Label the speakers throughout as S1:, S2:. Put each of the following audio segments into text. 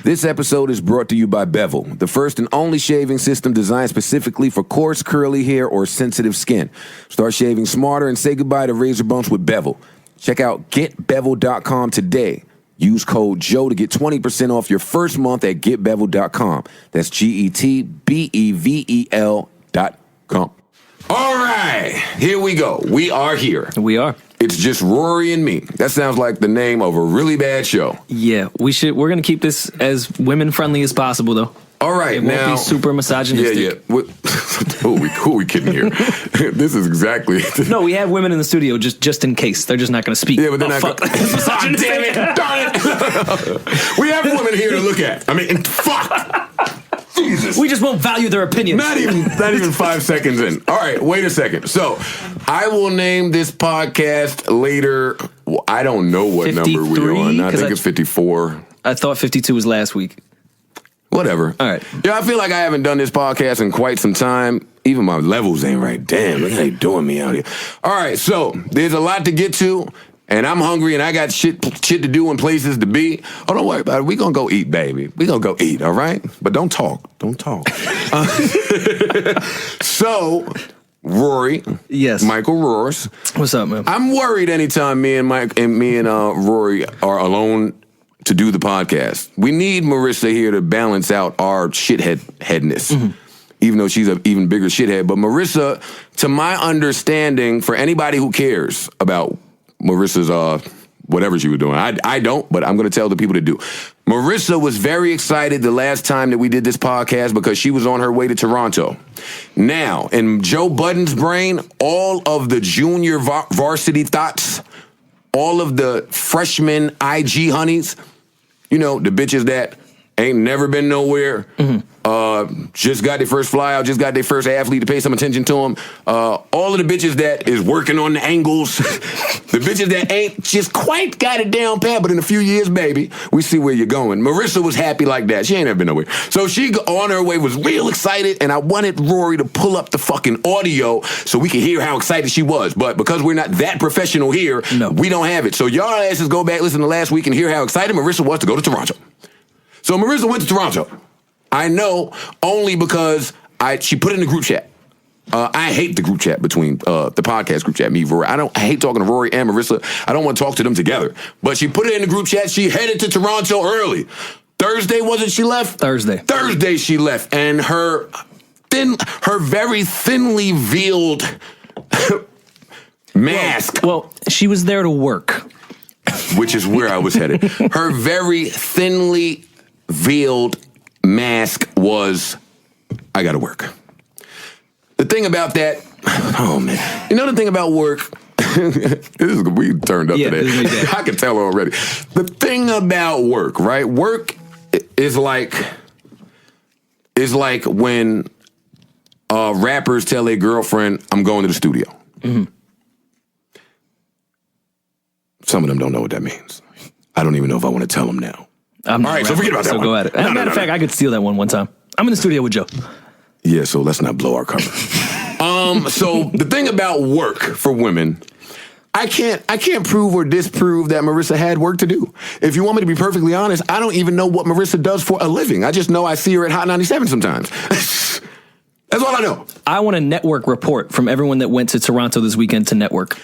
S1: This episode is brought to you by Bevel, the first and only shaving system designed specifically for coarse, curly hair or sensitive skin. Start shaving smarter and say goodbye to razor bumps with Bevel. Check out getbevel.com today. Use code Joe to get 20% off your first month at getbevel.com. That's GetBevel.com. All right, here we go. We are here.
S2: We are.
S1: It's just Rory and me. That sounds like the name of a really bad show.
S2: Yeah, we're going to keep this as women-friendly as possible, though.
S1: All right,
S2: it won't be super misogynistic.
S1: Yeah. Who are we kidding here? This is exactly...
S2: No, we have women in the studio just in case. They're just not going to speak.
S1: Yeah, but they're not going to... Damn it, darn it. We have women here to look at. I mean, fuck. Jesus.
S2: We just won't value their opinions.
S1: Not even 5 seconds in. All right, wait a second. So, I will name this podcast later. Well, I don't know what number we're on. I think it's 54.
S2: I thought 52 was last week.
S1: Whatever.
S2: All right.
S1: Yeah, I feel like I haven't done this podcast in quite some time. Even my levels ain't right. Damn, look how they doing me out here. All right, so there's a lot to get to. And I'm hungry, and I got shit to do and places to be. Oh, don't worry about it. We gonna go eat, baby. We gonna go eat, all right? But don't talk. Don't talk. So, Rory.
S2: Yes.
S1: Michael Roars.
S2: What's up, man?
S1: I'm worried anytime me and Rory are alone to do the podcast. We need Marisa here to balance out our shitheadness. Mm-hmm. Even though she's an even bigger shithead. But Marisa, to my understanding, for anybody who cares about Marissa's whatever she was doing. I don't, but I'm going to tell the people to do. Marisa was very excited the last time that we did this podcast because she was on her way to Toronto. Now, in Joe Budden's brain, all of the junior varsity thoughts, all of the freshman IG honeys, you know, the bitches that ain't never been nowhere, just got their first flyout, just got their first athlete to pay some attention to them. All of the bitches that is working on the angles, the bitches that ain't just quite got it down pat, but in a few years, baby, we see where you're going. Marisa was happy like that. She ain't never been nowhere. So she, on her way, was real excited, and I wanted Rory to pull up the fucking audio so we could hear how excited she was. But because we're not that professional here, we don't have it. So y'all asses go back, listen to last week, and hear how excited Marisa was to go to Toronto. So Marisa went to Toronto. I know only because she put it in the group chat. I hate the group chat between the podcast group chat, me, Rory. I hate talking to Rory and Marisa. I don't want to talk to them together. But she put it in the group chat. She headed to Toronto early. Thursday, wasn't she left? Thursday she left. And her very thinly veiled mask.
S2: Well, she was there to work.
S1: Which is where I was headed. Her very thinly veiled mask was, I gotta work. The thing about that, oh man, you know the thing about work, we turned up today. I can tell already. The thing about work, right? Work is like when rappers tell their girlfriend, I'm going to the studio. Mm-hmm. Some of them don't know what that means. I don't even know if I want to tell them now.
S2: All right, so forget about that one. Go at it. As a matter of fact, I could steal that one time. I'm in the studio with Joe.
S1: Yeah, so let's not blow our cover. So the thing about work for women, I can't prove or disprove that Marisa had work to do. If you want me to be perfectly honest, I don't even know what Marisa does for a living. I just know I see her at Hot 97 sometimes. That's all I know.
S2: I want a network report from everyone that went to Toronto this weekend to network.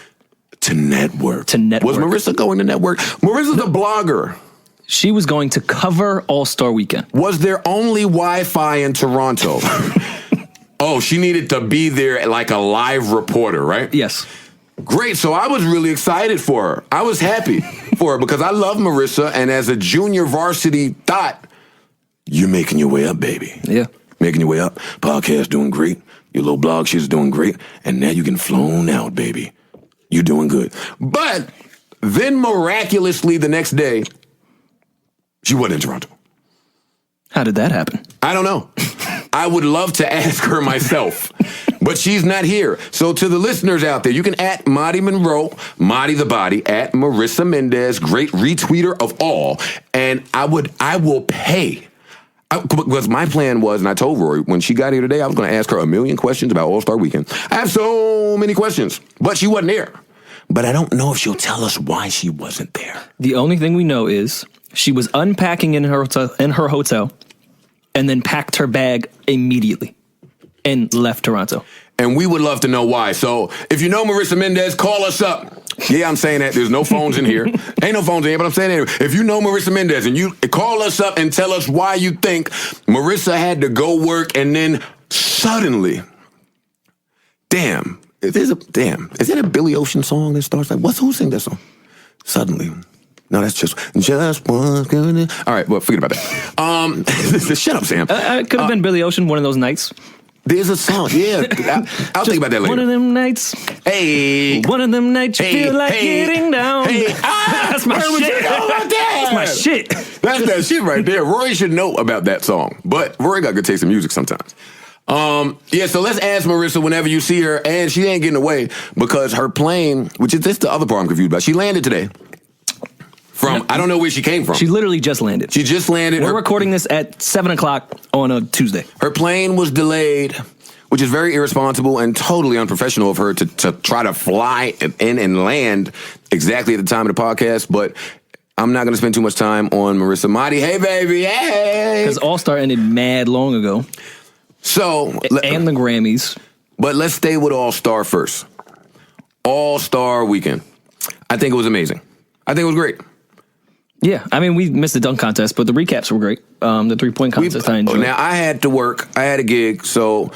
S1: To network.
S2: Was
S1: Marisa going to network? Marisa's a blogger.
S2: She was going to cover All-Star Weekend.
S1: Was there only Wi-Fi in Toronto? Oh, she needed to be there like a live reporter, right?
S2: Yes.
S1: Great. So I was really excited for her. I was happy for her because I love Marisa. And as a junior varsity thought, you're making your way up, baby.
S2: Yeah.
S1: Making your way up. Podcast doing great. Your little blog shit's doing great. And now you can flown out, baby. You're doing good. But then miraculously the next day, she wasn't in Toronto.
S2: How did that happen?
S1: I don't know. I would love to ask her myself, but she's not here. So to the listeners out there, you can at Marty Monroe, Marty the Body, at Marisa Mendez, great retweeter of all, and I will pay. Because my plan was, and I told Rory, when she got here today, I was going to ask her a million questions about All-Star Weekend. I have so many questions, but she wasn't there. But I don't know if she'll tell us why she wasn't there.
S2: The only thing we know is She was unpacking in her hotel and then packed her bag immediately and left Toronto.
S1: And we would love to know why. So if you know Marisa Mendez, call us up. Yeah, I'm saying that. There's no phones in here. Ain't no phones in here, but I'm saying it anyway. If you know Marisa Mendez and you call us up and tell us why you think Marisa had to go work and then suddenly, is that a Billy Ocean song that starts like, who sings that song? Suddenly. No, that's just one. All right, well, forget about that. Shut up, Sam.
S2: It could have been Billy Ocean, One of Those Nights.
S1: There's a song, yeah. I'll think about that later.
S2: One of them nights.
S1: Hey.
S2: One of them nights you feel like getting down.
S1: Hey.
S2: That's my shit. That's my shit.
S1: That's that shit right there. Rory should know about that song. But Rory got good taste in music sometimes. So let's ask Marisa whenever you see her, and she ain't getting away because her plane, which is this the other part I'm confused about. She landed today. I don't know where she came from.
S2: She literally just landed.
S1: She just landed.
S2: We're recording this at 7 o'clock on a Tuesday.
S1: Her plane was delayed, which is very irresponsible and totally unprofessional of her to try to fly in and land exactly at the time of the podcast. But I'm not going to spend too much time on Marisa. Marty, hey, baby, hey.
S2: Because All-Star ended mad long ago.
S1: So.
S2: And the Grammys.
S1: But let's stay with All-Star first. All-Star weekend. I think it was amazing. I think it was great.
S2: Yeah, I mean, we missed the dunk contest, but the recaps were great. The 3-point contest, I enjoyed.
S1: Now, I had to work. I had a gig, so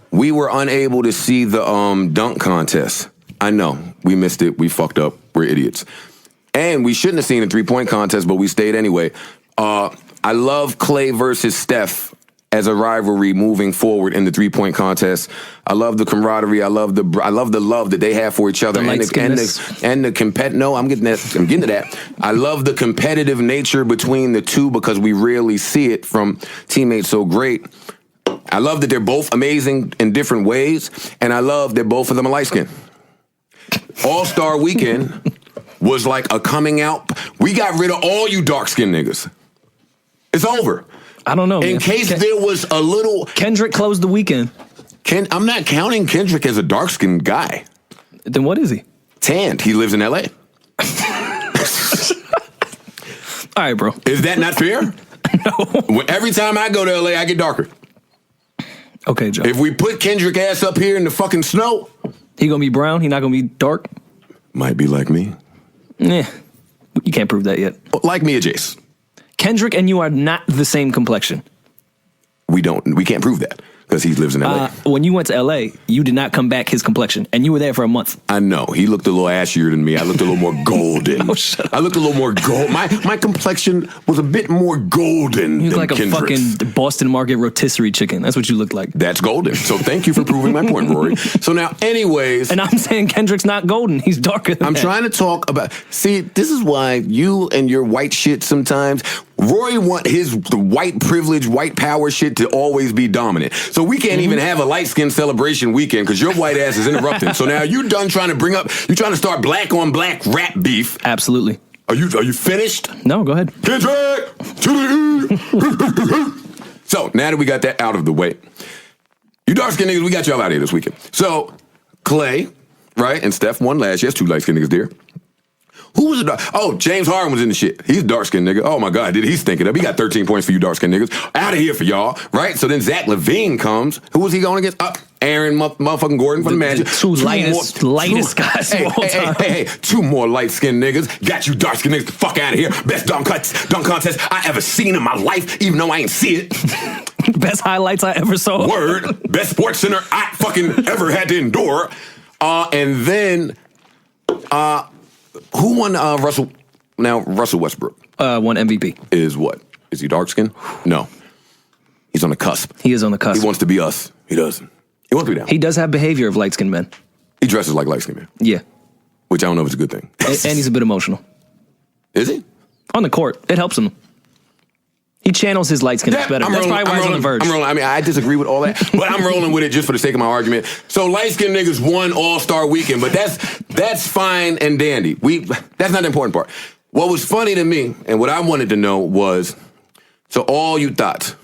S1: we were unable to see the dunk contest. I know. We missed it. We fucked up. We're idiots. And we shouldn't have seen the 3-point contest, but we stayed anyway. I love Clay versus Steph as a rivalry moving forward in the 3-point contest. I love the camaraderie. I love the love that they have for each other. And the compet. No, I'm getting to that. I love the competitive nature between the two because we rarely see it from teammates so great. I love that they're both amazing in different ways, and I love that both of them are light skinned. All-Star weekend was like a coming out. We got rid of all you dark skinned niggas. It's over.
S2: I don't know.
S1: In case there was a little...
S2: Kendrick closed the weekend.
S1: I'm not counting Kendrick as a dark-skinned guy.
S2: Then what is he?
S1: Tanned. He lives in L.A.
S2: All right, bro.
S1: Is that not fair?
S2: No.
S1: Every time I go to L.A., I get darker.
S2: Okay, Joe.
S1: If we put Kendrick ass up here in the fucking snow...
S2: He gonna be brown? He not gonna be dark?
S1: Might be like me.
S2: Yeah. You can't prove that yet.
S1: Like me or Jace.
S2: Kendrick and you are not the same complexion.
S1: We can't prove that because he lives in L.A.
S2: When you went to L.A., you did not come back his complexion, and you were there for a month.
S1: I know. He looked a little ashier than me. I looked a little more golden.
S2: Oh, shut up.
S1: I looked a little more gold. My complexion was a bit more golden.
S2: You look like
S1: Kendrick's.
S2: A fucking Boston Market rotisserie chicken. That's what you look like.
S1: That's golden. So thank you for proving my point, Rory. So now, anyways.
S2: And I'm saying Kendrick's not golden. He's darker than
S1: I'm
S2: that.
S1: trying to talk about... See, this is why you and your white shit sometimes... Rory want his white privilege, white power shit to always be dominant. So we can't even have a light skin celebration weekend because your white ass is interrupting. So now you done trying to you trying to start black on black rap beef.
S2: Absolutely.
S1: Are you finished?
S2: No, go ahead.
S1: Kendrick to the So now that we got that out of the way, you dark skinned niggas, we got y'all out here this weekend. So Clay, right, and Steph won last year. That's 2 light skinned niggas there. Who was it? Oh, James Harden was in the shit. He's a dark-skinned nigga. Oh, my God. He's thinking up. He got 13 points for you dark-skinned niggas. Out of here for y'all, right? So then Zach LaVine comes. Who was he going against? Aaron motherfucking Gordon from the Magic.
S2: Two lightest guys of all time.
S1: Hey, 2 more light-skinned niggas. Got you dark-skinned niggas the fuck out of here. Best dunk contest I ever seen in my life, even though I ain't see it.
S2: Best highlights I ever saw.
S1: Word. Best sports center I fucking ever had to endure. And then... who won Russell? Now, Russell Westbrook.
S2: Won MVP.
S1: Is what? Is he dark skinned? No. He's on the cusp.
S2: He is on the cusp.
S1: He wants to be us. He doesn't. He wants to be down.
S2: He does have behavior of light skinned men.
S1: He dresses like light skinned men.
S2: Yeah.
S1: Which I don't know if it's a good thing.
S2: And he's a bit emotional.
S1: Is he?
S2: On the court. It helps him. He channels his light skin better. That's probably why he's on the verge.
S1: I'm rolling. I mean, I disagree with all that, but I'm rolling with it just for the sake of my argument. So light-skinned niggas won All-Star Weekend, but that's fine and dandy. That's not the important part. What was funny to me and what I wanted to know was, so all you thoughts.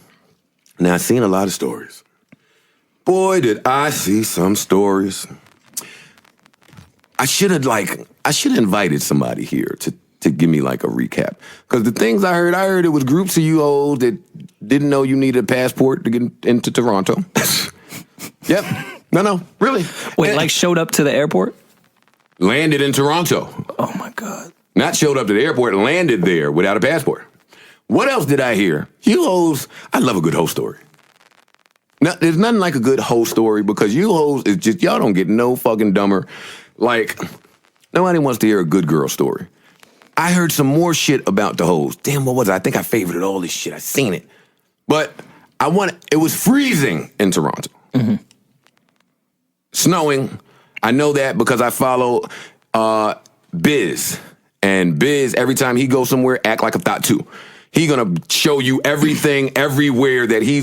S1: Now, I've seen a lot of stories. Boy, did I see some stories. I should have invited somebody here to to give me like a recap. Because the things I heard it was groups of you hoes that didn't know you needed a passport to get into Toronto. Yep. No, really.
S2: Wait, like showed up to the airport?
S1: Landed in Toronto.
S2: Oh my God.
S1: Not showed up to the airport, landed there without a passport. What else did I hear? You hoes, I love a good hoe story. Now, there's nothing like a good hoe story because you hoes is just, y'all don't get no fucking dumber. Like, nobody wants to hear a good girl story. I heard some more shit about the hoes. Damn, what was it? I think I favorited all this shit. I seen it. But it was freezing in Toronto. Mm-hmm. Snowing. I know that because I follow Biz. And Biz, every time he goes somewhere, act like a thought too. He gonna show you everything, everywhere that he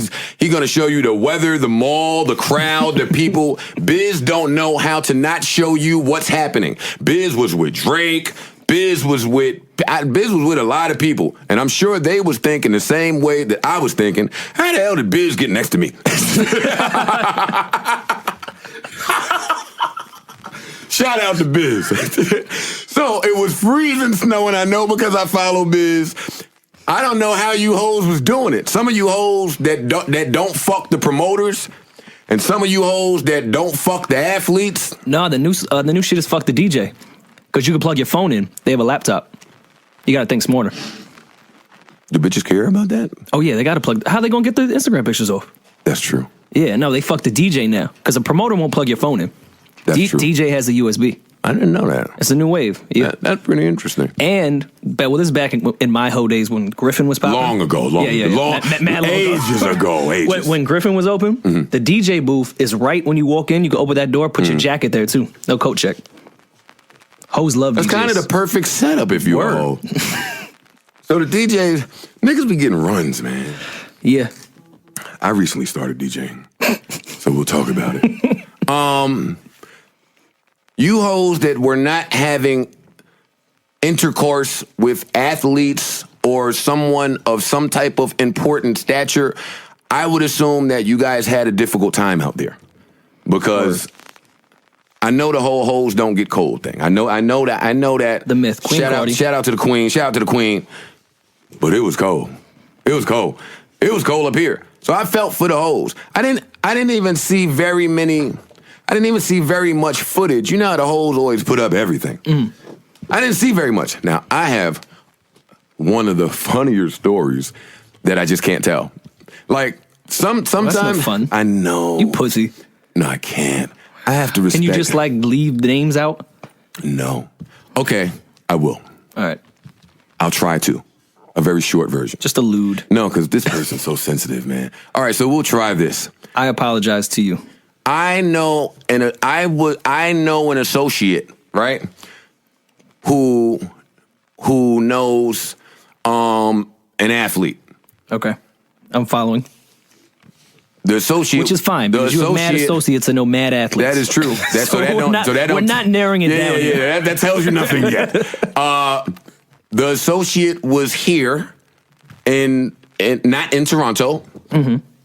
S1: gonna show you the weather, the mall, the crowd, the people. Biz don't know how to not show you what's happening. Biz was with Drake. Biz was with a lot of people, and I'm sure they was thinking the same way that I was thinking. How the hell did Biz get next to me? Shout out to Biz. So it was freezing snowing, I know because I follow Biz. I don't know how you hoes was doing it. Some of you hoes that don't fuck the promoters, and some of you hoes that don't fuck the athletes.
S2: No, the new shit is fuck the DJ. Because you can plug your phone in. They have a laptop. You got to think smarter.
S1: Do bitches care about that?
S2: Oh, yeah, they got to plug. How they going to get the Instagram pictures off?
S1: That's true.
S2: Yeah, no, they fuck the DJ now. Because a promoter won't plug your phone in.
S1: That's true.
S2: DJ has a USB.
S1: I didn't know that.
S2: It's a new wave. Yeah.
S1: That's pretty interesting.
S2: And, this is back in my whole days when Griffin was popping.
S1: Long ago. Ages ago.
S2: When Griffin was open, the DJ booth is right when you walk in. You can open that door, put your jacket there, too. No coat check. Hoes love
S1: That's
S2: DJs.
S1: kind of the perfect setup if you will. So the DJs, niggas be getting runs, man.
S2: Yeah.
S1: I recently started DJing, so we'll talk about it. You hoes that were not having intercourse with athletes or someone of some type of important stature, I would assume that you guys had a difficult time out there. Because I know the whole hoes don't get cold thing. I know that.
S2: The myth. Queen Cardi.
S1: Shout out to the queen. But it was cold. It was cold up here. So I felt for the hoes. I didn't even see very much footage. You know how the hoes always put up everything. I didn't see very much. Now, I have one of the funnier stories that I just can't tell. Like, sometimes...
S2: That's not fun.
S1: I know.
S2: You pussy.
S1: No, I can't. I have to respect...
S2: Can you just, leave the names out?
S1: No. Okay, I will.
S2: All right.
S1: I'll try to. A very short version.
S2: Just allude.
S1: No, because this person's so sensitive, man. All right, so we'll try this.
S2: I apologize to you.
S1: I know an associate, right? Who knows an athlete.
S2: Okay. I'm following.
S1: The associate,
S2: which is fine because you have mad associates and no mad athletes.
S1: That is true.
S2: We're not narrowing it down.
S1: Yeah, that tells you nothing yet. The associate was here, not in Toronto,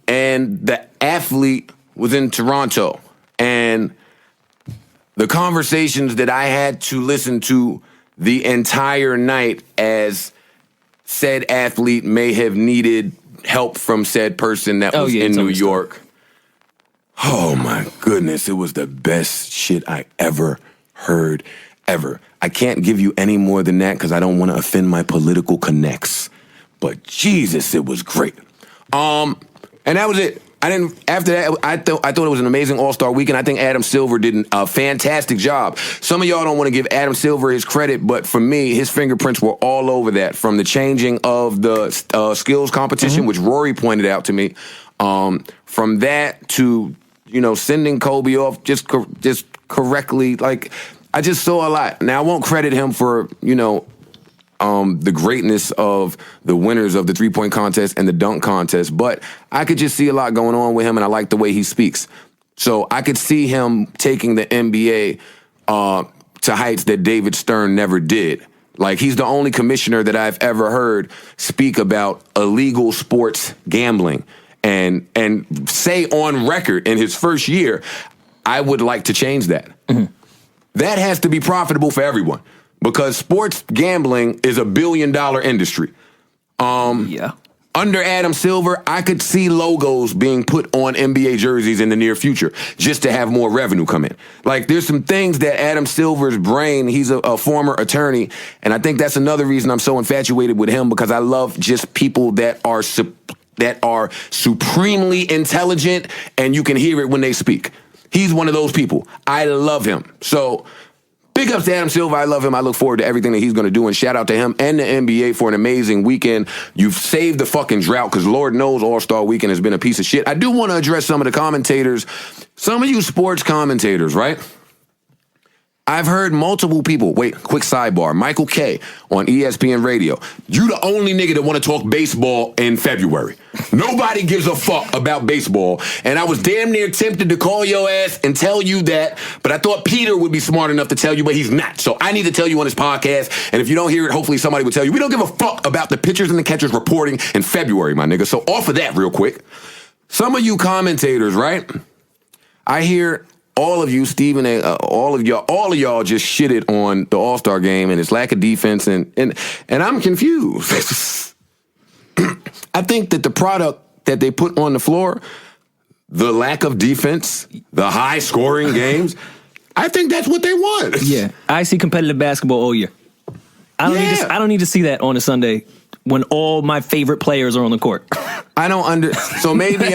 S1: and the athlete was in Toronto, and the conversations that I had to listen to the entire night as said athlete may have needed help from said person that was in New York. Oh my goodness, it was the best shit I ever heard, ever. I can't give you any more than that because I don't want to offend my political connects. But Jesus, it was great. And that was it. After that, I thought it was an amazing All-Star weekend. I think Adam Silver did a fantastic job. Some of y'all don't want to give Adam Silver his credit, but for me, his fingerprints were all over that. From the changing of the skills competition, which Rory pointed out to me, from that to sending Kobe off just correctly. Like, I just saw a lot. Now I won't credit him for the greatness of the winners of the 3-point contest and the dunk contest, but I could just see a lot going on with him, and I like the way he speaks. So I could see him taking the NBA to heights that David Stern never did. Like, he's the only commissioner that I've ever heard speak about illegal sports gambling and say on record in his first year, I would like to change that. That has to be profitable for everyone. because sports gambling is $1 billion industry.
S2: Yeah.
S1: Under Adam Silver, I could see logos being put on NBA jerseys in the near future just to have more revenue come in. Like, there's some things that Adam Silver's brain, he's a former attorney, and I think that's another reason I'm so infatuated with him, because I love just people that are supremely intelligent, and you can hear it when they speak. He's one of those people. I love him. So big ups to Adam Silver. I love him. I look forward to everything that he's going to do. And shout out to him and the NBA for an amazing weekend. You've saved the fucking drought, because Lord knows All-Star Weekend has been a piece of shit. I do want to address some of the commentators, some of you sports commentators, right? I've heard multiple people. Wait, quick sidebar. Michael K. on ESPN Radio. You the only nigga that want to talk baseball in February. Nobody gives a fuck about baseball. And I was damn near tempted to call your ass and tell you that, but I thought Peter would be smart enough to tell you, but he's not. So I need to tell you on this podcast, and if you don't hear it, hopefully somebody will tell you. We don't give a fuck about the pitchers and the catchers reporting in February, my nigga. So off of that real quick. Some of you commentators, right? I hear all of you, Stephen, all of y'all just shitted on the All-Star game and its lack of defense, and I'm confused. I think that the product that they put on the floor, the lack of defense, the high-scoring games, I think that's what they want.
S2: Yeah, I see competitive basketball all year. I don't need to see that on a Sunday when all my favorite players are on the court.
S1: I don't so maybe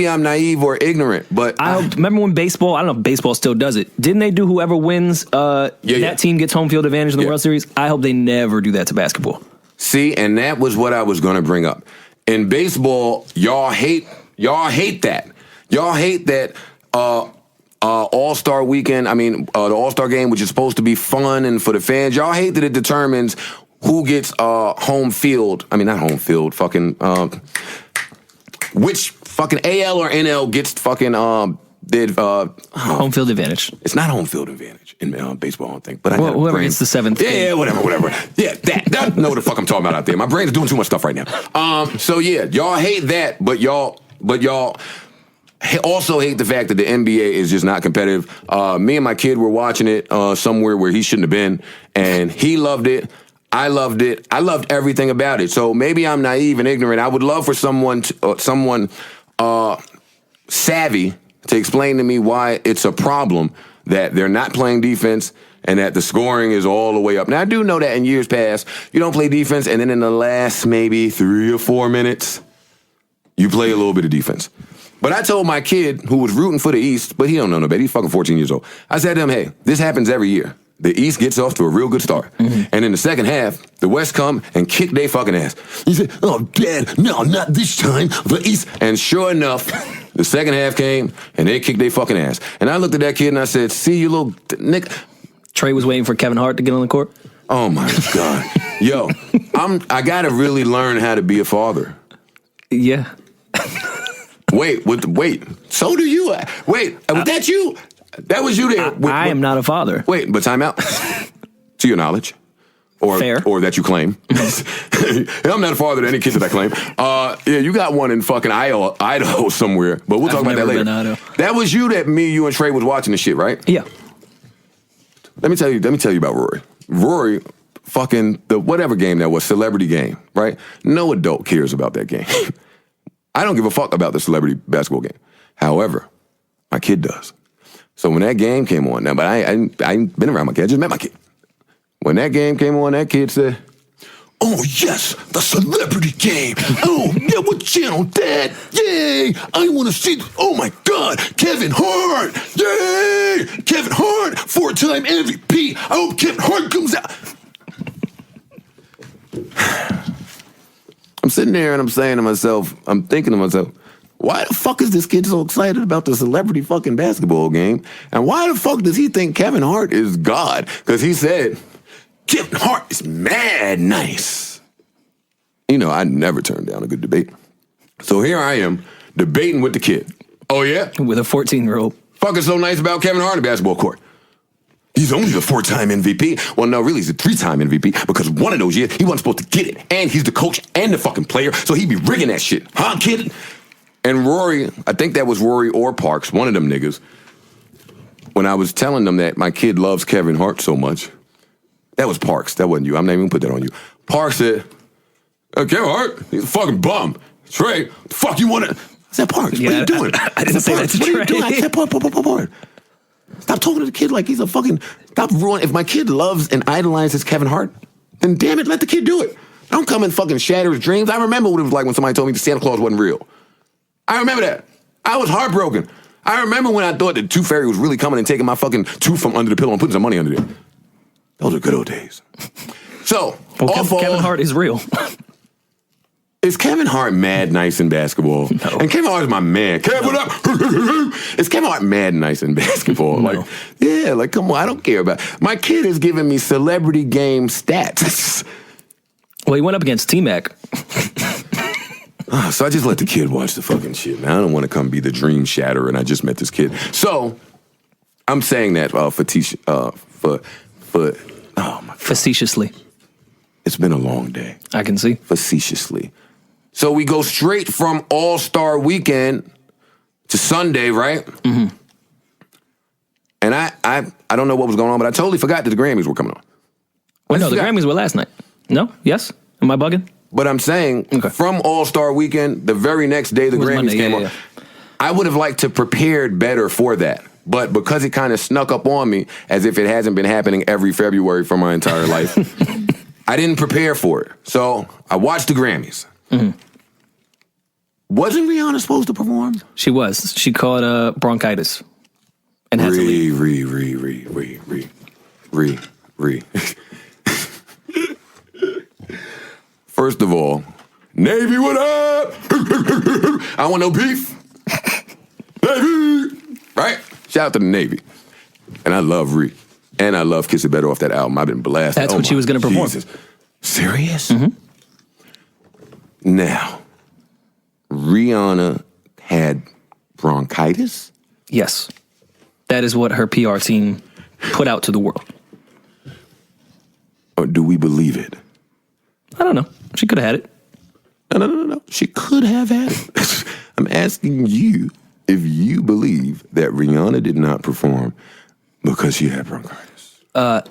S1: I'm naive or ignorant, but
S2: remember when baseball, I don't know if baseball still does it. Didn't they do whoever wins that team gets home field advantage in the World Series? I hope they never do that to basketball.
S1: See, and that was what I was going to bring up. In baseball, y'all hate that. Y'all hate that All-Star weekend, the All-Star game, which is supposed to be fun and for the fans. Y'all hate that it determines who gets home field. I mean, not home field, which fucking AL or NL gets fucking home
S2: field advantage.
S1: It's not home field advantage in baseball, I don't think. But
S2: whoever gets the seventh.
S1: Yeah, whatever. Yeah, that know what the fuck I'm talking about out there. My brain's doing too much stuff right now. So yeah, y'all hate that, but y'all also hate the fact that the NBA is just not competitive. Me and my kid were watching it somewhere where he shouldn't have been, and he loved it. I loved it. I loved everything about it. So maybe I'm naive and ignorant. I would love for someone savvy to explain to me why it's a problem that they're not playing defense and that the scoring is all the way up. Now, I do know that in years past, you don't play defense, and then in the last maybe 3 or 4 minutes, you play a little bit of defense. But I told my kid, who was rooting for the East, but he don't know no better. He's fucking 14 years old. I said to him, hey, this happens every year. The East gets off to a real good start. Mm-hmm. And in the second half, the West come and kick their fucking ass. He said, oh, Dad, no, not this time. The East. And sure enough, the second half came and they kicked their fucking ass. And I looked at that kid and I said, see, you little Nick.
S2: Trey was waiting for Kevin Hart to get on the court.
S1: Oh, my God. Yo, I got to really learn how to be a father.
S2: Yeah.
S1: Wait. So do you. Wait, was that you? That was you there.
S2: I am not a father.
S1: Wait, but time out. To your knowledge.
S2: Fair.
S1: Or that you claim. I'm not a father to any kids that I claim. Yeah, you got one in fucking Idaho somewhere, but we'll talk about that later. That was you and Trey was watching the shit, right?
S2: Yeah.
S1: Let me tell you about Rory. Rory, fucking the whatever game that was, celebrity game, right? No adult cares about that game. I don't give a fuck about the celebrity basketball game. However, my kid does. So when that game came on, now, but I ain't been around my kid. I just met my kid. When that game came on, that kid said, oh, yes, the celebrity game. Oh, yeah, what channel, Dad? Yay, I want to see, oh, my God, Kevin Hart. Yay, Kevin Hart, 4-time MVP. I hope Kevin Hart comes out. I'm sitting there and I'm saying to myself, I'm thinking to myself, why the fuck is this kid so excited about the celebrity fucking basketball game? And why the fuck does he think Kevin Hart is God? Because he said, Kevin Hart is mad nice. You know, I never turn down a good debate. So here I am, debating with the kid. Oh, yeah?
S2: With a 14-year-old.
S1: Fucking so nice about Kevin Hart in the basketball court. He's only the 4-time MVP. Well, no, really, he's a 3-time MVP because one of those years, he wasn't supposed to get it. And he's the coach and the fucking player, so he'd be rigging that shit. Huh, kid? And Rory, I think that was Rory or Parks, one of them niggas, when I was telling them that my kid loves Kevin Hart so much, That was Parks. That wasn't you. I'm not even put that on you. Parks said, Kevin Hart, he's a fucking bum. Trey, the fuck you want to... I said, Parks, what are you doing?
S2: I didn't say that to Trey.
S1: What are you doing? I said, Parks. Stop talking to the kid like he's a fucking... Stop ruining... If my kid loves and idolizes Kevin Hart, then damn it, let the kid do it. Don't come and fucking shatter his dreams. I remember what it was like when somebody told me that Santa Claus wasn't real. I remember that. I was heartbroken. I remember when I thought the Tooth Fairy was really coming and taking my fucking tooth from under the pillow and putting some money under it. Those are good old days. So,
S2: Kevin Hart is real.
S1: Is Kevin Hart mad nice in basketball?
S2: No.
S1: And Kevin Hart is my man. Kevin, what up? Is Kevin Hart mad nice in basketball?
S2: No.
S1: Like, yeah, like, come on, I don't care about... My kid is giving me celebrity game stats.
S2: Well, he went up against T-Mac.
S1: So I just let the kid watch the fucking shit, man. I don't want to come be the dream shatterer, and I just met this kid. So, I'm saying that
S2: Facetiously.
S1: It's been a long day.
S2: I can see.
S1: Facetiously. So we go straight from All-Star Weekend to Sunday, right?
S2: Mm-hmm.
S1: And I don't know what was going on, but I totally forgot that the Grammys were coming on.
S2: Well, no, the Grammys were last night. No? Yes? Am I bugging?
S1: But I'm saying, from All-Star Weekend, the very next day the Grammys
S2: Monday,
S1: came on. I would have liked to prepared better for that. But because it kind of snuck up on me, as if it hasn't been happening every February for my entire life, I didn't prepare for it. So I watched the Grammys.
S2: Mm-hmm.
S1: Wasn't Rihanna supposed to perform?
S2: She was. She caught bronchitis. And had to leave.
S1: First of all, Navy, what up? I want no beef. Navy, right? Shout out to the Navy. And I love Ree. And I love Kiss It Better off that album. I've been blasted.
S2: That's what she was going to perform.
S1: Jesus. Serious?
S2: Mm-hmm.
S1: Now, Rihanna had bronchitis?
S2: Yes. That is what her PR team put out to the world.
S1: Or do we believe it?
S2: I don't know. She could have had it.
S1: No. She could have had it. I'm asking you if you believe that Rihanna did not perform because she had bronchitis.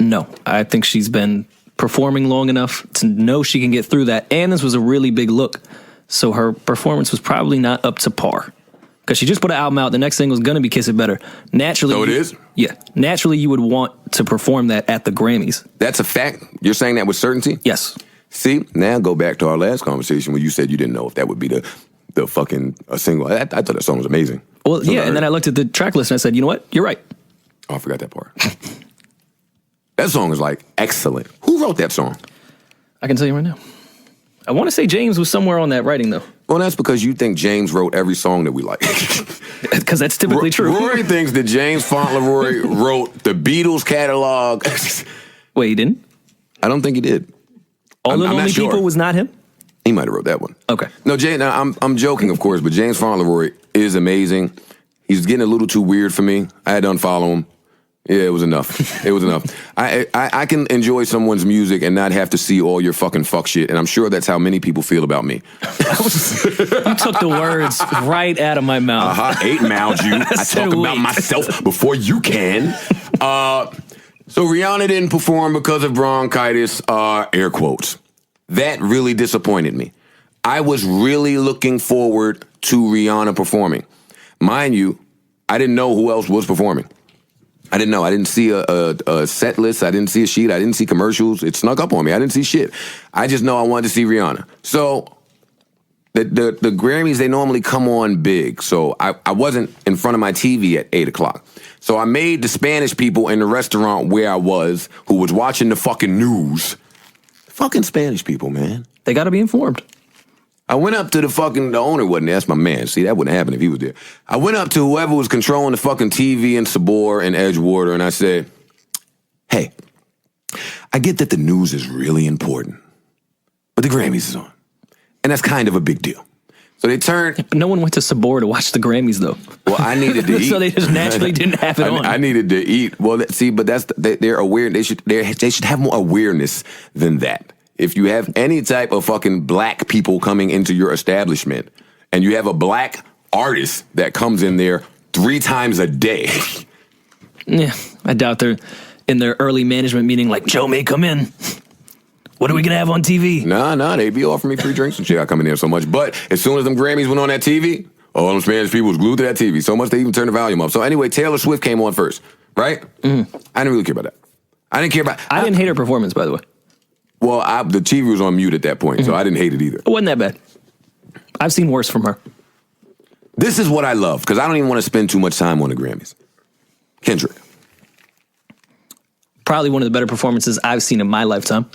S2: No. I think she's been performing long enough to know she can get through that. And this was a really big look. So her performance was probably not up to par. Because she just put an album out. The next single is going to be Kiss It Better. Naturally.
S1: Oh, it is?
S2: Yeah. Naturally, you would want to perform that at the Grammys.
S1: That's a fact? You're saying that with certainty?
S2: Yes.
S1: See, now go back to our last conversation where you said you didn't know if that would be the fucking a single. I thought that song was amazing.
S2: Well, yeah, and then I looked at the track list and I said, you know what? You're right.
S1: Oh, I forgot that part. That song is like excellent. Who wrote that song?
S2: I can tell you right now. I want to say James was somewhere on that writing, though.
S1: Well, that's because you think James wrote every song that we like.
S2: Because that's typically true.
S1: Rory thinks that James Fauntleroy wrote the Beatles catalog.
S2: Wait, he didn't?
S1: I don't think he did.
S2: All the Lonely People was not him?
S1: He might have wrote that one.
S2: Okay.
S1: No, I'm joking, of course, but James Fauntleroy is amazing. He's getting a little too weird for me. I had to unfollow him. Yeah, it was enough. It was enough. I can enjoy someone's music and not have to see all your fucking fuck shit, and I'm sure that's how many people feel about me.
S2: You took the words right out of my mouth.
S1: 8-mouthed you. I talk about myself before you can. So Rihanna didn't perform because of bronchitis, air quotes. That really disappointed me. I was really looking forward to Rihanna performing. Mind you, I didn't know who else was performing. I didn't know. I didn't see a set list. I didn't see a sheet. I didn't see commercials. It snuck up on me. I didn't see shit. I just know I wanted to see Rihanna. So the Grammys, they normally come on big. So I wasn't in front of my TV at 8 o'clock. So I made the Spanish people in the restaurant where I was, who was watching the fucking news. Fucking Spanish people, man.
S2: They got to be informed.
S1: I went up to the owner wasn't there. That's my man. See, that wouldn't happen if he was there. I went up to whoever was controlling the fucking TV in Sabor and Edgewater, and I said, hey, I get that the news is really important, but the Grammys is on. And that's kind of a big deal. So they turned...
S2: No one went to Sabor to watch the Grammys, though.
S1: Well, I needed to eat.
S2: So they just naturally didn't have it on.
S1: I needed to eat. Well, see, but they're aware. They should have more awareness than that. If you have any type of fucking black people coming into your establishment and you have a black artist that comes in there 3 times a day.
S2: Yeah, I doubt they're... in their early management meeting, like, Joe may come in. What are we going to have on TV?
S1: Nah, they be offering me free drinks and shit. I come in there so much. But as soon as them Grammys went on that TV, all them Spanish people was glued to that TV. So much they even turned the volume up. So anyway, Taylor Swift came on first, right? Mm-hmm. I didn't really care about that. I didn't
S2: hate her performance, by the way.
S1: Well, the TV was on mute at that point, so I didn't hate it either.
S2: It wasn't that bad. I've seen worse from her.
S1: This is what I love, because I don't even want to spend too much time on the Grammys. Kendrick.
S2: Probably one of the better performances I've seen in my lifetime.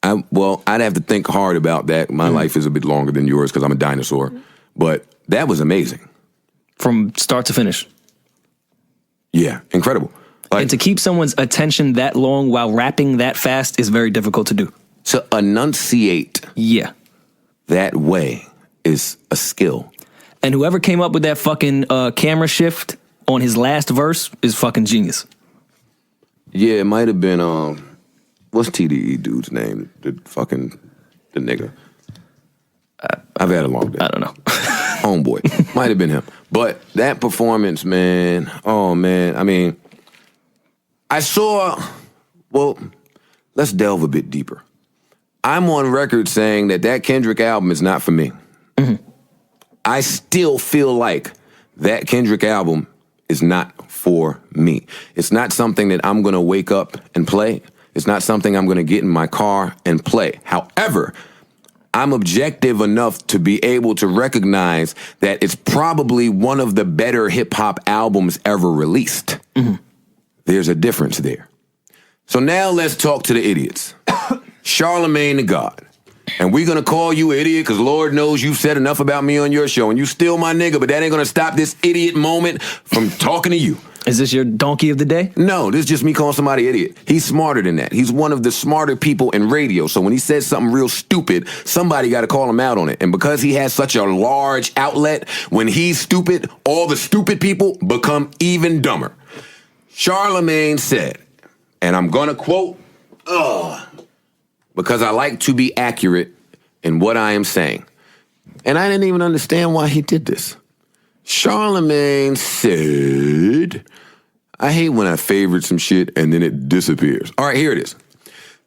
S1: I'd have to think hard about that. My life is a bit longer than yours because I'm a dinosaur. But that was amazing.
S2: From start to finish.
S1: Yeah, incredible. Like,
S2: and to keep someone's attention that long while rapping that fast is very difficult to do.
S1: To enunciate that way is a skill.
S2: And whoever came up with that fucking camera shift on his last verse is fucking genius.
S1: Yeah, it might have been, what's TDE dude's name? The nigga. I've had a long day.
S2: I don't know.
S1: Homeboy. Might have been him. But that performance, man, oh man, I mean, let's delve a bit deeper. I'm on record saying that Kendrick album is not for me. Mm-hmm. I still feel like that Kendrick album is not for me. It's not something that I'm going to wake up and play. It's not something I'm going to get in my car and play. However, I'm objective enough to be able to recognize that it's probably one of the better hip-hop albums ever released. Mm-hmm. There's a difference there. So now let's talk to the idiots. Charlemagne the God. And we're going to call you an idiot because Lord knows you've said enough about me on your show and you still my nigga, but that ain't going to stop this idiot moment from talking to you.
S2: Is this your donkey of the day?
S1: No, this is just me calling somebody idiot. He's smarter than that. He's one of the smarter people in radio. So when he says something real stupid, somebody got to call him out on it. And because he has such a large outlet, when he's stupid, all the stupid people become even dumber. Charlemagne said, and I'm going to quote, because I like to be accurate in what I am saying. And I didn't even understand why he did this. Charlemagne said, I hate when I favorite some shit and then it disappears. All right, here it is.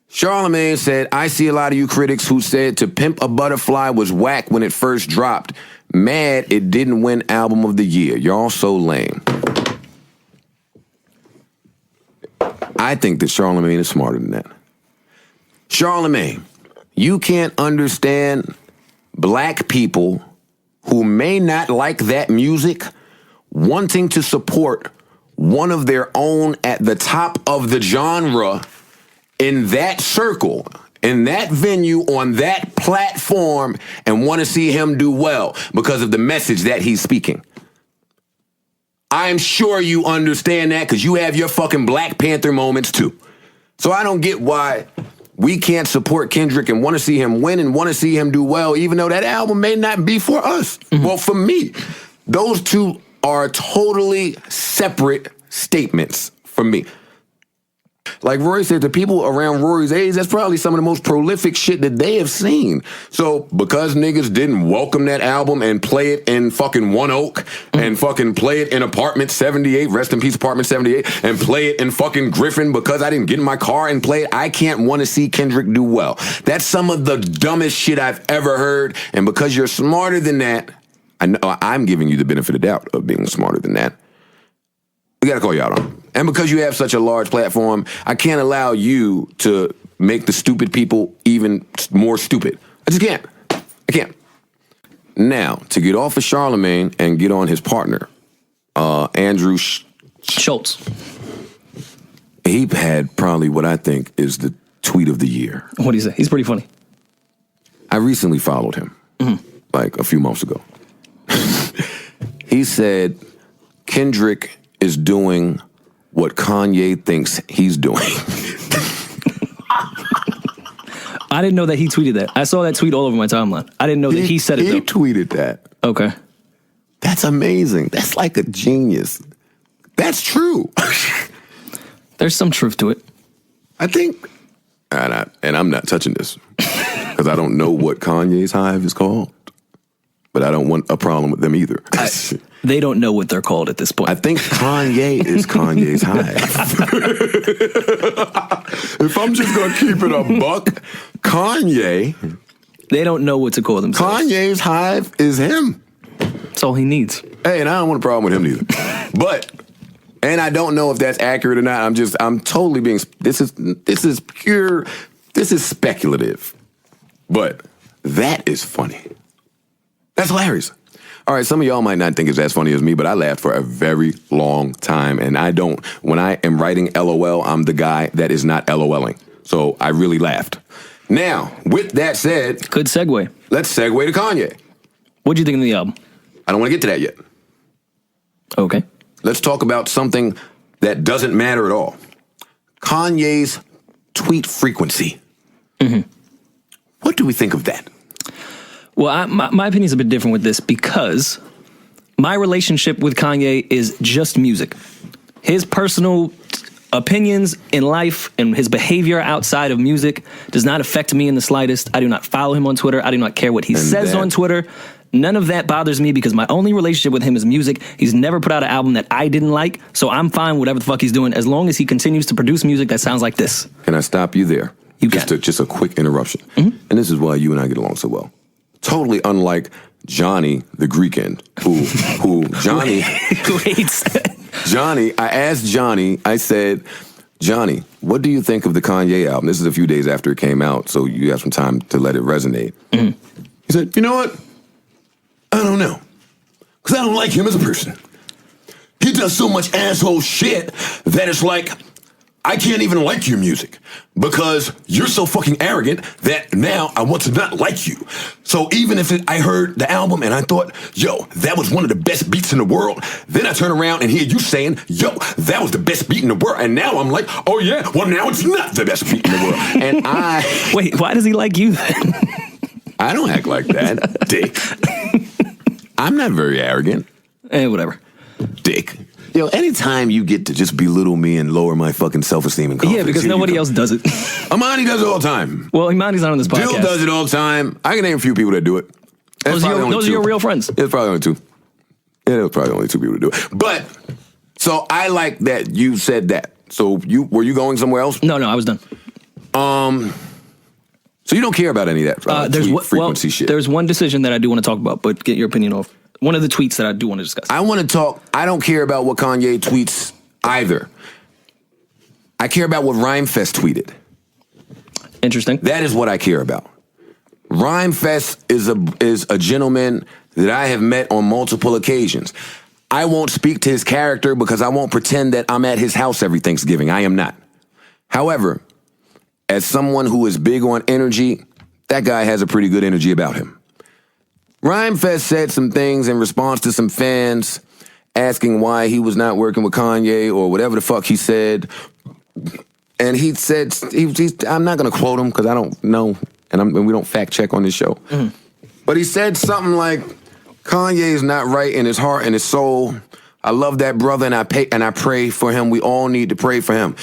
S1: Charlemagne said, I see a lot of you critics who said To Pimp a Butterfly was whack when it first dropped. Mad it didn't win Album of the Year. Y'all so lame. I think that Charlemagne is smarter than that. Charlemagne, you can't understand black people who may not like that music wanting to support one of their own at the top of the genre in that circle, in that venue, on that platform, and want to see him do well because of the message that he's speaking. I'm sure you understand that because you have your fucking Black Panther moments too. So I don't get why we can't support Kendrick and want to see him win and want to see him do well, even though that album may not be for us. Mm-hmm. Well, for me, those two are totally separate statements for me. Like Rory said, the people around Rory's age, that's probably some of the most prolific shit that they have seen. So because niggas didn't welcome that album and play it in fucking One Oak and fucking play it in Apartment 78, rest in peace Apartment 78, and play it in fucking Griffin because I didn't get in my car and play it, I can't want to see Kendrick do well. That's some of the dumbest shit I've ever heard. And because you're smarter than that, I know I'm giving you the benefit of doubt of being smarter than that. We got to call you out on it. And because you have such a large platform, I can't allow you to make the stupid people even more stupid. I just can't. I can't. Now, to get off of Charlemagne and get on his partner, Andrew
S2: Schultz.
S1: He had probably what I think is the tweet of the year.
S2: What do you say? He's pretty funny.
S1: I recently followed him, like a few months ago. He said, Kendrick is doing what Kanye thinks he's doing.
S2: I didn't know that he tweeted that. I saw that tweet all over my timeline. I didn't know that he said it, though.
S1: He tweeted that.
S2: Okay.
S1: That's amazing. That's like a genius. That's true.
S2: There's some truth to it.
S1: I think, and I'm not touching this, because I don't know what Kanye's hive is called. but I don't want a problem with them either.
S2: They don't know what they're called at this point.
S1: I think Kanye is Kanye's hive. If I'm just going to keep it a buck, Kanye...
S2: They don't know what to call themselves.
S1: Kanye's hive is him.
S2: That's all he needs.
S1: Hey, and I don't want a problem with him neither. But, and I don't know if that's accurate or not. I'm totally being, this is speculative. But that is funny. That's hilarious. All right, some of y'all might not think it's as funny as me, but I laughed for a very long time. And when I am writing LOL, I'm the guy that is not LOLing. So I really laughed. Now, with that said...
S2: Good segue.
S1: Let's segue to Kanye.
S2: What'd you think of the album?
S1: I don't want to get to that yet.
S2: Okay.
S1: Let's talk about something that doesn't matter at all. Kanye's tweet frequency. Mm-hmm. What do we think of that?
S2: Well, my opinion is a bit different with this because my relationship with Kanye is just music. His personal opinions in life and his behavior outside of music does not affect me in the slightest. I do not follow him on Twitter. I do not care what he says on Twitter. None of that bothers me because my only relationship with him is music. He's never put out an album that I didn't like, so I'm fine with whatever the fuck he's doing as long as he continues to produce music that sounds like this.
S1: Can I stop you there? Just a quick interruption. Mm-hmm. And this is why you and I get along so well. Totally unlike Johnny the Greekend, who Johnny... Johnny, I asked Johnny, I said, Johnny, what do you think of the Kanye album? This is a few days after it came out, so you have some time to let it resonate. Mm. He said, you know what? I don't know. Because I don't like him as a person. He does so much asshole shit that it's like, I can't even like your music because you're so fucking arrogant that now I want to not like you. So even if I heard the album and I thought, yo, that was one of the best beats in the world, then I turn around and hear you saying, yo, that was the best beat in the world. And now I'm like, oh yeah, well now it's not the best beat in the world. And
S2: Wait, why does he like you then?
S1: I don't act like that, dick. I'm not very arrogant.
S2: Whatever.
S1: Dick. Yo, anytime you get to just belittle me and lower my fucking self-esteem and confidence.
S2: Yeah, because nobody else does it.
S1: Imani does it all the time.
S2: Well, Imani's not on this podcast.
S1: Jill does it all the time. I can name a few people that do it.
S2: Those are your real friends.
S1: It's probably only two. Yeah, there was probably only two people to do it. But, so I like that you said that. So were you going somewhere else?
S2: No, I was done.
S1: So you don't care about any of that tweet frequency shit?
S2: There's one decision that I do want to talk about, but get your opinion off. One of the tweets that I do want to discuss.
S1: I don't care about what Kanye tweets either. I care about what Rhymefest tweeted.
S2: Interesting.
S1: That is what I care about. Rhymefest is a gentleman that I have met on multiple occasions. I won't speak to his character because I won't pretend that I'm at his house every Thanksgiving. I am not. However, as someone who is big on energy, that guy has a pretty good energy about him. Rhymefest said some things in response to some fans asking why he was not working with Kanye or whatever the fuck he said. And he said, I'm not going to quote him because I don't know, and we don't fact check on this show. Mm-hmm. But he said something like, Kanye is not right in his heart and his soul. I love that brother and I pray for him. We all need to pray for him.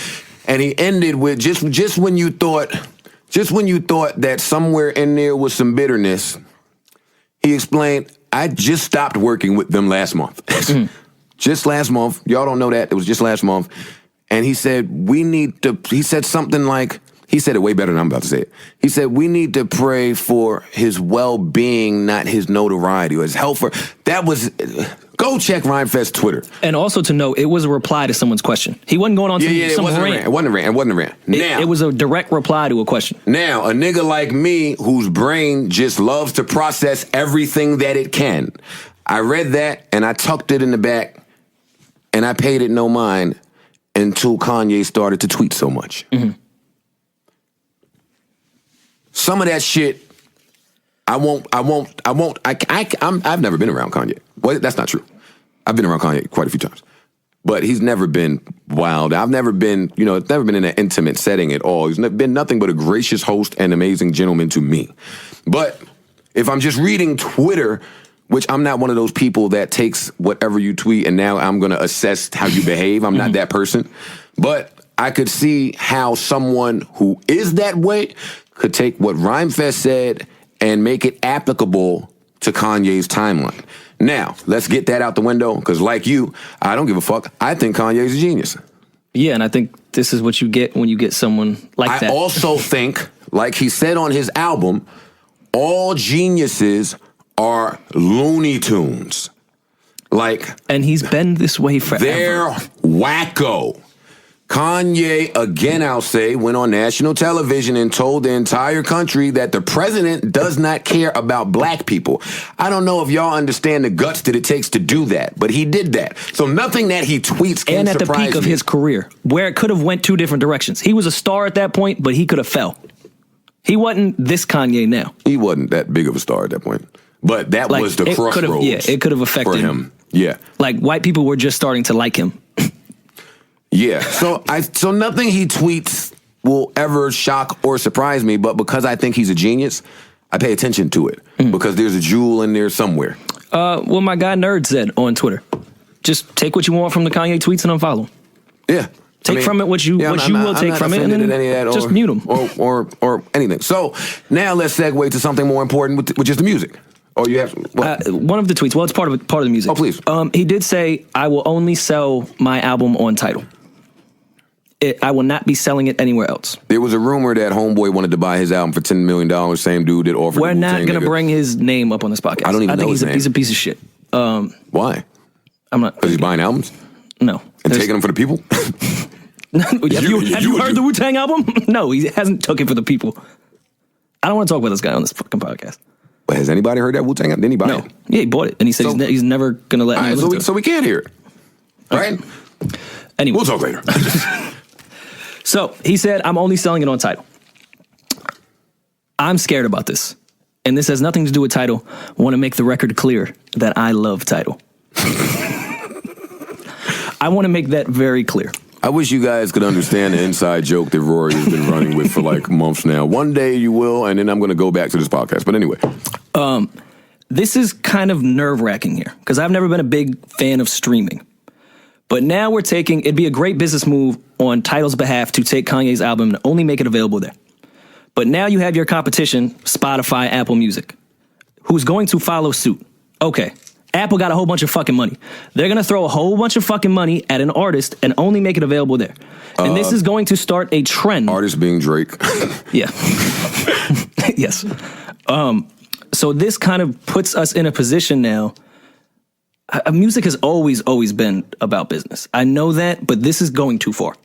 S1: And he ended with just when you thought that somewhere in there was some bitterness, he explained, I just stopped working with them last month. Just last month. Y'all don't know that. It was just last month. And he said, he said something like, he said it way better than I'm about to say it. He said, we need to pray for his well-being, not his notoriety or his health. That was, go check Rhymefest's Twitter.
S2: And also to note, it was a reply to someone's question. He wasn't going on to some rant.
S1: It wasn't a rant. Now,
S2: it was a direct reply to a question.
S1: Now, a nigga like me whose brain just loves to process everything that it can. I read that and I tucked it in the back and I paid it no mind until Kanye started to tweet so much. Mm-hmm. Some of that shit, I've never been around Kanye. Well, that's not true. I've been around Kanye quite a few times. But he's never been wild. I've never been, it's never been in an intimate setting at all. He's been nothing but a gracious host and amazing gentleman to me. But if I'm just reading Twitter, which I'm not one of those people that takes whatever you tweet and now I'm going to assess how you behave. I'm not that person. But I could see how someone who is that way could take what Rhymefest said and make it applicable to Kanye's timeline. Now, let's get that out the window, because like you, I don't give a fuck. I think Kanye's a genius.
S2: Yeah, and I think this is what you get when you get someone like that.
S1: I also think, like he said on his album, all geniuses are Looney Tunes.
S2: And he's been this way forever.
S1: They're wacko. Kanye, again I'll say, went on national television and told the entire country that the president does not care about black people. I don't know if y'all understand the guts that it takes to do that, but he did that. So nothing that he tweets can
S2: and at the peak of his career, where it could have went two different directions. He was a star at that point, but he could have fell. He wasn't this Kanye now.
S1: He wasn't that big of a star at that point. But that was the crossroads.
S2: Yeah, it could have affected
S1: for him. Yeah.
S2: Like, white people were just starting to like him.
S1: Yeah. So nothing he tweets will ever shock or surprise me, but because I think he's a genius, I pay attention to it. Because there's a jewel in there somewhere.
S2: Well, my guy Nerd said on Twitter, just take what you want from the Kanye tweets and unfollow him.
S1: Yeah.
S2: Take from it what you will take from it, and then just mute him.
S1: Or anything. So now let's segue to something more important, which is the music. Oh, you have
S2: one of the tweets. Well, it's part of the music.
S1: Oh, please.
S2: He did say, "I will only sell my album on Tidal. I will not be selling it anywhere else."
S1: There was a rumor that Homeboy wanted to buy his album for $10 million. Same dude that offered.
S2: We're not going to bring his name up on this podcast.
S1: I don't even know his name.
S2: He's a piece of shit.
S1: Why?
S2: I'm not.
S1: Because he's buying albums?
S2: No.
S1: And taking them for the people?
S2: Have you heard the Wu-Tang album? No, he hasn't took it for the people. I don't want to talk about this guy on this fucking podcast.
S1: But has anybody heard that Wu-Tang album? Did he buy it?
S2: Yeah, he bought it. And he said he's never going to let me listen to it.
S1: So we can't hear it. Right?
S2: Anyway.
S1: We'll talk later.
S2: So he said, I'm only selling it on Tidal. I'm scared about this. And this has nothing to do with Tidal. I want to make the record clear that I love Tidal. I want to make that very clear.
S1: I wish you guys could understand the inside joke that Rory has been running with for like months now. One day you will, and then I'm going to go back to this podcast. But anyway.
S2: This is kind of nerve-wracking here, because I've never been a big fan of streaming. But now it'd be a great business move on Tidal's behalf to take Kanye's album and only make it available there. But now you have your competition, Spotify, Apple Music, who's going to follow suit. Okay, Apple got a whole bunch of fucking money. They're going to throw a whole bunch of fucking money at an artist and only make it available there. And this is going to start a trend.
S1: Artist being Drake.
S2: Yeah. Yes. So this kind of puts us in a position now. Music has always been about business. I know that, but this is going too far.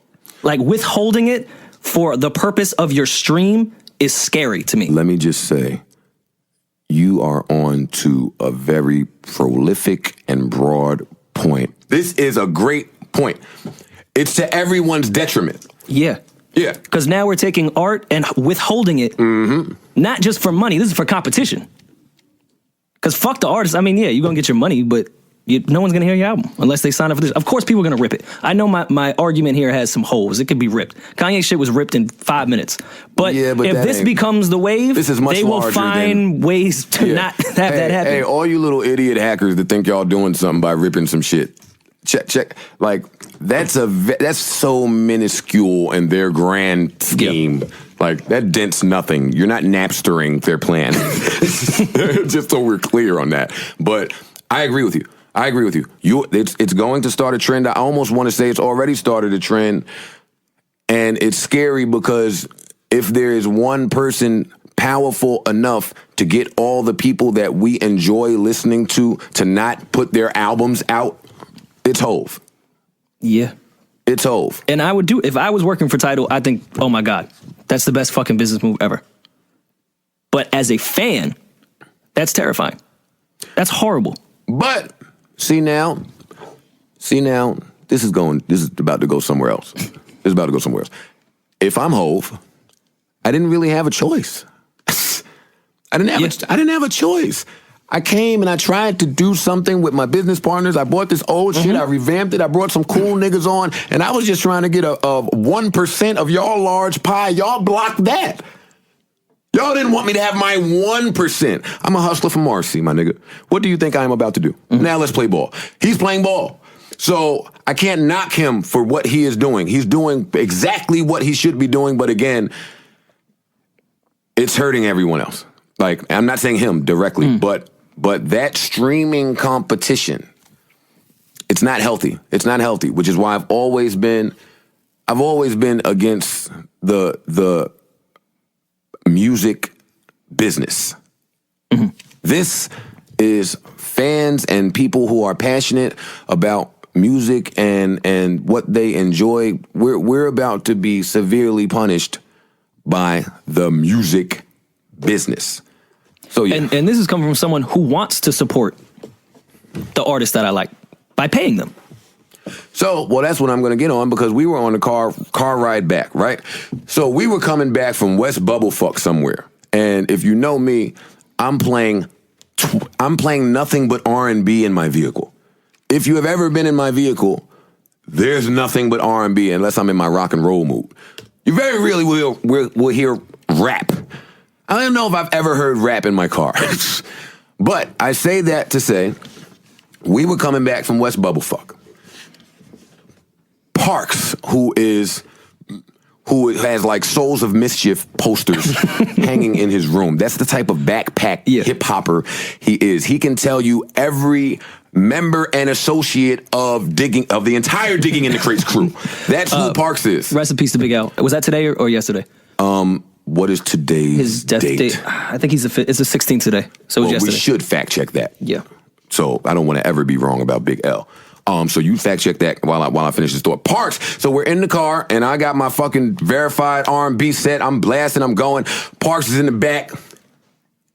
S2: Like, withholding it for the purpose of your stream is scary to me.
S1: Let me just say, you are on to a very prolific and broad point. This is a great point. It's to everyone's detriment.
S2: Yeah.
S1: Yeah.
S2: Because now we're taking art and withholding it, not just for money. This is for competition. Because fuck the artist. I mean, yeah, you're going to get your money, but no one's going to hear your album unless they sign up for this. Of course, people are going to rip it. I know my argument here has some holes. It could be ripped. Kanye shit was ripped in 5 minutes. But if this becomes the wave, they will find ways to not have that happen.
S1: Hey, all you little idiot hackers that think y'all doing something by ripping some shit. Check. Like, that's so minuscule in their grand scheme. Yep. Like, that dents nothing. You're not Napstering their plan. Just so we're clear on that. But I agree with you. It's going to start a trend. I almost want to say it's already started a trend. And it's scary because if there is one person powerful enough to get all the people that we enjoy listening to not put their albums out, it's Hove.
S2: Yeah.
S1: It's Hove.
S2: And I would if I was working for Tidal, I think, oh my God, that's the best fucking business move ever. But as a fan, that's terrifying. That's horrible.
S1: But see now, this is about to go somewhere else. If I'm Hove, I didn't really have a choice. I didn't have a choice. I came and I tried to do something with my business partners. I bought this old shit. I revamped it. I brought some cool niggas on. And I was just trying to get a 1% of y'all large pie. Y'all blocked that. Y'all didn't want me to have my 1%. I'm a hustler from Marcy, my nigga. What do you think I'm about to do? Now let's play ball. He's playing ball. So I can't knock him for what he is doing. He's doing exactly what he should be doing. But again, it's hurting everyone else. Like, I'm not saying him directly, but But that streaming competition, it's not healthy. It's not healthy, which is why I've always been against the music business. Mm-hmm. This is fans and people who are passionate about music and what they enjoy. We're about to be severely punished by the music business. So yeah.
S2: And this is coming from someone who wants to support the artists that I like by paying them.
S1: So, well, that's what I'm going to get on, because we were on the car ride back, right? So we were coming back from West Bubblefuck somewhere. And if you know me, I'm playing nothing but R&B in my vehicle. If you have ever been in my vehicle, there's nothing but R&B unless I'm in my rock and roll mood. You very rarely will hear rap. I don't know if I've ever heard rap in my car. But I say that to say, we were coming back from West Bubblefuck. Parks, who has like Souls of Mischief posters hanging in his room. That's the type of backpack hip hopper he is. He can tell you every member and associate of the entire Digging in the Crates crew. That's who Parks is.
S2: Rest in peace to Big L. Was that today or yesterday?
S1: What is today's
S2: his death date? I think it's the 16th today. So it was yesterday.
S1: We should fact check that.
S2: Yeah.
S1: So I don't want to ever be wrong about Big L. So you fact check that while I finish this thought. Parks. So we're in the car and I got my fucking verified R&B set. I'm blasting. I'm going. Parks is in the back,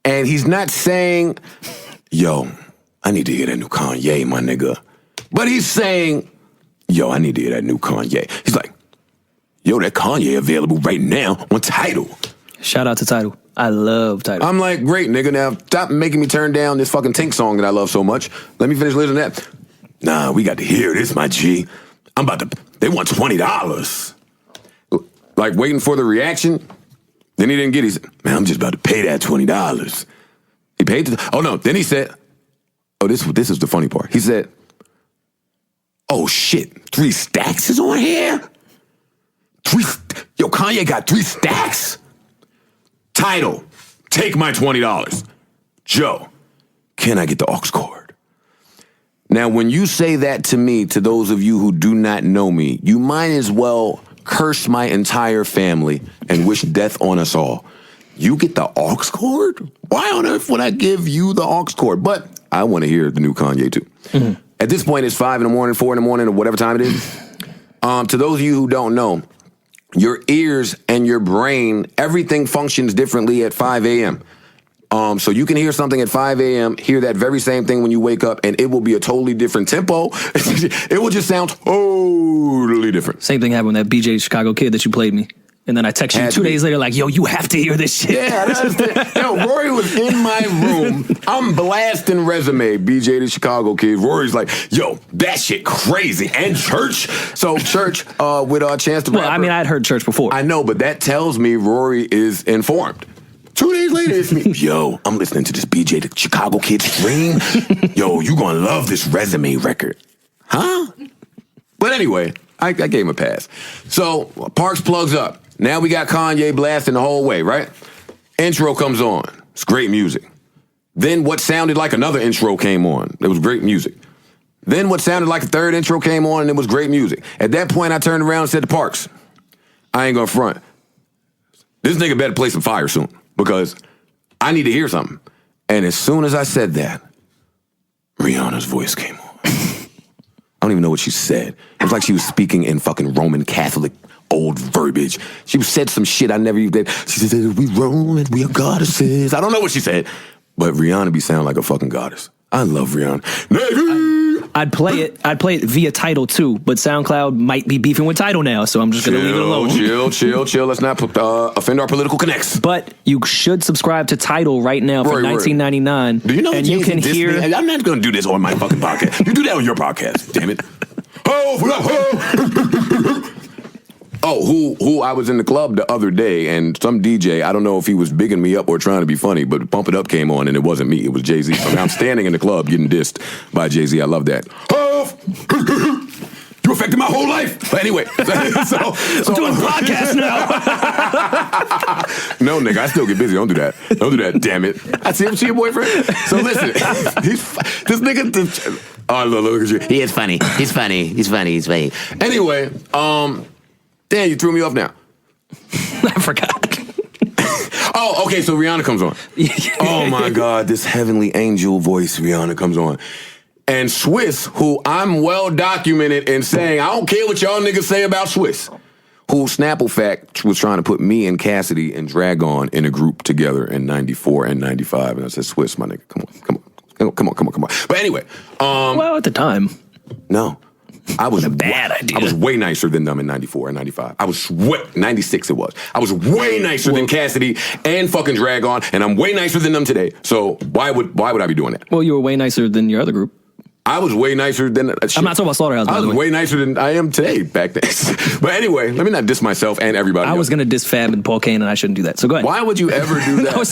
S1: and he's not saying, "Yo, I need to hear that new Kanye, my nigga," but he's saying, "Yo, I need to hear that new Kanye." He's like, "Yo, that Kanye available right now on Tidal."
S2: Shout out to Tidal. I love Tidal.
S1: I'm like, great, nigga. Now stop making me turn down this fucking Tink song that I love so much. Let me finish listening to that. Nah, we got to hear this, my G. They want $20. Like, waiting for the reaction. Then he didn't get it. He said, man, I'm just about to pay that $20. He paid oh no. Then he said, oh, this is the funny part. He said, oh shit, 3 stacks is on here? Yo, Kanye got 3 stacks? Tidal, take my $20. Joe, can I get the aux cord? Now, when you say that to me, to those of you who do not know me, you might as well curse my entire family and wish death on us all. You get the aux cord? Why on earth would I give you the aux cord? But I want to hear the new Kanye too. Mm-hmm. At this point, it's 5 in the morning, 4 in the morning, or whatever time it is. To those of you who don't know, your ears and your brain, everything functions differently at 5 a.m. So you can hear something at 5 a.m., hear that very same thing when you wake up, and it will be a totally different tempo. It will just sound totally different.
S2: Same thing happened with that BJ Chicago Kid that you played me. And then I text you 2 days later like, yo, you have to hear this shit.
S1: Yeah, yo, Rory was in my room. I'm blasting Resume, BJ the Chicago Kid. Rory's like, yo, that shit crazy. And Church. So Church with Chance the Rapper.
S2: Well, I mean, I'd heard Church before.
S1: I know, but that tells me Rory is informed. 2 days later, it's me. Yo, I'm listening to this BJ the Chicago Kid stream. Yo, you gonna love this Resume record. Huh? But anyway, I gave him a pass. So Parks plugs up. Now we got Kanye blasting the whole way, right? Intro comes on. It's great music. Then what sounded like another intro came on. It was great music. Then what sounded like a third intro came on, and it was great music. At that point, I turned around and said to Parks, I ain't gonna front. This nigga better play some fire soon, because I need to hear something. And as soon as I said that, Rihanna's voice came on. I don't even know what she said. It was like she was speaking in fucking Roman Catholic old verbiage. She said some shit I never even did. She said, we Roman, we are goddesses. I don't know what she said, but Rihanna be sounding like a fucking goddess. I love Rihanna.
S2: I'd play it via Tidal too, but SoundCloud might be beefing with Tidal now, so I'm just going to leave it alone.
S1: Chill. Let's not offend our political connects.
S2: But you should subscribe to Tidal right now for $19.99.
S1: Do you know?
S2: And you can hear.
S1: I'm not going to do this on my fucking podcast. You do that on your podcast. Damn it. Who I was in the club the other day, and some DJ, I don't know if he was bigging me up or trying to be funny, but Pump It Up came on, and it wasn't me. It was Jay-Z. So I'm standing in the club getting dissed by Jay-Z. I love that. You affected my whole life. But anyway, so
S2: I'm doing podcasts now.
S1: No, nigga, I still get busy. Don't do that. Don't do that. Damn it. I see him. See your boyfriend. So listen, this nigga. Oh, look at you. He is funny. He's funny. He's funny. He's funny. Anyway, damn, you threw me off now.
S2: I forgot.
S1: Oh, okay. So Rihanna comes on. Oh my God, this heavenly angel voice. Rihanna comes on. And Swiss, who I'm well documented in saying, I don't care what y'all niggas say about Swiss, who Snapple Fact was trying to put me and Cassidy and Dragon in a group together in 94 and 95. And I said, Swiss, my nigga, come on. But anyway.
S2: Well, at the time.
S1: No. I was
S2: a bad idea.
S1: I was way nicer than them in 94 and 95. I was 96 it was. I was way nicer than Cassidy and fucking Dragon, and I'm way nicer than them today. So why would I be doing that?
S2: Well, you were way nicer than your other group.
S1: I was way nicer than...
S2: I'm not talking about Slaughterhouse, by
S1: I
S2: the
S1: was
S2: way.
S1: way nicer than I am today back then. But anyway, let me not diss myself and everybody
S2: I was going to diss Fab and Paul Kane, and I shouldn't do that. So go ahead.
S1: Why would you ever do that?
S2: I was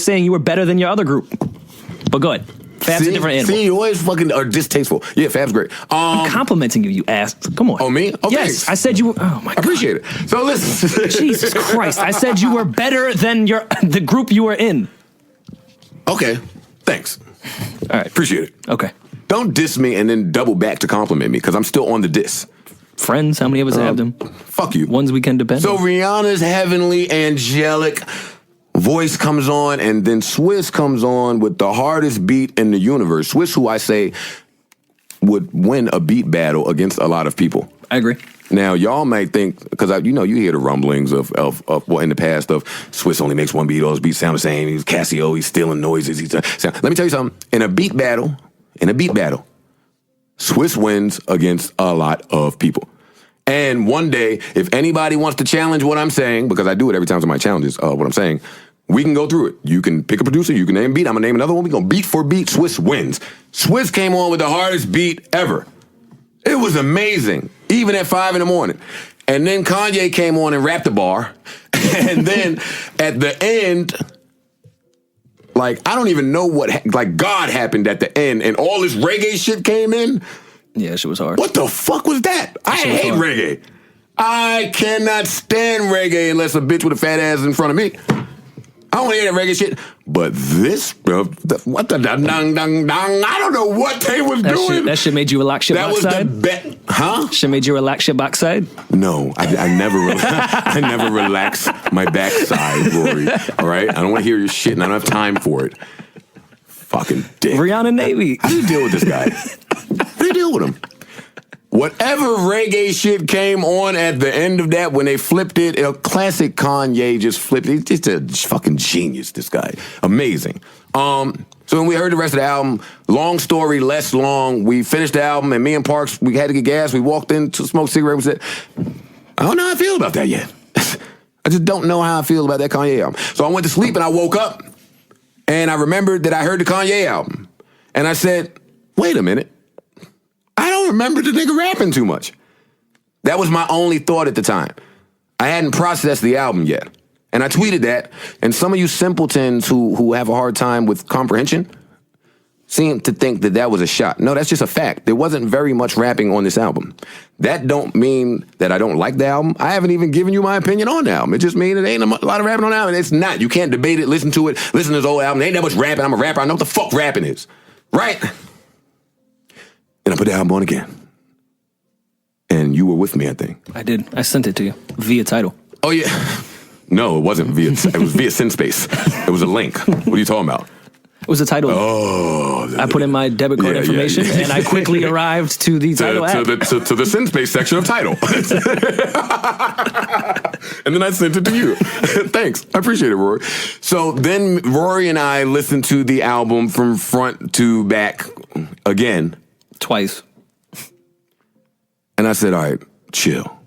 S2: saying you were better than your other group. But go ahead. Fab's a different animal.
S1: See, you always fucking are distasteful. Yeah, Fab's great.
S2: I'm complimenting you, you ass. Come on.
S1: Oh, me? Oh,
S2: yes,
S1: thanks.
S2: I said you were... Oh, my God.
S1: I appreciate it. So listen.
S2: Jesus Christ. I said you were better than the group you were in.
S1: Okay. Thanks.
S2: All right.
S1: Appreciate it.
S2: Okay.
S1: Don't diss me and then double back to compliment me because I'm still on the diss.
S2: Friends, how many of us have them?
S1: Fuck you.
S2: Ones we can depend
S1: So
S2: on.
S1: Rihanna's heavenly, angelic voice comes on, and then Swiss comes on with the hardest beat in the universe. Swiss, who I say would win a beat battle against a lot of people.
S2: I agree.
S1: Now, y'all might think, because you hear the rumblings of in the past of Swiss only makes one beat, all his beats sound the same. He's Casio, he's stealing noises. Let me tell you something. In a beat battle, Swiss wins against a lot of people. And one day, if anybody wants to challenge what I'm saying, because I do it every time somebody challenges what I'm saying, we can go through it. You can pick a producer, you can name a beat, I'm going to name another one. We're going to beat for beat, Swiss wins. Swiss came on with the hardest beat ever. It was amazing, even at 5 a.m. And then Kanye came on and rapped the bar. And then at the end, like, I don't even know God happened at the end, and all this reggae shit came in.
S2: Yeah, shit was hard.
S1: What the fuck was that? I hate reggae. I cannot stand reggae unless a bitch with a fat ass is in front of me. I don't want to hear that reggae shit. But this, what the dang, dang, dang, I don't know what they was doing.
S2: That shit made you relax your backside?
S1: That was the bet. Huh?
S2: Shit made you relax your backside?
S1: No, I never I never relax my backside, Rory. All right? I don't want to hear your shit, and I don't have time for it. Fucking dick.
S2: Rihanna Navy.
S1: How do you deal with this guy? How do you deal with him? Whatever reggae shit came on at the end of that, when they flipped it, a classic Kanye just flipped it. He's just a fucking genius, this guy. Amazing. So when we heard the rest of the album, long story, less long, we finished the album, and me and Parks, we had to get gas. We walked in to smoke cigarettes. We said, I don't know how I feel about that yet. I just don't know how I feel about that Kanye album. So I went to sleep, and I woke up, and I remembered that I heard the Kanye album. And I said, wait a minute. I don't remember the nigga rapping too much. That was my only thought at the time. I hadn't processed the album yet. And I tweeted that, and some of you simpletons who have a hard time with comprehension seem to think that that was a shot. No, that's just a fact. There wasn't very much rapping on this album. That don't mean that I don't like the album. I haven't even given you my opinion on the album. It just means it ain't a lot of rapping on the album. It's not. You can't debate it, listen to it, listen to this old album. There ain't that much rapping. I'm a rapper. I know what the fuck rapping is. Right? And I put the album on again. And you were with me, I think.
S2: I did. I sent it to you via Tidal.
S1: Oh, yeah. No, it wasn't via, it was via SendSpace. It was a link. What are you talking about?
S2: It was a Tidal.
S1: Oh.
S2: I put in my debit card information, and I quickly arrived to the Tidal app.
S1: To the SendSpace section of Tidal. And then I sent it to you. Thanks. I appreciate it, Rory. So then Rory and I listened to the album from front to back again.
S2: Twice.
S1: And I said, all right, chill.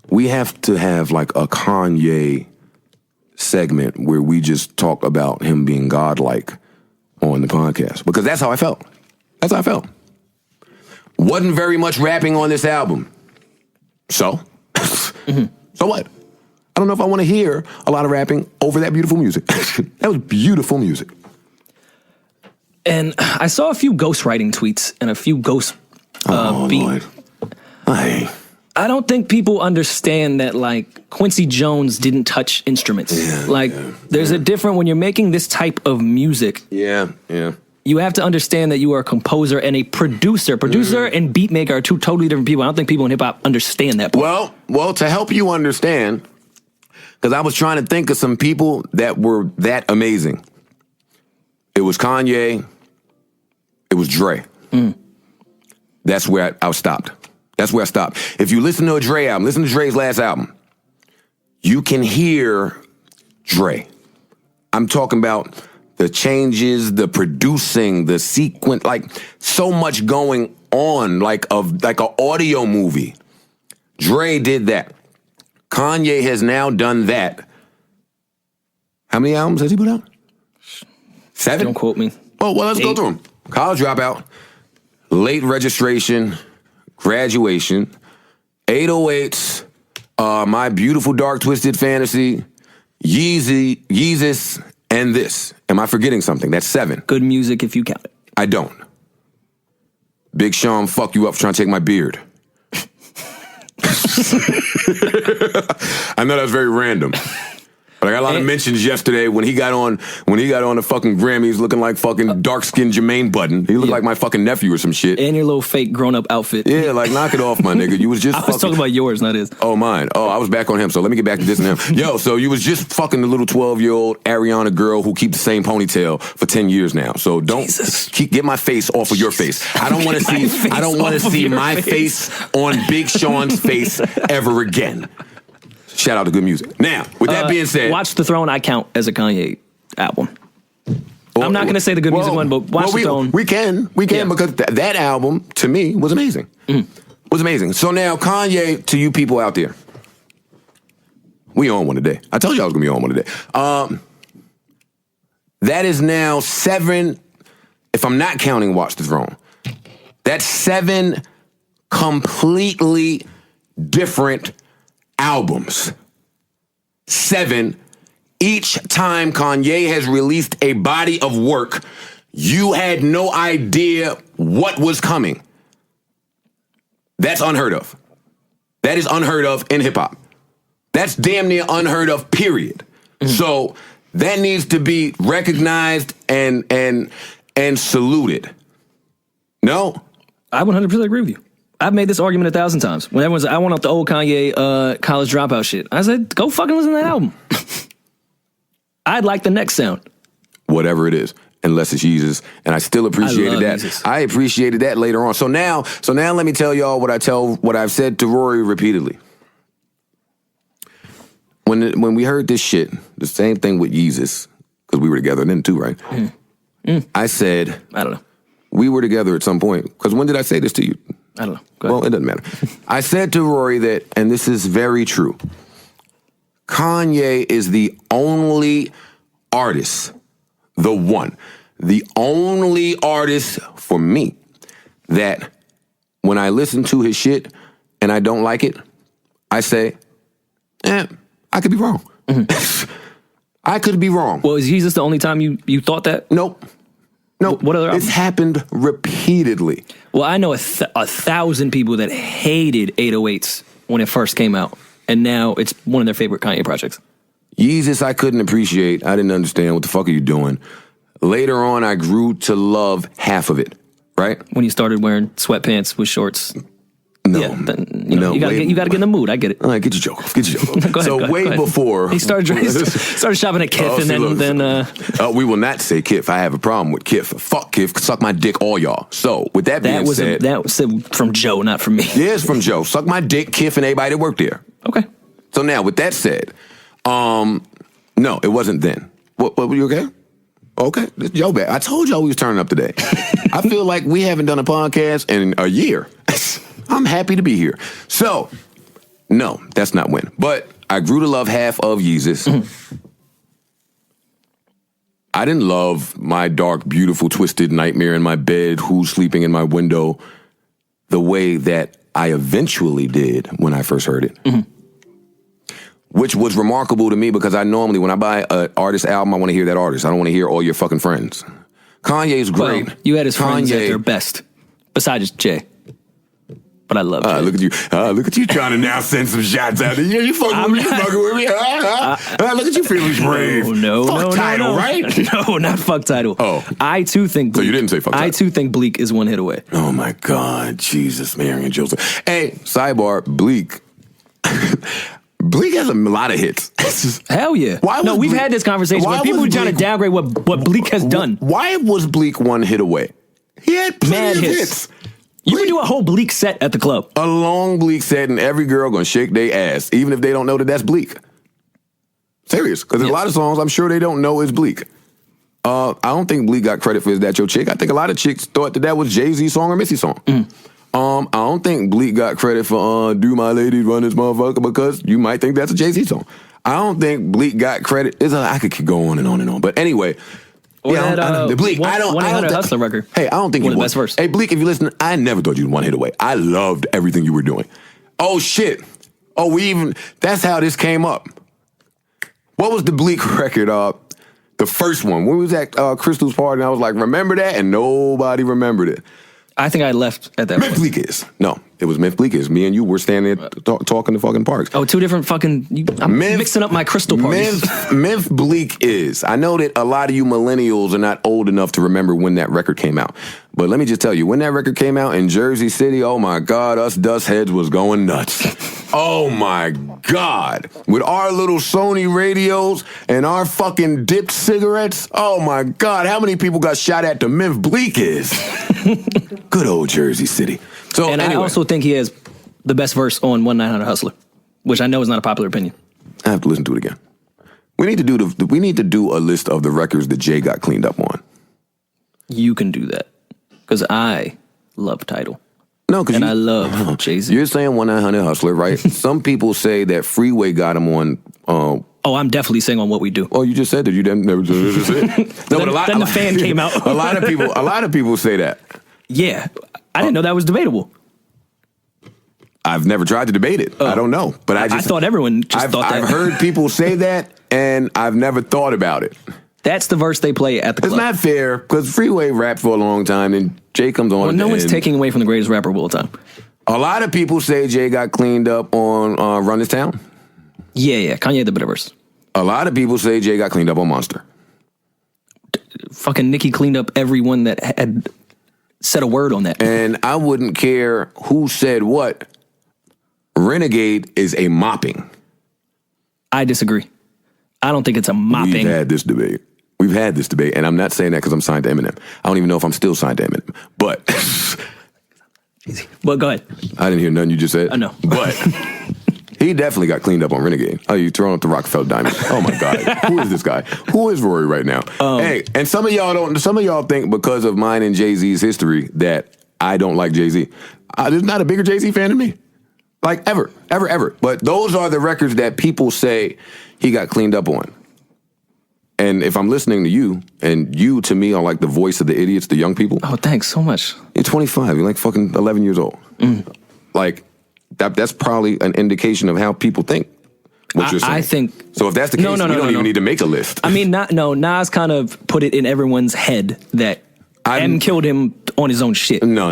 S1: We have to have like a Kanye segment where we just talk about him being godlike on the podcast. Because that's how I felt. That's how I felt. Wasn't very much rapping on this album. So? So what? I don't know if I want to hear a lot of rapping over that beautiful music. That was beautiful music.
S2: And I saw a few ghostwriting tweets and a few ghost beat.
S1: Lord. Hey.
S2: I don't think people understand that, like, Quincy Jones didn't touch instruments. There's a different, when you're making this type of music.
S1: Yeah.
S2: You have to understand that you are a composer and a producer. Producer and beat maker are two totally different people. I don't think people in hip hop understand that part.
S1: Well, to help you understand, because I was trying to think of some people that were that amazing. It was Kanye. It was Dre. That's where I stopped. That's where I stopped. If you listen to a Dre album, listen to Dre's last album, you can hear Dre. I'm talking about the changes, the producing, the sequence, like so much going on, like an audio movie. Dre did that. Kanye has now done that. How many albums has he put out? 7?
S2: Don't quote me.
S1: Oh, well, let's
S2: 8.
S1: go through them. College Dropout, Late Registration, Graduation, 808s, My Beautiful Dark Twisted Fantasy, Yeezus, and this. Am I forgetting something? That's 7.
S2: Good music if you count it.
S1: I don't. Big Sean, fuck you up for trying to take my beard. I know that was very random. But I got a lot of mentions yesterday when he got on the fucking Grammys looking like fucking dark-skinned Jermaine Budden. He looked like my fucking nephew or some shit.
S2: And your little fake grown-up outfit.
S1: Yeah, like knock it off, my nigga. You was just
S2: I was talking about yours, not his.
S1: Oh, mine. Oh, I was back on him, so let me get back to this and him. Yo, so you was just fucking the little 12-year-old Ariana girl who keeps the same ponytail for 10 years now. So don't get my face off of your face. I don't want to see my face on Big Sean's face ever again. Shout out to good music. Now, with that being said,
S2: Watch the Throne I count as a Kanye album. I'm not going to say the good music one, but Watch the Throne.
S1: We can because that album to me was amazing. Was amazing. So now Kanye, to you people out there, we on one today. I told you I was going to be on one today. That is now 7, if I'm not counting Watch the Throne, that's 7 completely different albums. 7. Each time Kanye has released a body of work, you had no idea what was coming. That's unheard of. That is unheard of in hip hop. That's damn near unheard of, period. So that needs to be recognized and saluted. No?
S2: I 100% agree with you. I've made this argument 1,000 times. When everyone's like, I want off the old Kanye College Dropout shit. I said, go fucking listen to that album. I'd like the next sound.
S1: Whatever it is, unless it's Yeezus. And I still appreciated that.
S2: Yeezus.
S1: I appreciated that later on. So now let me tell y'all what I've said to Rory repeatedly. When we heard this shit, the same thing with Yeezus, because we were together then too, right? I said,
S2: I don't know.
S1: We were together at some point. Because when did I say this to you?
S2: I don't know.
S1: Well, it doesn't matter. I said to Rory that, and this is very true, Kanye is the only artist, the only artist for me that when I listen to his shit and I don't like it, I say, I could be wrong. I could be wrong.
S2: Well, is Jesus the only time you thought that?
S1: Nope.
S2: What other albums?
S1: It's happened repeatedly.
S2: Well, I know 1,000 people that hated 808s when it first came out, and now it's one of their favorite Kanye projects.
S1: Yeezus, I couldn't appreciate. I didn't understand. What the fuck are you doing? Later on, I grew to love half of it, right?
S2: When you started wearing sweatpants with shorts.
S1: No.
S2: Yeah, you got to get in the mood. I get it.
S1: All right, get your joke off. Get your joke off.
S2: Go ahead,
S1: So
S2: go
S1: way
S2: ahead.
S1: before...
S2: He started shopping at Kith,
S1: we will not say Kith. I have a problem with Kith. Fuck Kith. Suck my dick, all y'all. So with that being said...
S2: That was from Joe, not from me.
S1: Yeah, it's from Joe. Suck my dick, Kith, and everybody that worked there.
S2: Okay.
S1: So now, with that said, no, it wasn't then. What were you okay? Okay, this Joe back. I told y'all we was turning up today. I feel like we haven't done a podcast in a year. I'm happy to be here. So, no, that's not when. But I grew to love half of Yeezus. I didn't love my dark, beautiful, twisted nightmare in my bed, who's sleeping in my window, the way that I eventually did when I first heard it. Which was remarkable to me because I normally, when I buy an artist album, I want to hear that artist. I don't want to hear all your fucking friends. Kanye's great.
S2: Well, you had his friends at their best, besides Jay. but I love Jay.
S1: Look at you. Look at you trying to now send some shots out there. Yeah, you fucking with me. You fucking with me. Look at you feeling brave.
S2: No,
S1: Tidal, right?
S2: No, not fuck Tidal.
S1: Oh.
S2: I too think Bleak.
S1: So you didn't say fuck Tidal.
S2: I too think Bleak is one hit away.
S1: Oh my God. Jesus, Mary and Joseph. Hey, sidebar, Bleak. Bleak has a lot of hits.
S2: Hell yeah. We've had this conversation where people are trying to downgrade what Bleak has done.
S1: Why was Bleak one hit away? He had plenty of hits.
S2: You can do a whole Bleak set at the club.
S1: A long Bleak set, and every girl gonna shake their ass, even if they don't know that that's Bleak. Serious, because there's a lot of songs I'm sure they don't know is Bleak. I don't think Bleak got credit for Is That Your Chick. I think a lot of chicks thought that was Jay-Z's song or Missy's song. I don't think Bleak got credit for Do My Lady Run This Motherfucker, because you might think that's a Jay-Z song. I don't think Bleak got credit. I could keep going on and on and on. But anyway,
S2: Bleak,
S1: I don't think
S2: Hustler record.
S1: Hey, I don't think
S2: one
S1: you
S2: of the
S1: won.
S2: best verse.
S1: Hey, Bleak, if you listen, I never thought you'd one hit away. I loved everything you were doing. Oh shit. That's how this came up. What was the Bleak record? The first one. When we was at Crystal's party, and I was like, remember that? And nobody remembered it.
S2: I think I left at that
S1: Myth Bleak is. No, it was Myth Bleak is. Me and you were standing there talking to fucking Parks.
S2: Oh, two different fucking... I'm mixing up my Crystal parties.
S1: Myth Bleak is. I know that a lot of you millennials are not old enough to remember when that record came out. But let me just tell you, when that record came out in Jersey City, oh my God, us dust heads was going nuts. Oh my God. With our little Sony radios and our fucking dipped cigarettes, oh my God, how many people got shot at to Myth Bleak is? Good old Jersey City. So
S2: and anyway. I also think he has the best verse on 1-900 Hustler, which I know is not a popular opinion.
S1: I have to listen to it again. We need to do a list of the records that Jay got cleaned up on.
S2: You can do that because I love Tidal.
S1: No, because
S2: I love Jay-Z.
S1: You're saying 1-900 Hustler, right? Some people say that Freeway got him on.
S2: I'm definitely saying on What We Do.
S1: Oh, you just said that. You didn't never just said it. No,
S2: then the fan came out.
S1: a lot of people say that.
S2: Yeah, I didn't know that was debatable.
S1: I've never tried to debate it. I don't know, but I
S2: thought everyone thought that.
S1: I've heard people say that, and I've never thought about it.
S2: That's the verse they play at the club.
S1: It's not fair because Freeway rapped for a long time, and Jay comes on.
S2: Well, no one's taking away from the greatest rapper of all time.
S1: A lot of people say Jay got cleaned up on Run This Town.
S2: Yeah, Kanye had the better verse.
S1: A lot of people say Jay got cleaned up on Monster.
S2: Fucking Nicki cleaned up everyone that had said a word on that.
S1: And I wouldn't care who said what. Renegade is a mopping.
S2: I disagree. I don't think it's a mopping.
S1: We've had this debate, and I'm not saying that because I'm signed to Eminem. I don't even know if I'm still signed to Eminem. But
S2: easy. Well, go ahead.
S1: I didn't hear nothing you just said.
S2: I know.
S1: But he definitely got cleaned up on Renegade. Oh, you throwing up the Rockefeller diamond. Oh my God. Who is this guy? Who is Rory right now? Hey, and some of y'all think because of mine and Jay-Z's history that I don't like Jay-Z. There's not a bigger Jay-Z fan than me. Like ever. But those are the records that people say he got cleaned up on. And if I'm listening to you, and you to me are like the voice of the idiots, the young people.
S2: Oh, thanks so much.
S1: You're 25. You're like fucking 11 years old. Like that's probably an indication of how people think. What you're saying.
S2: I think.
S1: So if that's the case, we don't even need to make a list.
S2: I mean, Nas kind of put it in everyone's head that M killed him on his own shit.
S1: No.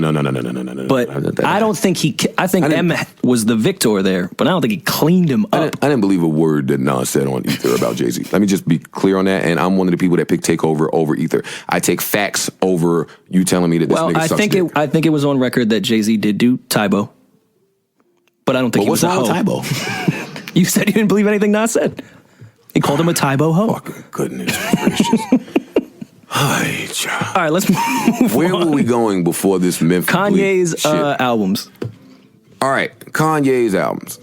S2: But I don't think I think M was the victor there, but I don't think he cleaned him up.
S1: I didn't believe a word that Nas said on Ether about Jay-Z. Let me just be clear on that. And I'm one of the people that pick Takeover over Ether. I take facts over you telling me that this nigga sucks dick.
S2: I think it was on record that Jay-Z did do Tybo. But I don't think he was a hoe.
S1: What's wrong with Tybo?
S2: You said you didn't believe anything Nas said. He called him a Tybo hoe.
S1: Fucking goodness gracious.
S2: All right, let's move
S1: Where
S2: on.
S1: were we going before this Myth
S2: Kanye's albums.
S1: All right, Kanye's albums.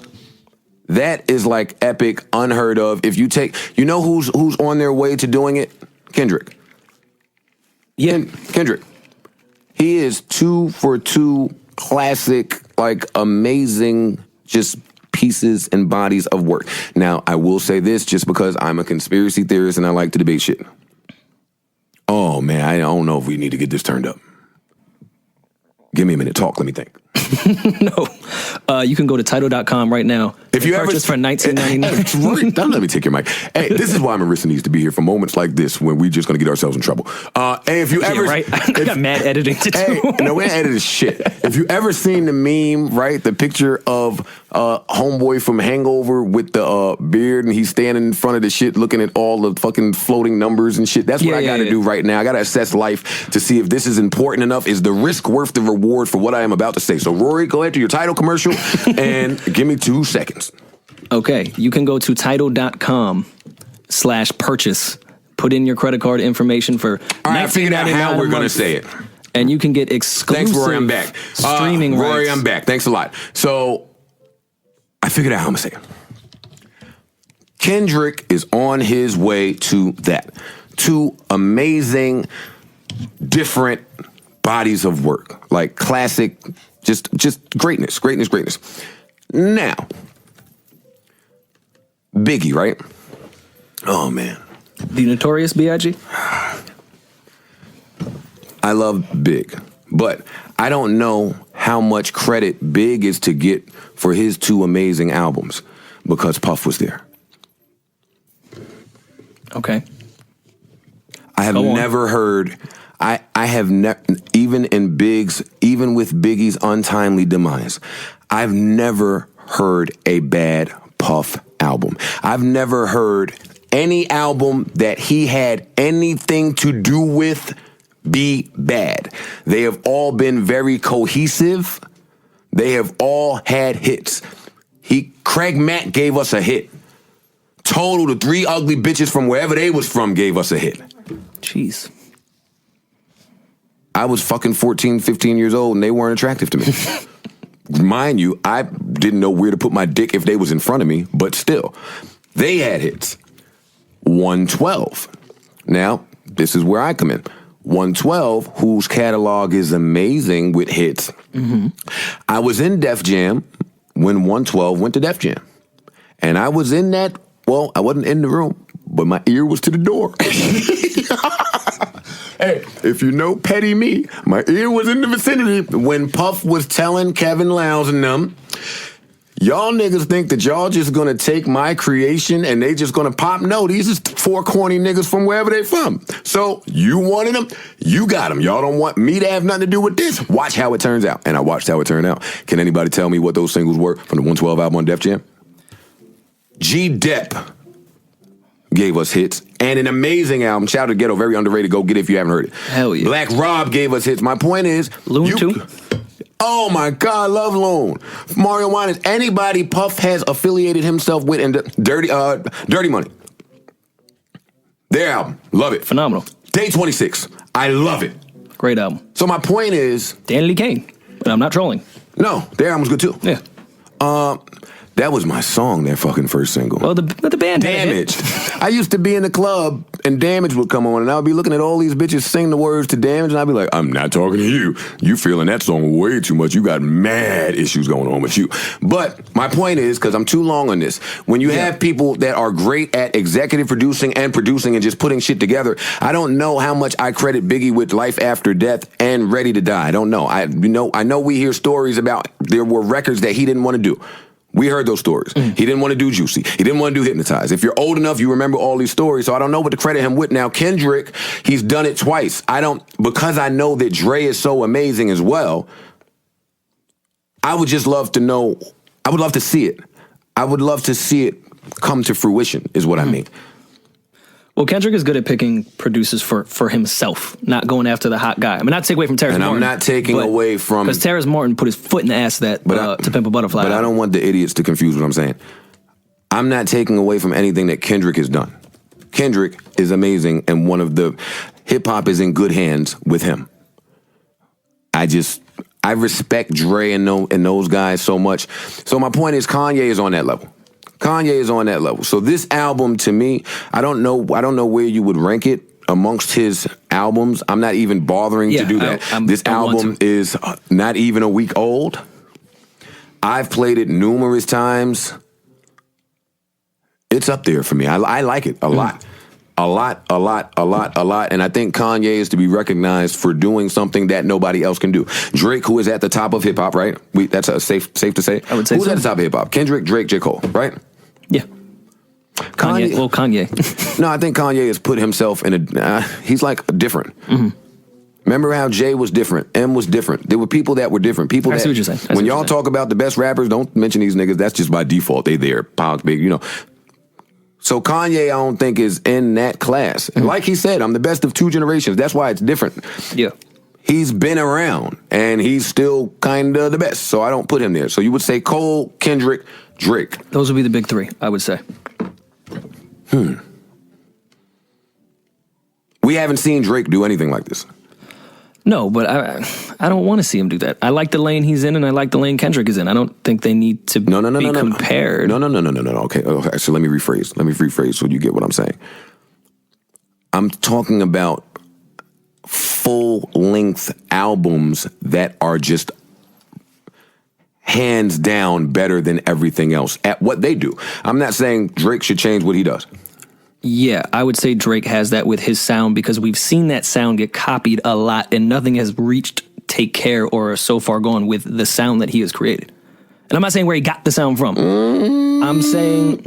S1: That is like epic, unheard of. If you take, who's on their way to doing it? Kendrick.
S2: Yeah,
S1: Kendrick. He is 2 for 2 classic, like amazing, just pieces and bodies of work. Now, I will say this just because I'm a conspiracy theorist and I like to debate shit. Oh, man, I don't know if we need to get this turned up. Give me a minute. Talk. Let me think.
S2: No. You can go to Tidal.com right now.
S1: If you ever
S2: purchase for $19.99.
S1: Don't let me take your mic. Hey, this is why Marisa needs to be here for moments like this when we're just going to get ourselves in trouble. Hey, if you ever...
S2: Yeah, right? I got mad editing to do.
S1: Hey, no, we ain't editing shit. If you ever seen the meme, right, the picture of homeboy from Hangover with the beard and he's standing in front of the shit looking at all the fucking floating numbers and shit. That's what I got to do right now. I got to assess life to see if this is important enough. Is the risk worth the reward for what I am about to say? So, Rory, go ahead to your title commercial and give me 2 seconds.
S2: Okay, you can go to Tidal.com/purchase. Put in your credit card information for
S1: all right, I figured out how we're going to say it.
S2: And you can get exclusive.
S1: Thanks, Rory, I'm back.
S2: Streaming rights.
S1: Rory, I'm back. Thanks a lot. So, I figured out how I'm going to say it. Kendrick is on his way to that. 2 amazing, different bodies of work. Like classic, just greatness. Now, Biggie, right? Oh, man.
S2: The Notorious B.I.G.?
S1: I love Big, but I don't know how much credit Big is to get for his 2 amazing albums because Puff was there.
S2: Okay.
S1: I have never heard... I have never, even with Biggie's untimely demise, I've never heard a bad Puff album. I've never heard any album that he had anything to do with be bad. They have all been very cohesive. They have all had hits. Craig Mack gave us a hit. Total, the 3 ugly bitches from wherever they was from gave us a hit.
S2: Jeez.
S1: I was fucking 14, 15 years old and they weren't attractive to me. Mind you, I didn't know where to put my dick if they was in front of me, but still, they had hits. 112. Now, this is where I come in. 112, whose catalog is amazing with hits. Mm-hmm. I was in Def Jam when 112 went to Def Jam. And I was in that, well, I wasn't in the room, but my ear was to the door. Hey, if you know petty me, my ear was in the vicinity when Puff was telling Kevin Lowndes and them, y'all niggas think that y'all just gonna take my creation and they just gonna pop? No, these is 4 corny niggas from wherever they from. So you wanted them, you got them. Y'all don't want me to have nothing to do with this. Watch how it turns out. And I watched how it turned out. Can anybody tell me what those singles were from the 112 album on Def Jam? G-Dep gave us hits, and an amazing album. Shout out to Ghetto, very underrated. Go get it if you haven't heard it.
S2: Hell yeah.
S1: Black Rob gave us hits. My point is...
S2: Loon too?
S1: Oh my God, love Loon. Mario Winans, anybody Puff has affiliated himself with, and Dirty Money. Their album, love it.
S2: Phenomenal.
S1: Day 26, I love it.
S2: Great album.
S1: So my point is...
S2: Danny Lee Kane, but I'm not trolling.
S1: No, their album's good too.
S2: Yeah.
S1: That was my song, their fucking first single.
S2: Well, the band
S1: Damage. I used to be in the club and Damage would come on and I would be looking at all these bitches sing the words to Damage and I'd be like, I'm not talking to you. You feeling that song way too much. You got mad issues going on with you. But my point is, because I'm too long on this, when you have people that are great at executive producing and just putting shit together, I don't know how much I credit Biggie with Life After Death and Ready to Die. I don't know. I know we hear stories about there were records that he didn't want to do. We heard those stories. He didn't want to do Juicy. He didn't want to do Hypnotize. If you're old enough, you remember all these stories. So I don't know what to credit him with. Now, Kendrick, he's done it twice. Because I know that Dre is so amazing as well, I would just love to know, I would love to see it. I would love to see it come to fruition, is what I mean.
S2: Well, Kendrick is good at picking producers for himself, not going after the hot guy. I mean, not to take away from Terrence Martin.
S1: And I'm not taking away from...
S2: Because Terrence Martin put his foot in the ass of that To Pimp a Butterfly.
S1: But I don't want the idiots to confuse what I'm saying. I'm not taking away from anything that Kendrick has done. Kendrick is amazing, and one of the... Hip-hop is in good hands with him. I respect Dre and those guys so much. So my point is Kanye is on that level. Kanye is on that level. So this album, to me, I don't know where you would rank it amongst his albums. I'm not even bothering to do that. This album is not even a week old. I've played it numerous times. It's up there for me. I like it a lot. A lot. And I think Kanye is to be recognized for doing something that nobody else can do. Drake, who is at the top of hip hop, right? That's safe to say.
S2: I would say
S1: Who's
S2: so.
S1: at the top of hip hop? Kendrick, Drake, J. Cole, right?
S2: Yeah. Kanye.
S1: No, I think Kanye has put himself in he's like different. Mm-hmm. Remember how Jay was different, M was different. There were people that were different. People
S2: I
S1: that,
S2: see what you're saying.
S1: When y'all talk about the best rappers, don't mention these niggas. That's just by default. They there, Pac, big, you know. So Kanye, I don't think is in that class. And like he said, I'm the best of two generations. That's why it's different.
S2: Yeah.
S1: He's been around, and he's still kind of the best. So I don't put him there. So you would say Cole, Kendrick, Drake.
S2: Those would be the big three, I would say.
S1: We haven't seen Drake do anything like this.
S2: No, but I don't want to see him do that. I like the lane he's in, and I like the lane Kendrick is in. I don't think they need to be compared.
S1: No. Okay, so let me rephrase so you get what I'm saying. I'm talking about full-length albums that are just hands down better than everything else at what they do. I'm not saying Drake should change what he does.
S2: Yeah, I would say Drake has that with his sound because we've seen that sound get copied a lot and nothing has reached Take Care or so far gone with the sound that he has created. And I'm not saying where he got the sound from. I'm saying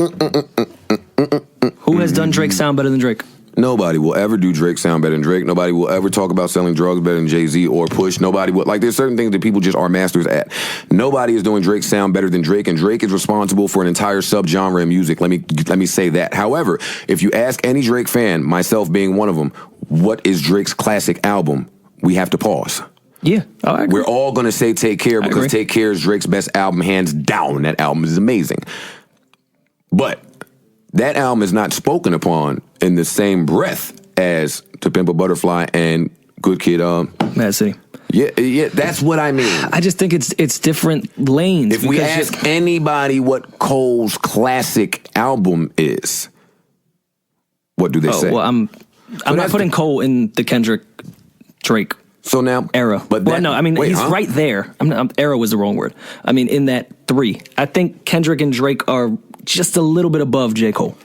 S2: who has done Drake's sound better than Drake?
S1: Nobody will ever do Drake sound better than Drake. Nobody will ever talk about selling drugs better than Jay-Z or Push. Nobody will. Like, there's certain things that people just are masters at. Nobody is doing Drake's sound better than Drake, and Drake is responsible for an entire subgenre in music. Let me say that. However, if you ask any Drake fan, myself being one of them, what is Drake's classic album, we have to pause.
S2: Yeah, I agree.
S1: We're all going to say Take Care because Take Care is Drake's best album, hands down. That album is amazing. But that album is not spoken upon in the same breath as To Pimp a Butterfly and Good Kid.
S2: Mad City.
S1: Yeah, that's what I mean.
S2: I just think it's different lanes.
S1: If we ask anybody what Cole's classic album is, what do they say?
S2: Well, I'm not putting Cole in the Kendrick Drake
S1: so now
S2: era. But no, I mean he's right there. Era was the wrong word. I mean in that three. I think Kendrick and Drake are just a little bit above J. Cole.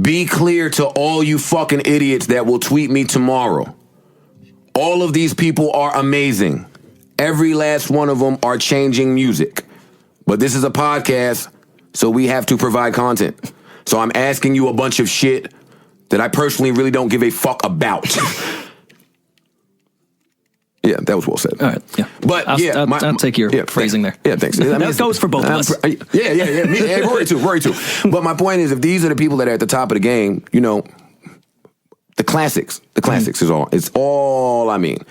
S1: Be clear to all you fucking idiots that will tweet me tomorrow. All of these people are amazing. Every last one of them are changing music. But this is a podcast, so we have to provide content. So I'm asking you a bunch of shit that I personally really don't give a fuck about. Yeah, that was well said.
S2: All right, yeah.
S1: But
S2: I'll take your phrasing there.
S1: Yeah, thanks.
S2: That goes for both of us.
S1: Yeah. Me, Rory too. But my point is, if these are the people that are at the top of the game, you know, the classics is all. It's all I mean.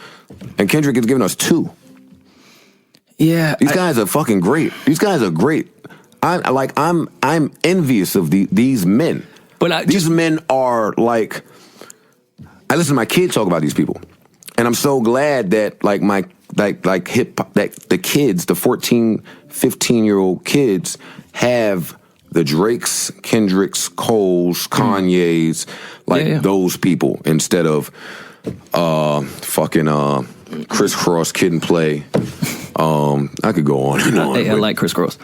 S1: And Kendrick is giving us two.
S2: Yeah,
S1: these guys are fucking great. These guys are great. I'm envious of these men. But these men are like. I listen to my kids talk about these people. And I'm so glad that the kids, the 14, 15-year-old kids have the Drakes, Kendricks, Coles, Kanye's, those people instead of crisscross Kid and Play. I could go on and on.
S2: I like crisscross.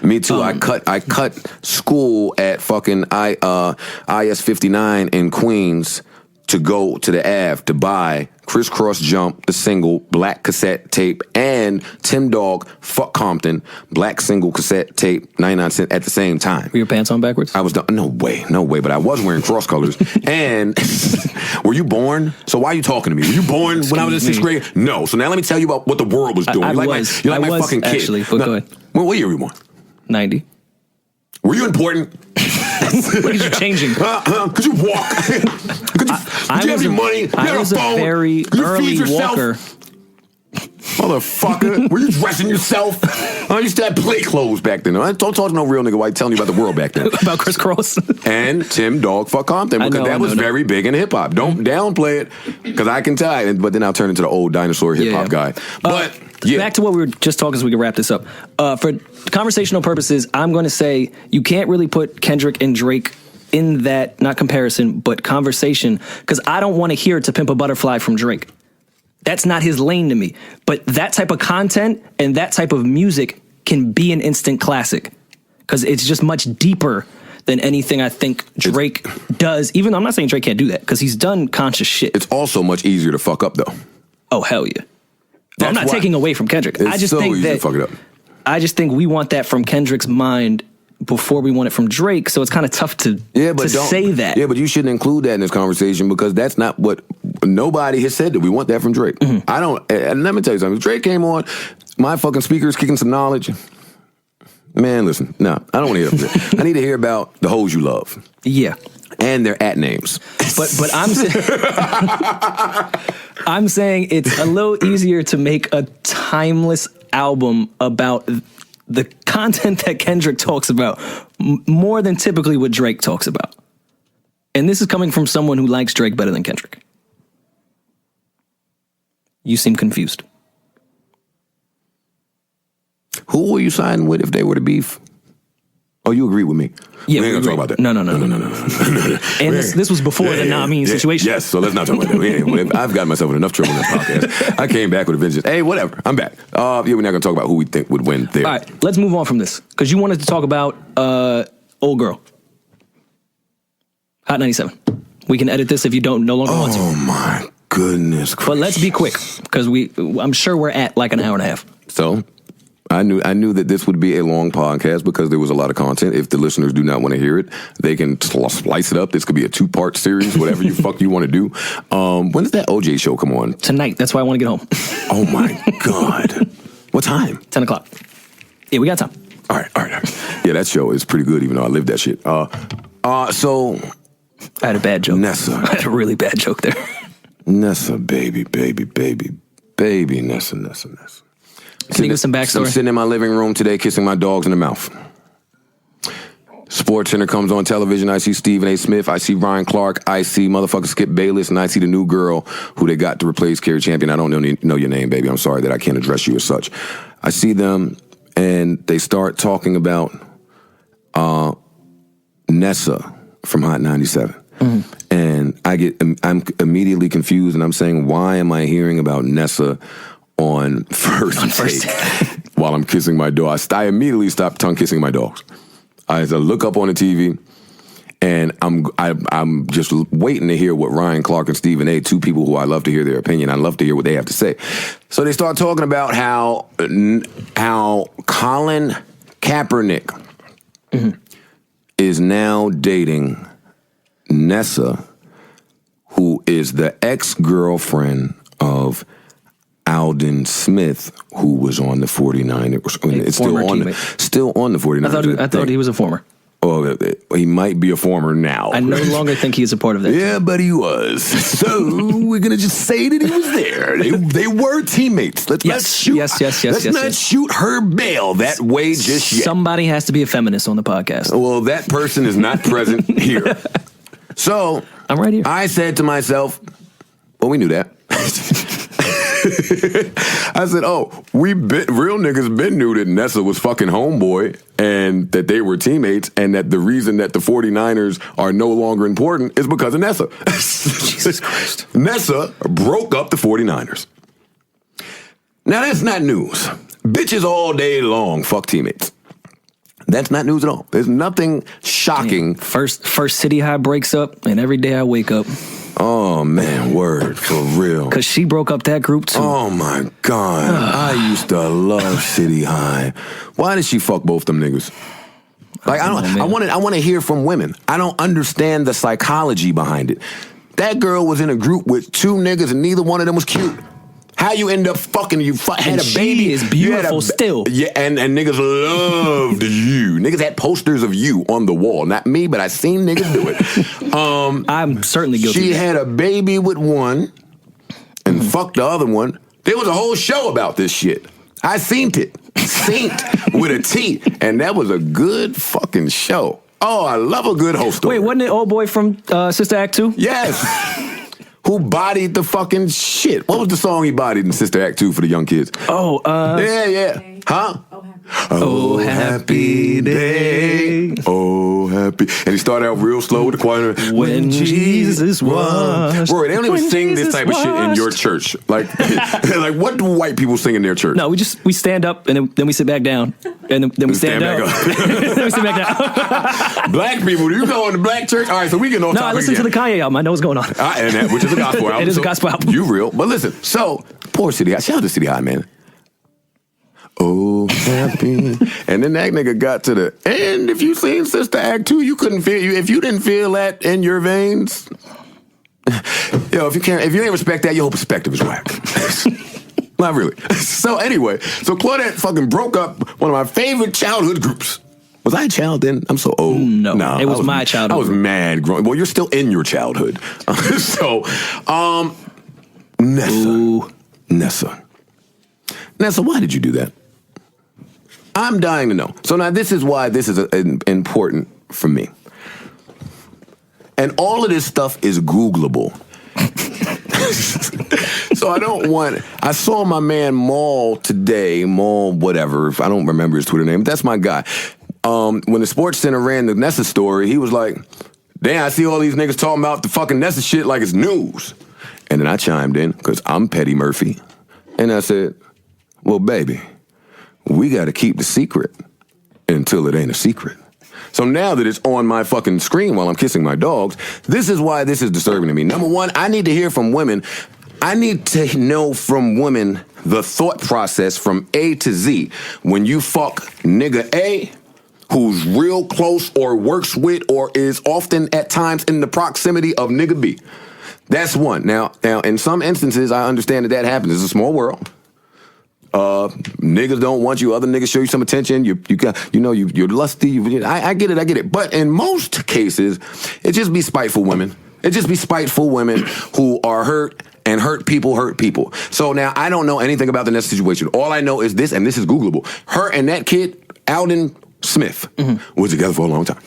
S1: Me too. I cut school at fucking IS 59 in Queens to go to the Ave to buy Crisscross Jump, the single, black cassette tape, and Tim Dog, Fuck Compton, black single cassette tape, 99 cents at the same time.
S2: Were your pants on backwards?
S1: I was done. No way, but I was wearing cross colors. And were you born? So why are you talking to me? Were you born when I was in 6th grade? No. So now let me tell you about what the world was doing.
S2: I
S1: You're
S2: was
S1: my fucking kid.
S2: Actually, but go ahead.
S1: What year were you born?
S2: 90.
S1: Were you important?
S2: Look at you changing.
S1: Could you walk? Could you have any money? You
S2: I was a very early walker.
S1: Motherfucker. Were you dressing yourself? I used to have play clothes back then. Don't talk to no real nigga while telling you about the world back then.
S2: About crisscross.
S1: And Tim Dog Fuck Compton, because that was very big in hip-hop. Don't downplay it, because I can tell you. But then I'll turn into the old dinosaur hip-hop guy. But
S2: back to what we were just talking so we can wrap this up. For conversational purposes, I'm going to say you can't really put Kendrick and Drake in that, not comparison, but conversation, because I don't want to hear To Pimp a Butterfly from Drake. That's not his lane to me. But that type of content and that type of music can be an instant classic, because it's just much deeper than anything I think Drake does. Even though I'm not saying Drake can't do that, because he's done conscious shit.
S1: It's also much easier to fuck up, though.
S2: Oh, hell yeah. No, I'm not taking away from Kendrick.
S1: I just think that, to fuck it up.
S2: I just think we want that from Kendrick's mind before we want it from Drake, so it's kind of tough to say that.
S1: Yeah, but you shouldn't include that in this conversation, because that's not what nobody has said that we want that from Drake.
S2: Mm-hmm.
S1: I don't, and let me tell you something. If Drake came on, my fucking speaker's kicking some knowledge. Man, listen, no, I don't want to hear that. I need to hear about the hoes you love.
S2: Yeah.
S1: And their at names.
S2: But I'm saying it's a little easier to make a timeless album about the content that Kendrick talks about more than typically what Drake talks about. And this is coming from someone who likes Drake better than Kendrick. You seem confused.
S1: Who were you siding with if they were to beef? Oh, you agree with me?
S2: Yeah,
S1: we ain't gonna talk about that.
S2: No. And this was before the Namin situation.
S1: Yes, so let's not talk about that. I've gotten myself in enough trouble in this podcast. I came back with a vengeance. Hey, whatever, I'm back. Yeah, we're not gonna talk about who we think would win there.
S2: All right, let's move on from this, because you wanted to talk about Old Girl. Hot 97. We can edit this if you don't no longer want to.
S1: Oh my goodness.
S2: But let's be quick, because I'm sure we're at like an hour and a half.
S1: So I knew that this would be a long podcast because there was a lot of content. If the listeners do not want to hear it, they can slice it up. This could be a 2-part series, whatever you want to do. When does that OJ show come on?
S2: Tonight. That's why I want to get home.
S1: Oh my God. What time?
S2: 10 o'clock. Yeah, we got time.
S1: All right. Yeah, that show is pretty good, even though I lived that shit. So
S2: I had a bad joke.
S1: Nessa.
S2: I had a really bad joke there.
S1: Nessa, baby, Nessa.
S2: Can you give some backstory?
S1: I'm sitting in my living room today kissing my dogs in the mouth. Sports Center comes on television. I see Stephen A. Smith. I see Ryan Clark. I see motherfucker Skip Bayless. And I see the new girl who they got to replace Carrie Champion. I don't know your name, baby. I'm sorry that I can't address you as such. I see them, and they start talking about Nessa from Hot 97. Mm-hmm. And I'm immediately confused, and I'm saying, why am I hearing about Nessa on first take while I'm kissing my dog? I immediately stopped tongue kissing my dogs. I look up on the TV, and I'm just waiting to hear what Ryan Clark and Stephen A., two people who I love to hear their opinion. I love to hear what they have to say. So they start talking about how Colin Kaepernick is now dating Nessa, who is the ex-girlfriend of Alden Smith, who was on the 49ers. I mean, it's still on the 49ers.
S2: I thought he was a former.
S1: Oh, he might be a former now.
S2: I no longer think he's a part of that.
S1: Yeah, but he was. So we're gonna just say that he was there. They were teammates. Let's not shoot her bail that way just yet.
S2: Somebody has to be a feminist on the podcast.
S1: Well, that person is not present here. So
S2: I'm right here.
S1: I said to myself, well, we knew that. I said, real niggas been knew that Nessa was fucking homeboy and that they were teammates, and that the reason that the 49ers are no longer important is because of Nessa.
S2: Jesus Christ.
S1: Nessa broke up the 49ers. Now, that's not news. Bitches all day long fuck teammates. That's not news at all. There's nothing shocking.
S2: First City High breaks up, and every day I wake up.
S1: Oh, man, word, for real.
S2: Because she broke up that group, too.
S1: Oh, my God. I used to love City High. Why did she fuck both them niggas? Like, I want to hear from women. I don't understand the psychology behind it. That girl was in a group with two niggas, and neither one of them was cute. How you end up fucking? Had a baby.
S2: She is beautiful still.
S1: Yeah, and niggas loved you. Niggas had posters of you on the wall. Not me, but I seen niggas do it.
S2: I'm certainly guilty.
S1: She had a baby with one and fucked the other one. There was a whole show about this shit. I seen it. Synced with a T. And that was a good fucking show. Oh, I love a good host story.
S2: Wait, wasn't it old boy from Sister Act 2?
S1: Yes. Who bodied the fucking shit? What was the song he bodied in Sister Act 2 for the young kids? Yeah. Huh?
S2: Oh, happy day.
S1: Oh, happy. And he started out real slow with the choir.
S2: When Jesus washed.
S1: Rory, they don't even sing this type of shit in your church. Like what do white people sing in their church?
S2: No, we stand up and then we sit back down. And then we stand up. Then we stand back down.
S1: Black people, do you go in the black church? All right, so we get on
S2: No,
S1: topic
S2: I listen
S1: again.
S2: to the Kanye album. I know what's going on.
S1: Which is a gospel album.
S2: It is a gospel album.
S1: You real. But listen, so, poor City High. Shout out to City High, man. Oh, happy. And then that nigga got to the end. If you seen Sister Act 2, you couldn't feel, if you didn't feel that in your veins, yo, if you ain't respect that, your whole perspective is whack. Not really. So anyway, so Claudette fucking broke up one of my favorite childhood groups. Was I a child then? I'm so old.
S2: No,
S1: nah,
S2: it was my childhood.
S1: I was mad growing. Well, you're still in your childhood. So, Nessa, why did you do that? I'm dying to know. So now this is why this is important for me. And all of this stuff is Googleable. So I saw my man Maul today, whatever, I don't remember his Twitter name, that's my guy. When the Sports Center ran the Nessa story, he was like, damn, I see all these niggas talking about the fucking Nessa shit like it's news. And then I chimed in, because I'm Petty Murphy. And I said, well, baby, we got to keep the secret until it ain't a secret. So now that it's on my fucking screen while I'm kissing my dogs, this is why this is disturbing to me. Number one, I need to hear from women. I need to know from women the thought process from A to Z. When you fuck nigga A, who's real close or works with or is often at times in the proximity of nigga B. That's one. Now, in some instances, I understand that happens. It's a small world. Niggas don't want you. Other niggas show you some attention. You're lusty. I get it. But in most cases, it just be spiteful women. It just be spiteful women who are hurt, and hurt people. So now I don't know anything about the next situation. All I know is this, and this is Googleable. Her and that kid, Alden Smith, was together for a long time.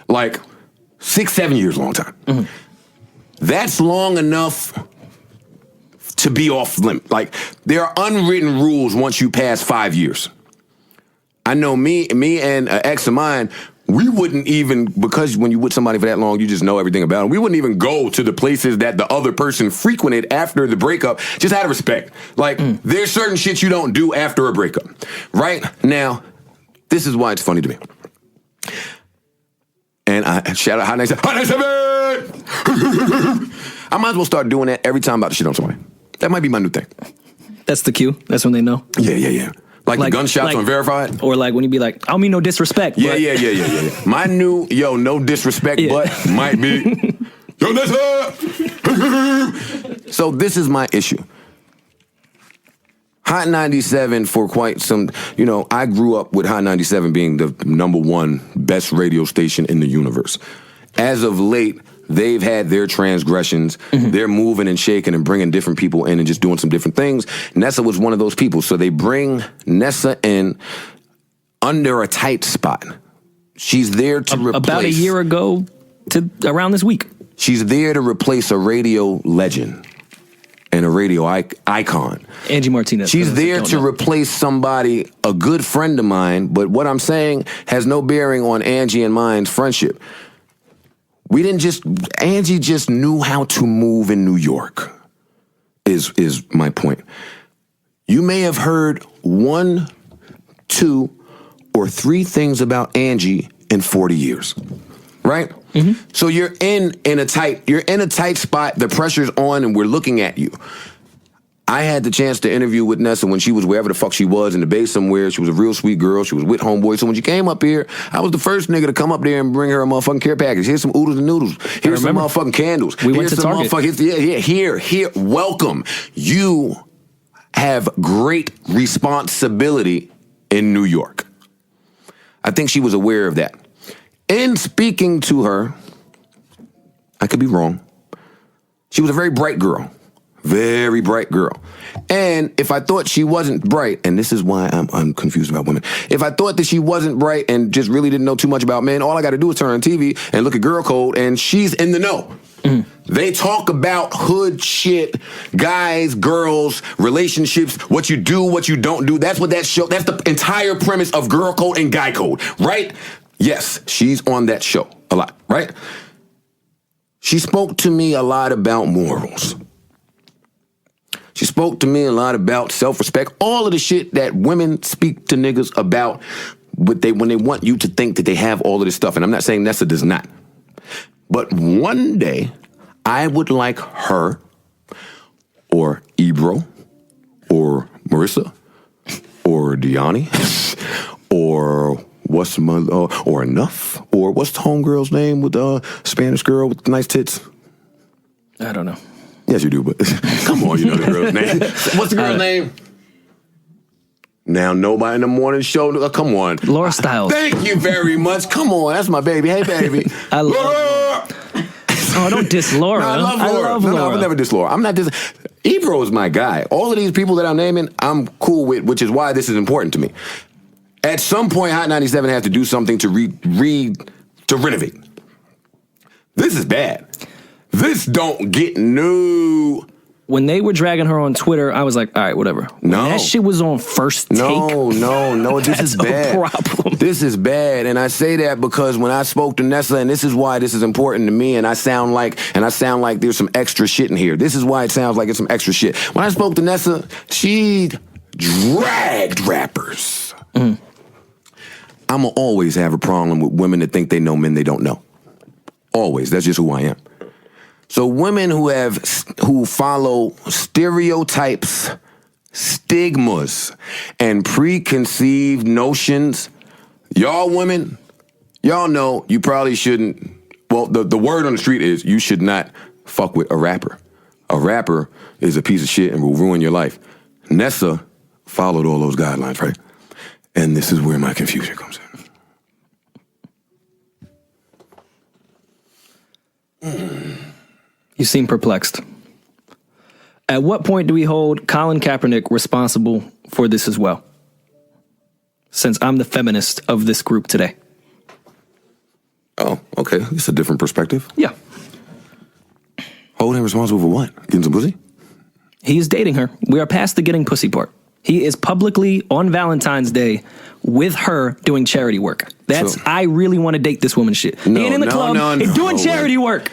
S1: Like 6-7 years, long time. Mm-hmm. That's long enough to be off limit. Like, there are unwritten rules once you pass 5 years. I know me and an ex of mine, we wouldn't even, because when you with somebody for that long, you just know everything about them. We wouldn't even go to the places that the other person frequented after the breakup, just out of respect. Like, there's certain shit you don't do after a breakup. Right? Now, this is why it's funny to me. And I shout out Hot 97. I might as well start doing that every time I'm about to shit on somebody. That might be my new thing.
S2: That's the cue. That's when they know.
S1: Yeah. Like the gunshots on Verified?
S2: Or like when you be like, I don't mean no disrespect.
S1: Yeah. My new, no disrespect, but might be, yo, Nessa! So this is my issue. Hot 97 for quite some, I grew up with Hot 97 being the #1 best radio station in the universe. As of late, they've had their transgressions. Mm-hmm. They're moving and shaking and bringing different people in and just doing some different things. Nessa was one of those people. So they bring Nessa in under a tight spot. She's there to replace.
S2: About a year ago to around this week.
S1: She's there to replace a radio legend and a radio icon.
S2: Angie Martinez.
S1: She's there to replace somebody, a good friend of mine, but what I'm saying has no bearing on Angie and mine's friendship. Angie just knew how to move in New York, is my point. You may have heard 1, 2, or 3 things about Angie in 40 years, right? Mm-hmm. So you're in a tight spot, the pressure's on, and we're looking at you. I had the chance to interview with Nessa when she was wherever the fuck she was, in the Bay somewhere. She was a real sweet girl. She was with homeboy. So when she came up here, I was the first nigga to come up there and bring her a motherfucking care package. Here's some oodles and noodles. Here's some motherfucking candles.
S2: We went to Target.
S1: Here. Welcome. You have great responsibility in New York. I think she was aware of that. In speaking to her, I could be wrong. She was a very bright girl. Very bright girl. And if I thought she wasn't bright, and this is why I'm confused about women. If I thought that she wasn't bright and just really didn't know too much about men, all I got to do is turn on TV and look at Girl Code, and she's in the know. Mm. They talk about hood shit, guys, girls, relationships, what you do, what you don't do. That's what that show, that's the entire premise of Girl Code and Guy Code, right? Yes, she's on that show a lot, right? She spoke to me a lot about morals. She spoke to me a lot about self-respect, all of the shit that women speak to niggas about when they want you to think that they have all of this stuff. And I'm not saying Nessa does not. But one day, I would like her or Ebro or Marisa or Deani or or Enough or what's the homegirl's name with the Spanish girl with nice tits?
S2: I don't know.
S1: Yes, you do, but come on, you know the girl's name. What's the girl's name? Now, nobody in the morning show. Come on.
S2: Laura Stiles.
S1: Thank you very much. Come on. That's my baby. Hey, baby.
S2: I love Laura. Oh, don't diss Laura.
S1: No, I love Laura. No, I would never diss Laura. I'm not diss. Ebro is my guy. All of these people that I'm naming, I'm cool with, which is why this is important to me. At some point, Hot 97 has to do something to renovate. This is bad. This don't get new.
S2: When they were dragging her on Twitter, I was like, all right, whatever.
S1: No.
S2: When that shit was on First Take.
S1: No. This is bad.
S2: Problem.
S1: This is bad. And I say that because when I spoke to Nessa, and this is why this is important to me, and I sound like there's some extra shit in here. This is why it sounds like it's some extra shit. When I spoke to Nessa, she dragged rappers. Mm. I'ma always have a problem with women that think they know men they don't know. Always. That's just who I am. So women who follow stereotypes, stigmas, and preconceived notions, y'all women, y'all know you probably shouldn't. Well, the word on the street is you should not fuck with a rapper. A rapper is a piece of shit and will ruin your life. Nessa followed all those guidelines, right? And this is where my confusion comes in.
S2: You seem perplexed. At what point do we hold Colin Kaepernick responsible for this as well? Since I'm the feminist of this group today.
S1: Oh, okay. It's a different perspective.
S2: Yeah.
S1: Hold him responsible for what? Getting some pussy?
S2: He is dating her. We are past the getting pussy part. He is publicly on Valentine's Day with her doing charity work. I really want to date this woman shit. Being in the club and doing charity work.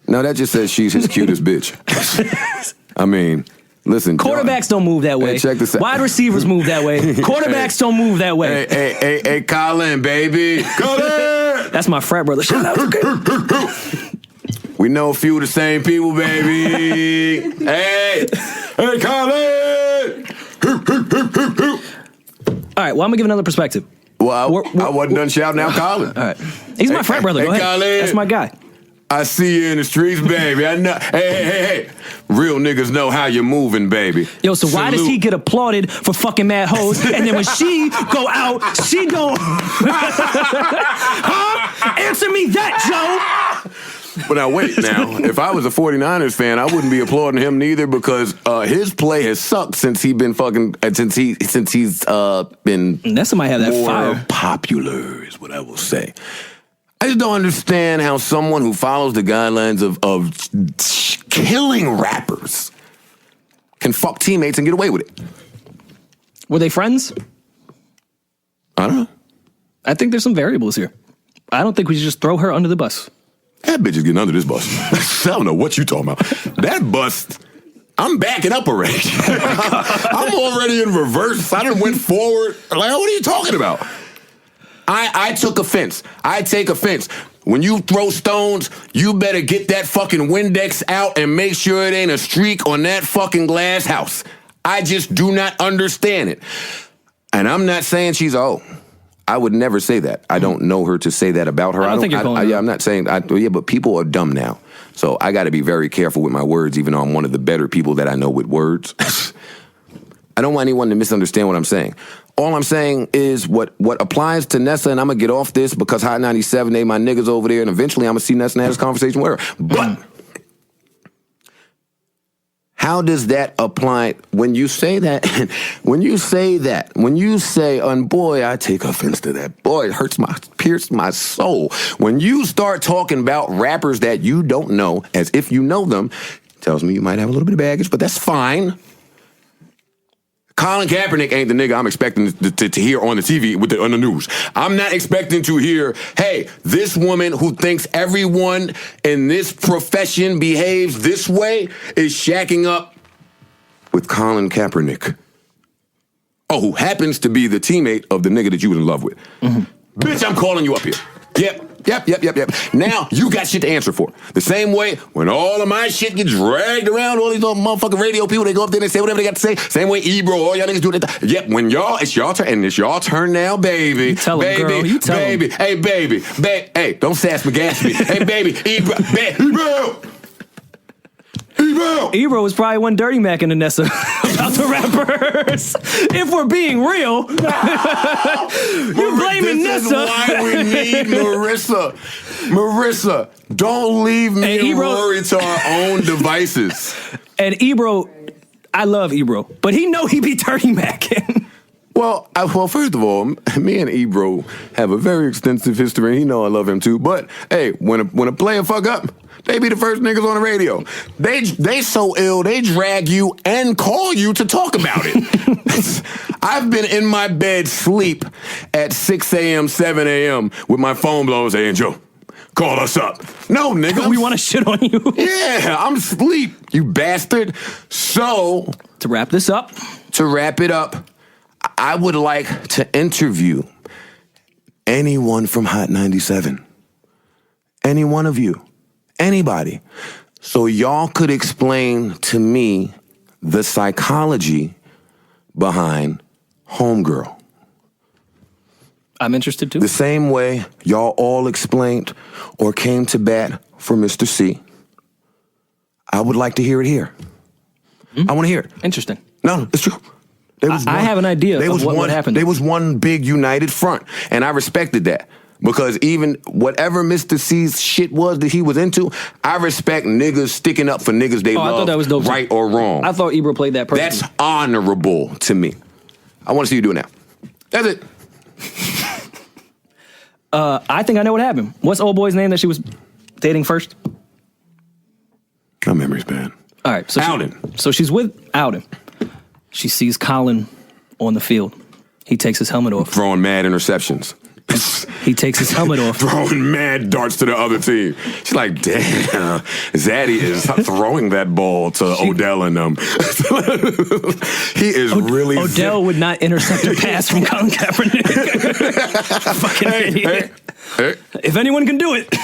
S1: No, that just says she's his cutest bitch. I mean, listen.
S2: Quarterbacks don't move that way.
S1: Hey, check this out.
S2: Wide receivers move that way. Quarterbacks don't move that way.
S1: Hey, Colin, baby. Colin!
S2: That's my frat brother. Shout out.
S1: We know a few of the same people, baby. Hey, Colin!
S2: All right, well, I'm going to give another perspective.
S1: Well, I wasn't done shouting out Colin.
S2: All right. He's my frat brother. Go ahead.
S1: Colin.
S2: That's my guy.
S1: I see you in the streets, baby. I know. Hey. Real niggas know how you're moving, baby.
S2: Yo, so why does he get applauded for fucking mad hoes, and then when she go out, she don't... Huh? Answer me that, Joe!
S1: But now, wait, if I was a 49ers fan, I wouldn't be applauding him neither because his play has sucked since he's been been
S2: Nessa might have that
S1: more
S2: fire.
S1: Popular is what I will say. I just don't understand how someone who follows the guidelines of killing rappers can fuck teammates and get away with it.
S2: Were they friends?
S1: I don't know.
S2: I think there's some variables here. I don't think we should just throw her under the bus.
S1: That bitch is getting under this bus. I don't know what you talking about. That bus, I'm backing up already. I'm already in reverse. I done went forward. Like, what are you talking about? I took offense. I take offense. When you throw stones, you better get that fucking Windex out and make sure it ain't a streak on that fucking glass house. I just do not understand it. And I'm not saying she's I would never say that. I don't know her to say that about her.
S2: I don't think you're calling her.
S1: Yeah, I'm not saying. But people are dumb now. So I got to be very careful with my words, even though I'm one of the better people that I know with words. I don't want anyone to misunderstand what I'm saying. All I'm saying is what applies to Nessa, and I'm going to get off this because Hot 97, they my niggas over there, and eventually I'm going to see Nessa and have this conversation with her. But how does that apply when you say that? When you say, and boy, I take offense to that. Boy, it pierced my soul. When you start talking about rappers that you don't know as if you know them, tells me you might have a little bit of baggage, but that's fine. Colin Kaepernick ain't the nigga I'm expecting to hear on the TV on the news. I'm not expecting to hear, hey, this woman who thinks everyone in this profession behaves this way is shacking up with Colin Kaepernick. Oh, who happens to be the teammate of the nigga that you was in love with. Mm-hmm. Bitch, I'm calling you up here. Yep. Now you got shit to answer for. The same way when all of my shit gets dragged around, all these little motherfucking radio people, they go up there and they say whatever they got to say. Same way Ebro, all y'all niggas do that. Yep, when it's y'all turn, and it's y'all turn now, baby.
S2: You tell
S1: baby,
S2: him, girl. You tell
S1: baby,
S2: him.
S1: Hey, baby, hey, don't sass McGatsby. Hey, baby,
S2: Ebro was probably one dirty Mac in the Nessa about the rappers. If we're being real, you're blaming
S1: This
S2: Nessa.
S1: is why we need Marisa. Marisa, don't leave me and Rory to our own devices.
S2: And Ebro, I love Ebro, but he know he be dirty Macking.
S1: Well, first of all, me and Ebro have a very extensive history, and he know I love him too. But hey, when a player fuck up, they be the first niggas on the radio. They so ill, they drag you and call you to talk about it. I've been in my bed sleep at 6 a.m., 7 a.m. with my phone blown saying, Joe, call us up. No, nigga.
S2: We want to shit on you.
S1: Yeah, I'm asleep, you bastard. So,
S2: to wrap it up,
S1: I would like to interview anyone from Hot 97. Any one of you. Anybody. So y'all could explain to me the psychology behind Homegirl.
S2: I'm interested too.
S1: The same way y'all all explained or came to bat for Mr. C. I would like to hear it here. I want to hear it.
S2: Interesting.
S1: No, it's true.
S2: I have an idea of what happened.
S1: There was one big united front, and I respected that. Because even whatever Mr. C's shit was that he was into, I respect niggas sticking up for niggas they love,
S2: I thought that was dope
S1: right
S2: too.
S1: or wrong.
S2: I thought Ebro played that perfectly.
S1: That's honorable to me. I want to see you do it now. That's it.
S2: I think I know what happened. What's old boy's name that she was dating first?
S1: My memory's bad.
S2: All right. So
S1: Alden.
S2: So she's with Alden. She sees Colin on the field. He takes his helmet off.
S1: Throwing mad interceptions.
S2: He takes his helmet off.
S1: Throwing mad darts to the other team. She's like, damn, Zaddy is throwing that ball to Odell and them. He is really...
S2: Odell would not intercept a pass from Colin Kaepernick. Fucking idiot.
S1: Hey.
S2: If anyone can do it.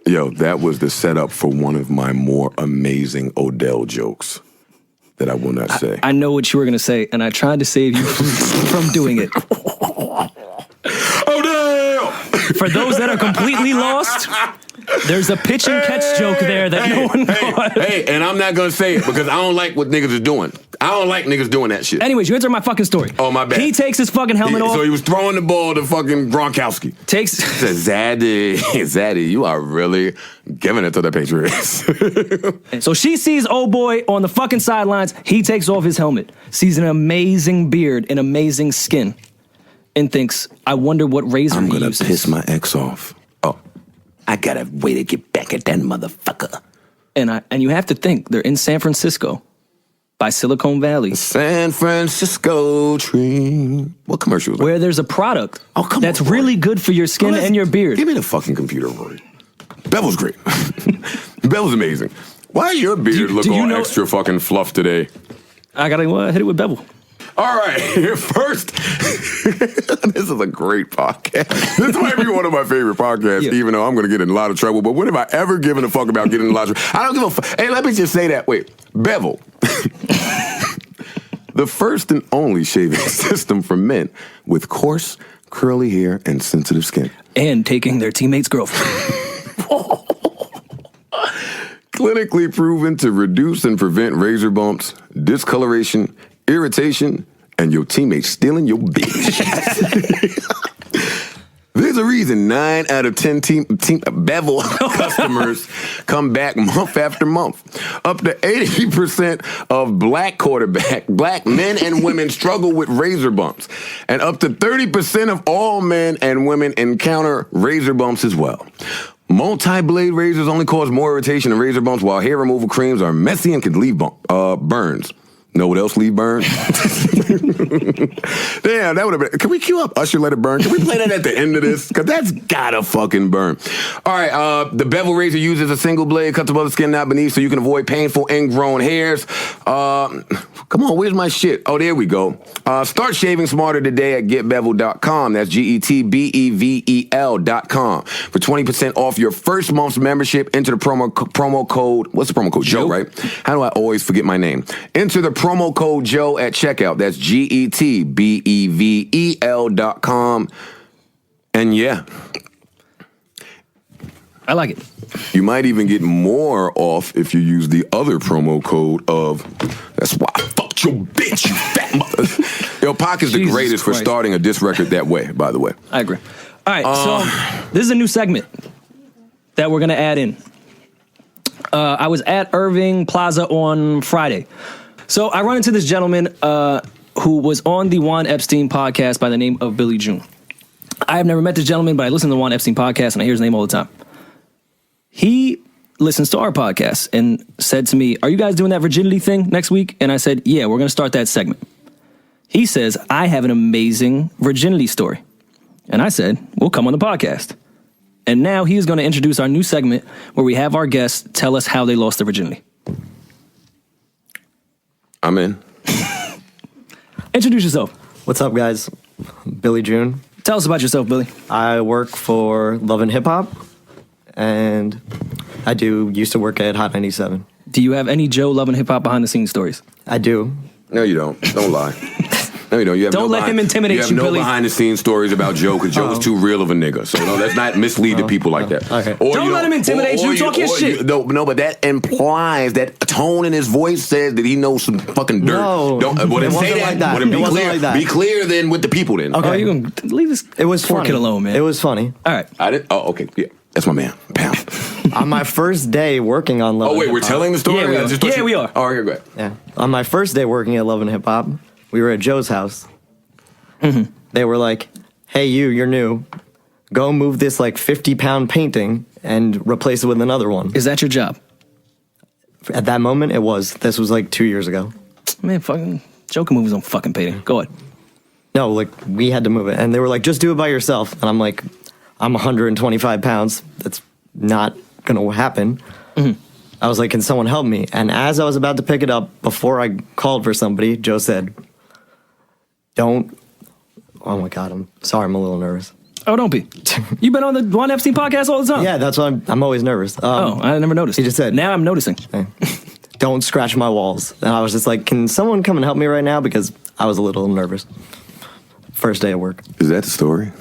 S1: Yo, that was the setup for one of my more amazing Odell jokes that I will not say.
S2: I know what you were going to say, and I tried to save you from doing it.
S1: Odell!
S2: For those that are completely lost, there's a pitch and catch joke there that no one caught.
S1: Hey, and I'm not going to say it because I don't like what niggas is doing. I don't like niggas doing that shit.
S2: Anyways, you answer my fucking story.
S1: Oh, my bad.
S2: He takes his fucking helmet off.
S1: So he was throwing the ball to fucking Gronkowski. Says, Zaddy, you are really giving it to the Patriots.
S2: So she sees old boy on the fucking sidelines. He takes off his helmet, sees an amazing beard and amazing skin, and thinks, I wonder what razor he uses.
S1: I'm gonna piss my ex off. Oh, I got a way to get back at that motherfucker.
S2: And you have to think, they're in San Francisco by Silicon Valley.
S1: San Francisco tree. What commercial was that?
S2: Where there's a product that's
S1: on,
S2: really good for your skin and your beard.
S1: Give me the fucking computer, Rory. Bevel's great. Bevel's amazing. Why your beard look all extra fucking fluff today?
S2: I gotta hit it with Bevel.
S1: All right, first, this is a great podcast. This might be one of my favorite podcasts, even though I'm going to get in a lot of trouble. But when have I ever given a fuck about getting in a lot of trouble? I don't give a fuck. Hey, let me just say that. Wait, Bevel. The first and only shaving system for men with coarse, curly hair and sensitive skin.
S2: And taking their teammate's girlfriend.
S1: Clinically proven to reduce and prevent razor bumps, discoloration, irritation, and your teammates stealing your bitch. There's a reason 9 out of 10 Bevel customers come back month after month. Up to 80% of black men and women struggle with razor bumps. And up to 30% of all men and women encounter razor bumps as well. Multi-blade razors only cause more irritation than razor bumps, while hair removal creams are messy and can leave burns. Know what else leave burn? Damn, that would have been. Can we cue up Usher Let It Burn? Can we play that at the end of this? Because that's gotta fucking burn. All right, the bevel razor uses a single blade, cuts above the skin, not beneath, so you can avoid painful ingrown hairs. Come on, where's my shit? Oh, there we go. Start shaving smarter today at getbevel.com. That's GETBEVEL.com. For 20% off your first month's membership, enter the promo code. What's the promo code? Joe, right? How do I always forget my name? Enter the promo code Joe at checkout. That's GETBEVEL.com. And yeah,
S2: I like it.
S1: you might even get more off if you use the other promo code of that's why I fucked your bitch, you fat mother. Yo, Pac is the
S2: Jesus
S1: greatest for
S2: Christ.
S1: starting a diss record that way, by the way.
S2: I agree. All right, so this is a new segment that we're going to add in. I was at Irving Plaza on Friday. So I run into this gentleman who was on the Juan Epstein podcast by the name of Billy June. I have never met this gentleman, but I listen to the Juan Epstein podcast and I hear his name all the time. He listens to our podcast and said to me, are you guys doing that virginity thing next week? And I said, yeah, we're going to start that segment. He says, I have an amazing virginity story. And I said, we'll come on the podcast. And now he is going to introduce our new segment where we have our guests tell us how they lost their virginity.
S1: I'm in.
S2: Introduce yourself.
S3: What's up, guys? Billy June.
S2: Tell us about yourself, Billy.
S3: I work for Love and Hip Hop, and I used to work at Hot 97.
S2: Do you have any Joe Love and Hip Hop behind the scenes stories?
S3: I do.
S1: No, you don't. Don't lie. No, you don't. You have
S2: Don't let him intimidate
S1: you. Have
S2: you,
S1: no
S2: Billy.
S1: behind-the-scenes stories about Joe because Joe is too real of a nigga. So no, let's not mislead the people like that.
S3: Okay.
S1: Or
S2: Don't let him intimidate you. Talk your shit.
S1: No, but that implies that tone in his voice says that he knows some fucking dirt.
S3: No,
S1: Don't. Well, then
S3: it
S1: say
S3: wasn't
S1: that.
S3: like that.
S1: Well, then
S3: It
S1: be
S3: wasn't
S1: clear.
S3: like that.
S1: Be clear then with the people then.
S3: Okay.
S2: Oh, you going to leave this
S3: It was
S2: poor
S3: funny.
S2: kid alone, man.
S3: It was funny.
S2: All right.
S1: I did. Oh, okay. Yeah, that's my man. Pound.
S3: On my first day working on Love
S1: Oh
S3: and
S1: wait,
S3: Hip
S1: we're
S3: Hop.
S1: telling the story.
S2: Yeah, we
S1: I
S2: are.
S1: just thought
S2: Yeah, we are.
S1: Oh, here, go ahead.
S3: Yeah. On my first day working at Love and Hip Hop, we were at Joe's house.
S2: Mm-hmm.
S3: They were like, hey, you're new. Go move this like 50-pound painting and replace it with another one.
S2: Is that your job?
S3: At that moment, it was. This was like 2 years ago.
S2: Man, fucking Joe can move his own fucking painting. Go ahead.
S3: No, like we had to move it. And they were like, just do it by yourself. And I'm like, I'm 125 pounds. That's not going to happen.
S2: Mm-hmm.
S3: I was like, can someone help me? And as I was about to pick it up, before I called for somebody, Joe said, don't. Oh my God, I'm sorry, I'm a little nervous.
S2: Oh, don't be. You've been on the Juan Epstein podcast all the time.
S3: Yeah, that's why I'm always nervous.
S2: Oh, I never noticed.
S3: He just said-
S2: Now I'm noticing.
S3: Don't scratch my walls. And I was just like, can someone come and help me right now? Because I was a little nervous. First day at work.
S1: Is that the story?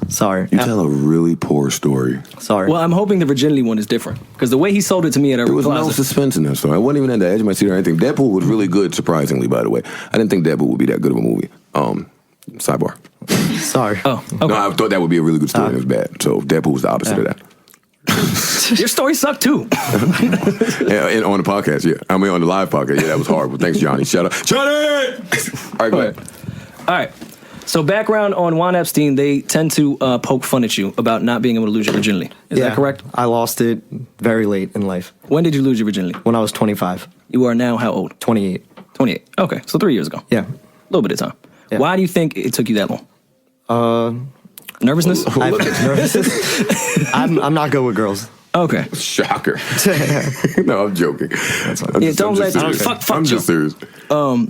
S3: Sorry.
S1: You tell a really poor story.
S3: Sorry.
S2: Well, I'm hoping the virginity one is different because the way he sold it to me at
S1: There
S2: Irving
S1: was no
S2: Plaza.
S1: suspense in that story. I wasn't even at the edge of my seat or anything. Deadpool was really good, surprisingly, by the way. I didn't think Deadpool would be that good of a movie. Sidebar.
S3: Sorry.
S2: Oh, okay.
S1: No, I thought that would be a really good story and it was bad. So Deadpool was the opposite of that.
S2: Your story sucked too.
S1: Yeah, and on the podcast, yeah. I mean, on the live podcast, yeah, that was horrible. Thanks, Johnny. Shut up. Johnny! All right, go ahead.
S2: All right. So background on Juan Epstein, they tend to poke fun at you about not being able to lose your virginity. Is that correct?
S3: I lost it very late in life.
S2: When did you lose your virginity?
S3: When I was 25.
S2: You are now how old?
S3: 28.
S2: 28. Okay, so 3 years ago.
S3: Yeah.
S2: A little bit of time.
S3: Yeah.
S2: Why do you think it took you that long? Nervousness?
S3: I'm not good with girls.
S2: Okay.
S1: Shocker. No, I'm joking.
S2: Yeah, don't let- fuck
S1: I'm
S2: Joe.
S1: just serious.
S2: All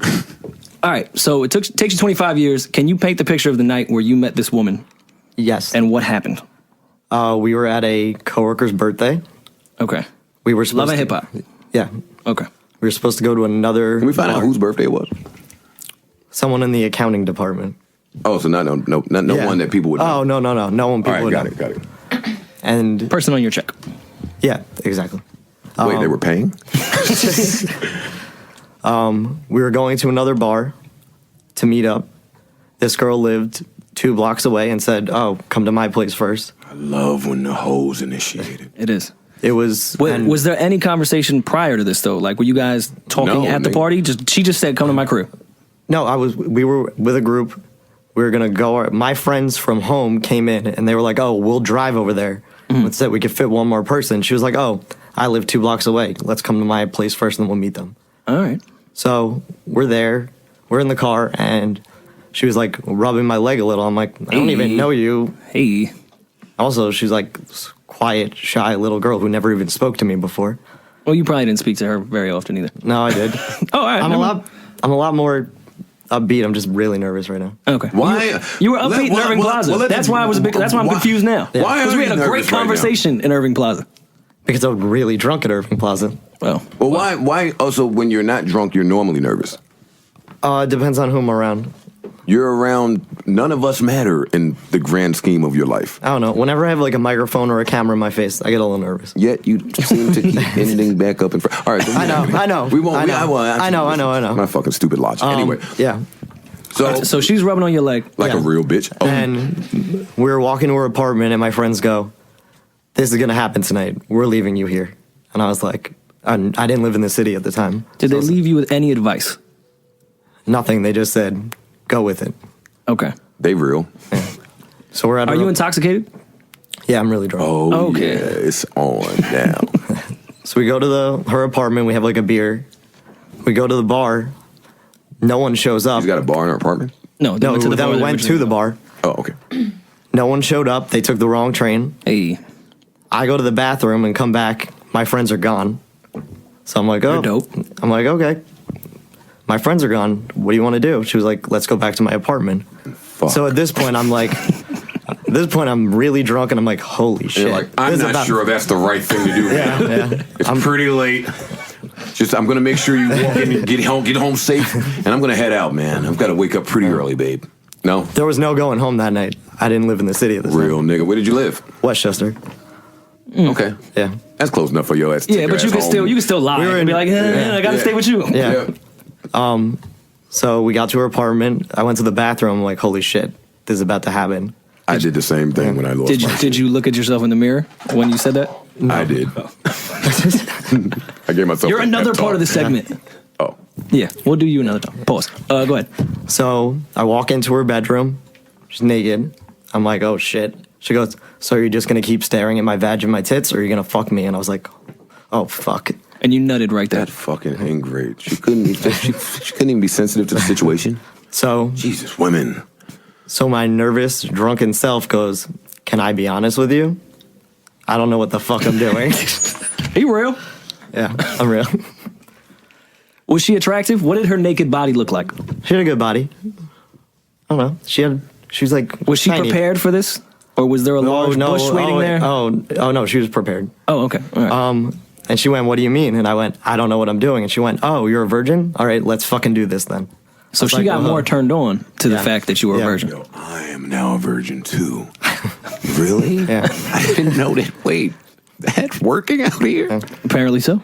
S2: right, so it takes you 25 years. Can you paint the picture of the night where you met this woman
S3: Yes.
S2: and what happened?
S3: We were at a coworker's birthday.
S2: Okay.
S3: We were supposed
S2: Love and
S3: to,
S2: hip hop.
S3: Yeah.
S2: Okay.
S3: We were supposed to go to another.
S1: Can we find out
S3: bar.
S1: whose birthday it was?
S3: Someone in the accounting department.
S1: Oh, so not
S3: Yeah.
S1: one that people would know.
S3: Oh, no one people
S1: All right,
S3: would
S1: got
S3: know.
S1: it.
S3: And
S2: Person on your check.
S3: yeah, exactly.
S1: Wait, they were paying?
S3: We were going to another bar to meet up. This girl lived 2 blocks away and said, oh, come to my place first.
S1: I love when the hoes initiated.
S2: It is.
S3: It was. and-
S2: Was there any conversation prior to this though? Like, were you guys talking
S1: No,
S2: at the
S1: nigga.
S2: party? She just said, "Come to my crib."
S3: No, we were with a group. We were going to go. My friends from home came in and they were like, oh, we'll drive over there. Instead, we could fit one more person. She was like, oh, I live 2 blocks away. Let's come to my place first and then we'll meet them.
S2: All right.
S3: So we're there. We're in the car, and she was like rubbing my leg a little. I'm like, I don't even know you.
S2: Hey.
S3: Also, she's like this quiet, shy little girl who never even spoke to me before.
S2: Well, you probably didn't speak to her very often either.
S3: No, I did.
S2: Oh, all right.
S3: I'm a lot more upbeat. I'm just really nervous right now.
S2: Okay.
S1: Why?
S2: You were upbeat in Irving Plaza. That's why I'm confused now.
S1: Why
S2: Because
S1: are
S2: we
S1: you
S2: had a
S1: nervous
S2: great
S1: right now?
S2: conversation in Irving Plaza.
S3: Because I was really drunk at Irving Plaza.
S2: Well,
S1: Why also when you're not drunk, you're normally nervous?
S3: It depends on who I'm around.
S1: You're around, none of us matter in the grand scheme of your life.
S3: I don't know. Whenever I have like a microphone or a camera in my face, I get a little nervous.
S1: Yet you seem to keep ending back up in front. All right.
S3: I know.
S1: We won't.
S3: I know.
S1: My fucking stupid logic. Anyway.
S3: Yeah.
S1: So
S2: she's rubbing on your leg.
S1: like a
S3: Yeah.
S1: real bitch. Oh,
S3: And we were walking to her apartment, and my friends go, "This is gonna happen tonight. We're leaving you here." And I was like, I didn't live in the city at the time.
S2: Did
S3: So
S2: they leave you with any advice?
S3: Nothing. They just said, "Go with it."
S2: Okay.
S1: they real.
S3: So we're at.
S2: Are you intoxicated?
S3: Yeah, I'm really drunk.
S1: Oh,
S2: Okay.
S1: yeah, it's on now.
S3: So we go to her apartment. We have like a beer. We go to the bar. No one shows up.
S1: She's got a bar in her apartment?
S2: No, they
S3: No,
S2: went to the
S3: then
S2: bar
S3: we
S2: they
S3: went to
S2: originally-
S3: the bar.
S1: Oh, okay.
S3: No one showed up. They took the wrong train.
S2: Hey.
S3: I go to the bathroom and come back. My friends are gone. So I'm like, oh,
S2: You're dope.
S3: I'm like, okay. My friends are gone. What do you want to do? She was like, let's go back to my apartment.
S1: Fuck.
S3: So at this point, I'm like, at this point, I'm really drunk, and I'm like, holy shit.
S1: You're like, I'm
S3: This is
S1: not
S3: about-
S1: sure that's the right thing to do.
S3: Yeah.
S1: It's pretty late. Just, I'm gonna make sure you walk in and get home safe, and I'm gonna head out, man. I've got to wake up pretty early, babe. No,
S3: There was no going home that night. I didn't live in the city at the time.
S1: real nigga. Where did you live?
S3: Westchester.
S1: Okay,
S3: Yeah.
S1: that's close enough for your ass. to
S2: Yeah,
S1: take
S2: but
S1: your
S2: you
S1: ass
S2: can
S1: home.
S2: still lie
S3: We were
S2: and be
S3: in-
S2: like, I gotta
S1: Yeah.
S2: stay with you.
S3: Yeah. So we got to her apartment. I went to the bathroom. I'm like, holy shit, this is about to happen.
S1: I did the same thing when I lost my
S2: Did you look at yourself in the mirror when you said that?
S1: I did. I gave myself.
S2: You're
S1: a
S2: another
S1: pep
S2: part of the
S1: talk.
S2: segment.
S1: Oh,
S2: Yeah, we'll do you another time. Pause. Go ahead.
S3: So I walk into her bedroom. She's naked. I'm like, oh shit. She goes, so are you just gonna keep staring at my vag and my tits, or are you gonna fuck me? And I was like, oh fuck.
S2: And you nutted right there.
S1: that fucking ingrate. She couldn't. She couldn't even be sensitive to the situation.
S3: So
S1: Jesus, women.
S3: So my nervous, drunken self goes, can I be honest with you? I don't know what the fuck I'm doing.
S2: Are you real?
S3: Yeah, I'm real.
S2: Was she attractive? What did her naked body look like?
S3: She had a good body. I don't know. She was like,
S2: Was she
S3: tiny.
S2: prepared for this? Or was there a large bush waiting there?
S3: Oh, no, she was prepared.
S2: Oh, okay. All right.
S3: And she went, what do you mean? And I went, I don't know what I'm doing. And she went, oh, you're a virgin? All right, let's fucking do this then.
S2: so she
S3: like,
S2: got
S3: uh-huh.
S2: more turned on to the
S3: Yeah.
S2: fact that you were a
S3: Yeah.
S2: virgin.
S1: Yo, I am now a virgin too. Really?
S3: Yeah.
S1: I didn't know that. Wait, that's working out here?
S2: Apparently so.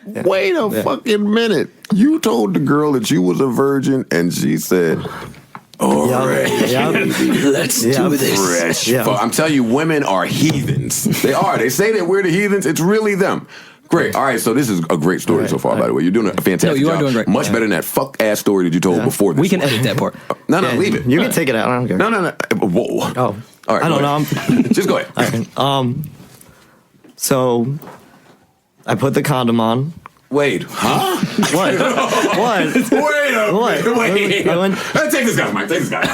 S1: Wait a fucking minute. You told the girl that you was a virgin, and she said, all right.
S3: Yeah.
S2: Let's
S3: Yeah.
S2: do this.
S1: Fresh.
S3: Yeah.
S1: I'm telling you, women are heathens. They are. They say that we're the heathens. It's really them. Great. All right. So this is a great story so far, by the way. You're doing a fantastic
S2: No, you are
S1: job.
S2: doing great.
S1: Much better than that fuck ass story that you told before this.
S2: We can
S1: one.
S2: edit that part.
S1: No,
S3: Yeah,
S1: leave it.
S3: You can take it out. I don't care.
S1: No. Whoa.
S3: Oh.
S1: All right.
S3: I don't
S1: go ahead.
S3: know.
S1: Just go ahead.
S3: So I put the condom on.
S1: Wait. Huh?
S3: What? What?
S1: Wait a
S3: What?
S1: Wait.
S3: I went-
S1: Hey, take this guy, Mike. Take this guy.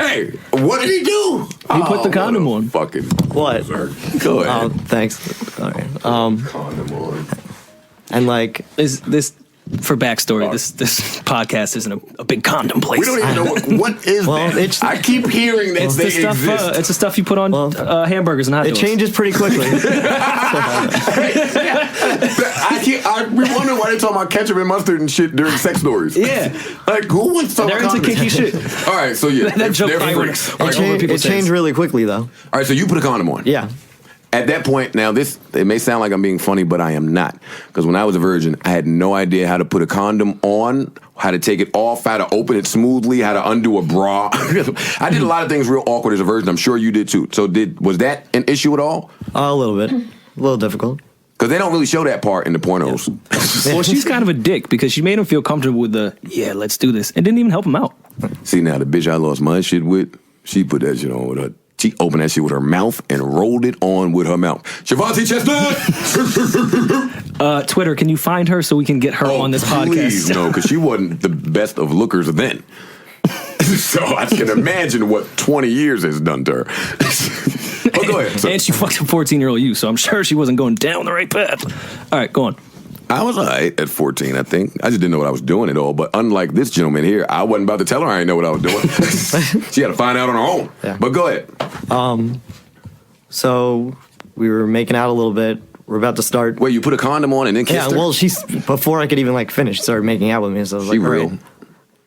S1: Hey, what did he do?
S2: He put the condom
S1: what a
S2: on.
S1: Fucking.
S3: What?
S1: Go
S3: Oh,
S1: ahead.
S3: thanks. All right.
S1: Condom on.
S3: And like,
S2: This for backstory, this podcast isn't a big condom place.
S1: We don't even know what is
S3: Well,
S1: that.
S3: it's-
S1: I keep hearing that
S2: It's
S1: they
S2: the stuff.
S1: exist.
S2: It's the stuff you put on hamburgers and hot
S3: it
S2: dogs.
S3: changes pretty quickly.
S1: We wonder why they talk about ketchup and mustard and shit during sex stories.
S2: Yeah.
S1: Like, who wants to talk
S2: They're
S1: about
S2: into
S1: condoms?
S2: kinky shit.
S1: All right, so yeah,
S2: That joke
S1: they're
S2: probably
S1: freaks.
S2: wouldn't-
S1: All
S3: It,
S1: right,
S3: changed,
S2: people
S3: it
S2: say
S3: changed
S2: this.
S3: really quickly, though.
S1: all right, so you put a condom on.
S3: Yeah.
S1: At that point, now it may sound like I'm being funny, but I am not. Because when I was a virgin, I had no idea how to put a condom on, how to take it off, how to open it smoothly, how to undo a bra. I did a lot of things real awkward as a virgin. I'm sure you did too. So was that an issue at all?
S3: A little bit. A little difficult.
S1: Because they don't really show that part in the pornos.
S2: Well, she's kind of a dick because she made him feel comfortable with let's do this, and didn't even help him out.
S1: See, now the bitch I lost my shit with, she put that shit on with her. She opened that shit with her mouth and rolled it on with her mouth. Shavante Chestnut!
S2: Twitter, can you find her so we can get her on this
S1: Please,
S2: podcast?
S1: no, because she wasn't the best of lookers then. So I can imagine what 20 years has done to her. But go ahead. So,
S2: And she fucked a 14-year-old you, so I'm sure she wasn't going down the right path. All right, go on.
S1: I was all right at 14, I think. I just didn't know what I was doing at all. But unlike this gentleman here, I wasn't about to tell her I didn't know what I was doing. She had to find out on her own.
S3: Yeah.
S1: But go ahead.
S3: So we were making out a little bit. We're about to start.
S1: Wait, you put a condom on and then kissed
S3: Yeah,
S1: her?
S3: well, she's before I could even like finish, started making out with me. So I was
S1: She
S3: like,
S1: real.
S3: all right.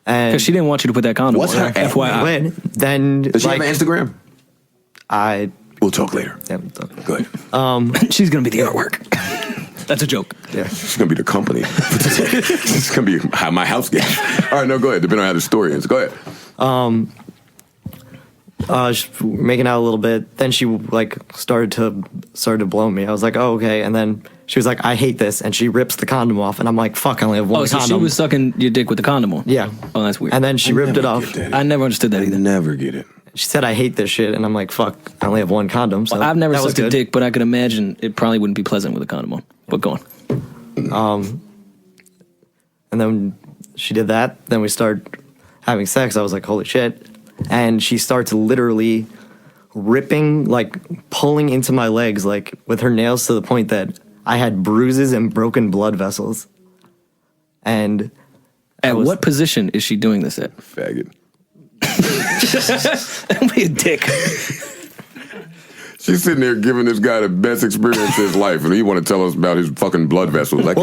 S3: And
S2: Because she didn't want you to put that condom
S1: What's
S2: on.
S1: her at?
S2: FYI.
S3: when, then
S1: Does she
S3: like
S1: have an Instagram?
S3: I
S1: We'll talk later.
S3: yeah,
S1: Go ahead.
S2: She's going to be the artwork. That's a joke.
S3: yeah.
S1: It's going to be the company. It's going to be my house game. All right, no, go ahead. Depending on how the story ends. Go ahead.
S3: Making out a little bit. Then she like started to blow me. I was like, oh okay. And then she was like, I hate this, and she rips the condom off, and I'm like, fuck, I only have one
S2: Oh, so
S3: condom.
S2: she was sucking your dick with the condom on?
S3: Yeah.
S2: Oh, that's weird.
S3: And then she ripped it off.
S2: I never understood that
S1: I
S2: either.
S1: never get it.
S3: She said, I hate this shit, and I'm like, fuck, I only have one condom. So
S2: I've never
S3: that was
S2: sucked a
S3: good.
S2: dick, but I could imagine it probably wouldn't be pleasant with a condom on. But go on.
S3: And then she did that. Then we started having sex. I was like, holy shit. And she starts literally ripping, like pulling into my legs, like with her nails to the point that I had bruises and broken blood vessels. And
S2: At
S3: was-
S2: what position is she doing this at?
S1: Faggot.
S2: Don't be a dick.
S1: She's sitting there giving this guy the best experience of his life, and he want to tell us about his fucking blood vessels.
S3: Well, I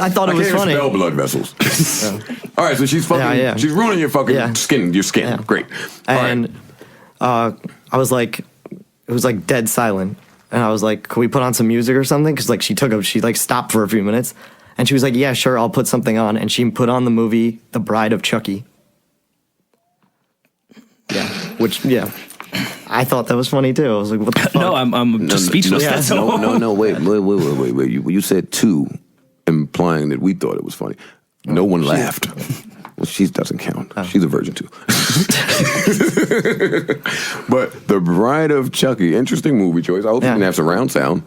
S3: thought it was
S1: can't
S3: funny.
S1: Spell blood vessels. All right, so she's fucking.
S3: Yeah, yeah.
S1: She's ruining your fucking
S3: Yeah.
S1: skin. Your skin.
S3: Yeah.
S1: Great. All right.
S3: And I was like, it was like dead silent. And I was like, can we put on some music or something? Because like she like stopped for a few minutes. And she was like, yeah, sure, I'll put something on. And she put on the movie The Bride of Chucky. Yeah. Which, yeah. I thought that was funny too. I was like, what the fuck?
S2: No, I'm just speechless. That's all.
S1: No, wait. You said two, implying that we thought it was funny. No one laughed. Well, she doesn't count. She's a virgin too. But The Bride of Chucky, interesting movie choice. I hope you
S3: Yeah.
S1: can have surround sound.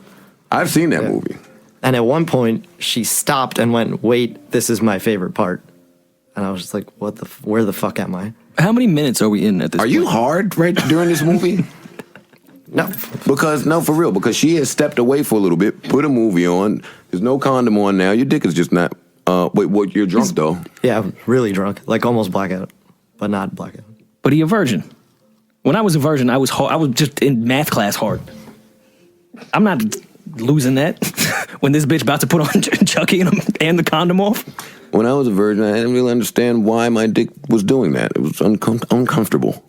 S1: I've seen that
S3: Yeah.
S1: movie.
S3: And at one point, she stopped and went, wait, this is my favorite part. And I was just like, where the fuck am I?
S2: How many minutes are we in at this
S1: Are
S2: point?
S1: you hard right during this movie?
S3: No.
S1: Because no, for real. Because she has stepped away for a little bit, put a movie on. There's no condom on now. Your dick is just not. Wait, what? You're drunk though.
S3: Yeah, really drunk. Like almost blackout, but not blackout.
S2: But are you a virgin? When I was a virgin, I was hard. I was just in math class hard. I'm not losing that when this bitch about to put on Chucky and the condom off.
S1: When I was a virgin, I didn't really understand why my dick was doing that. It was uncomfortable.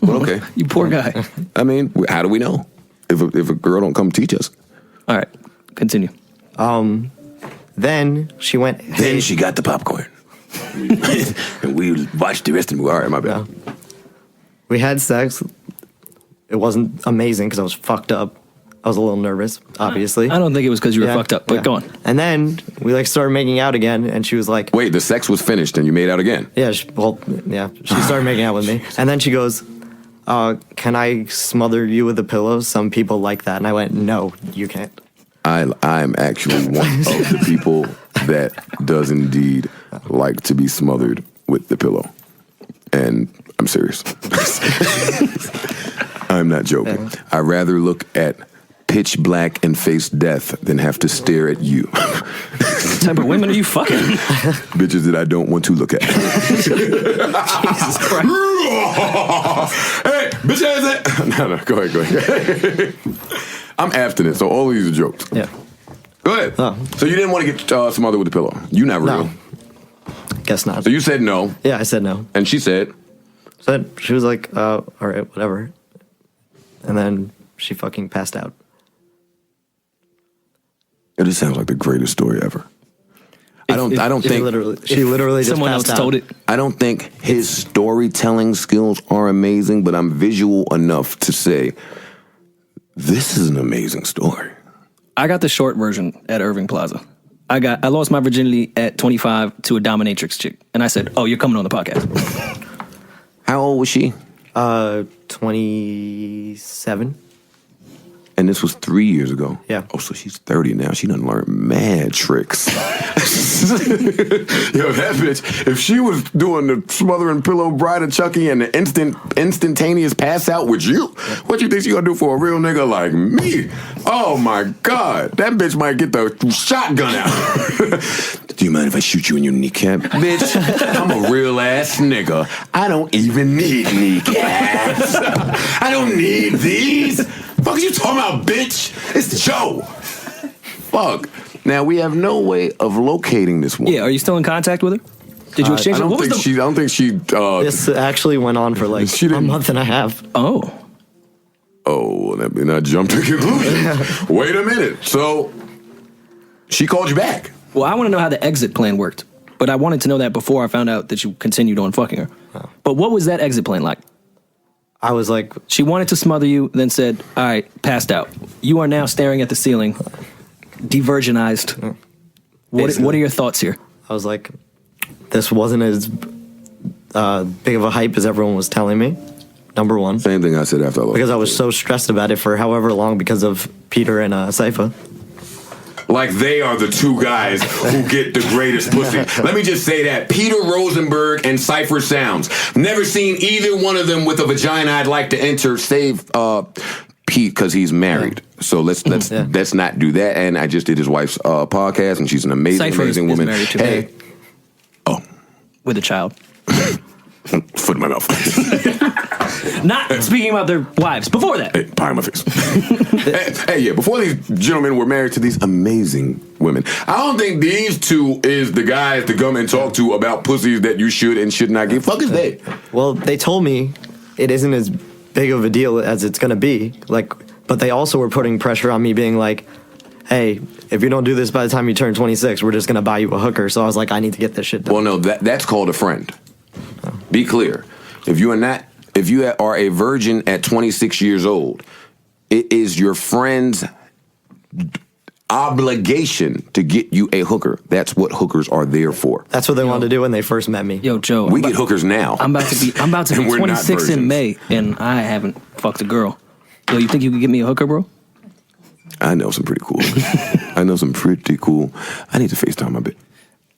S1: But okay.
S2: You poor guy.
S1: I mean, how do we know if a girl don't come teach us?
S2: All right, continue.
S3: Then she went,
S1: Then
S3: hey,
S1: she got the popcorn, and we watched the rest of the movie. All right, my bad.
S3: we had sex. It wasn't amazing because I was fucked up. I was a little nervous, obviously.
S2: I don't think it was because you were
S3: Yeah,
S2: fucked up, but
S3: yeah.
S2: go on.
S3: And then we like started making out again, and she was like,
S1: Wait, the sex was finished, and you made out again.
S3: yeah, she started making out with me. And then she goes, can I smother you with a pillow? Some people like that. And I went, no, you can't.
S1: I'm actually one of the people that does indeed like to be smothered with the pillow. And I'm serious. I'm not joking.
S3: Yeah.
S1: I'd rather look at pitch black and face death than have to stare at you.
S2: What type of women are you fucking?
S1: Bitches that I don't want to look at.
S2: Jesus Christ.
S1: Hey, bitch ass it. No, go ahead. I'm abstinent, so all of these are jokes.
S3: Yeah.
S1: Go ahead.
S3: Oh.
S1: So you didn't want to get smothered with the pillow. You not real.
S3: No. Guess not.
S1: So you said no,
S3: Yeah, I said no.
S1: and she said,
S3: So she was like, all right, whatever. And then she fucking passed out.
S1: "It just sounds like the greatest story ever." I don't
S3: She
S1: think
S3: literally just
S2: Someone else
S3: passed out.
S2: told it.
S1: I don't think his storytelling skills are amazing, but I'm visual enough to say this is an amazing story.
S2: I got the short version at Irving Plaza. I lost my virginity at 25 to a dominatrix chick. And I said, oh, you're coming on the podcast.
S1: How old was she?
S3: 27.
S1: And this was 3 years ago.
S3: Yeah.
S1: Oh, so she's 30 now. She done learned mad tricks. Yo, that bitch, if she was doing the smothering pillow bride of Chucky and the instantaneous pass out with you, what you think she gonna do for a real nigga like me? Oh my God. That bitch might get the shotgun out. Do you mind if I shoot you in your kneecap? Bitch, I'm a real ass nigga. I don't even need kneecaps. I don't need these. Fuck you talking about, bitch? It's Joe. Fuck. Now, we have no way of locating this woman.
S2: Yeah, are you still in contact with her? Did you exchange?
S1: I don't think she.
S3: This actually went on for like a month and a half.
S2: Oh.
S1: Oh, that be not jump to conclusion. Wait a minute. So, she called you back.
S2: Well, I want to know how the exit plan worked, but I wanted to know that before I found out that you continued on fucking her. Oh. But what was that exit plan like?
S3: I was like...
S2: She wanted to smother you, then said, all right, passed out. You are now staring at the ceiling, de-virginized. What are your thoughts here?
S3: I was like, this wasn't as big of a hype as everyone was telling me, number one.
S1: Same thing I said after I looked.
S3: Because I was so stressed about it for however long because of Peter and Cypher.
S1: Like they are the two guys who get the greatest pussy. Let me just say that. Peter Rosenberg and Cypher Sounds. Never seen either one of them with a vagina I'd like to enter, save Pete because he's married. So let's not do that. And I just did his wife's podcast, and she's an amazing woman.
S2: Married to
S1: hey.
S2: Oh. With a child.
S1: Foot in my mouth.
S2: Not speaking about their wives. Before that.
S1: Hey, pie in my face. hey, before these gentlemen were married to these amazing women. I don't think these two is the guys to come and talk to about pussies that you should and should not give. Fuck is they?
S3: Well, they told me it isn't as big of a deal as it's going to be. But they also were putting pressure on me being like, hey, if you don't do this by the time you turn 26, we're just going to buy you a hooker. So I was like, I need to get this shit done.
S1: Well, no, that's called a friend. Be clear. If you are a virgin at 26 years old, it is your friend's obligation to get you a hooker. That's what hookers are there for.
S3: That's what they wanted to do when they first met me.
S2: Yo, Joe.
S1: We get hookers now.
S2: I'm about to be 26 in May, and I haven't fucked a girl. Yo, you think you could get me a hooker, bro?
S1: I know some pretty cool. I need to FaceTime a bit.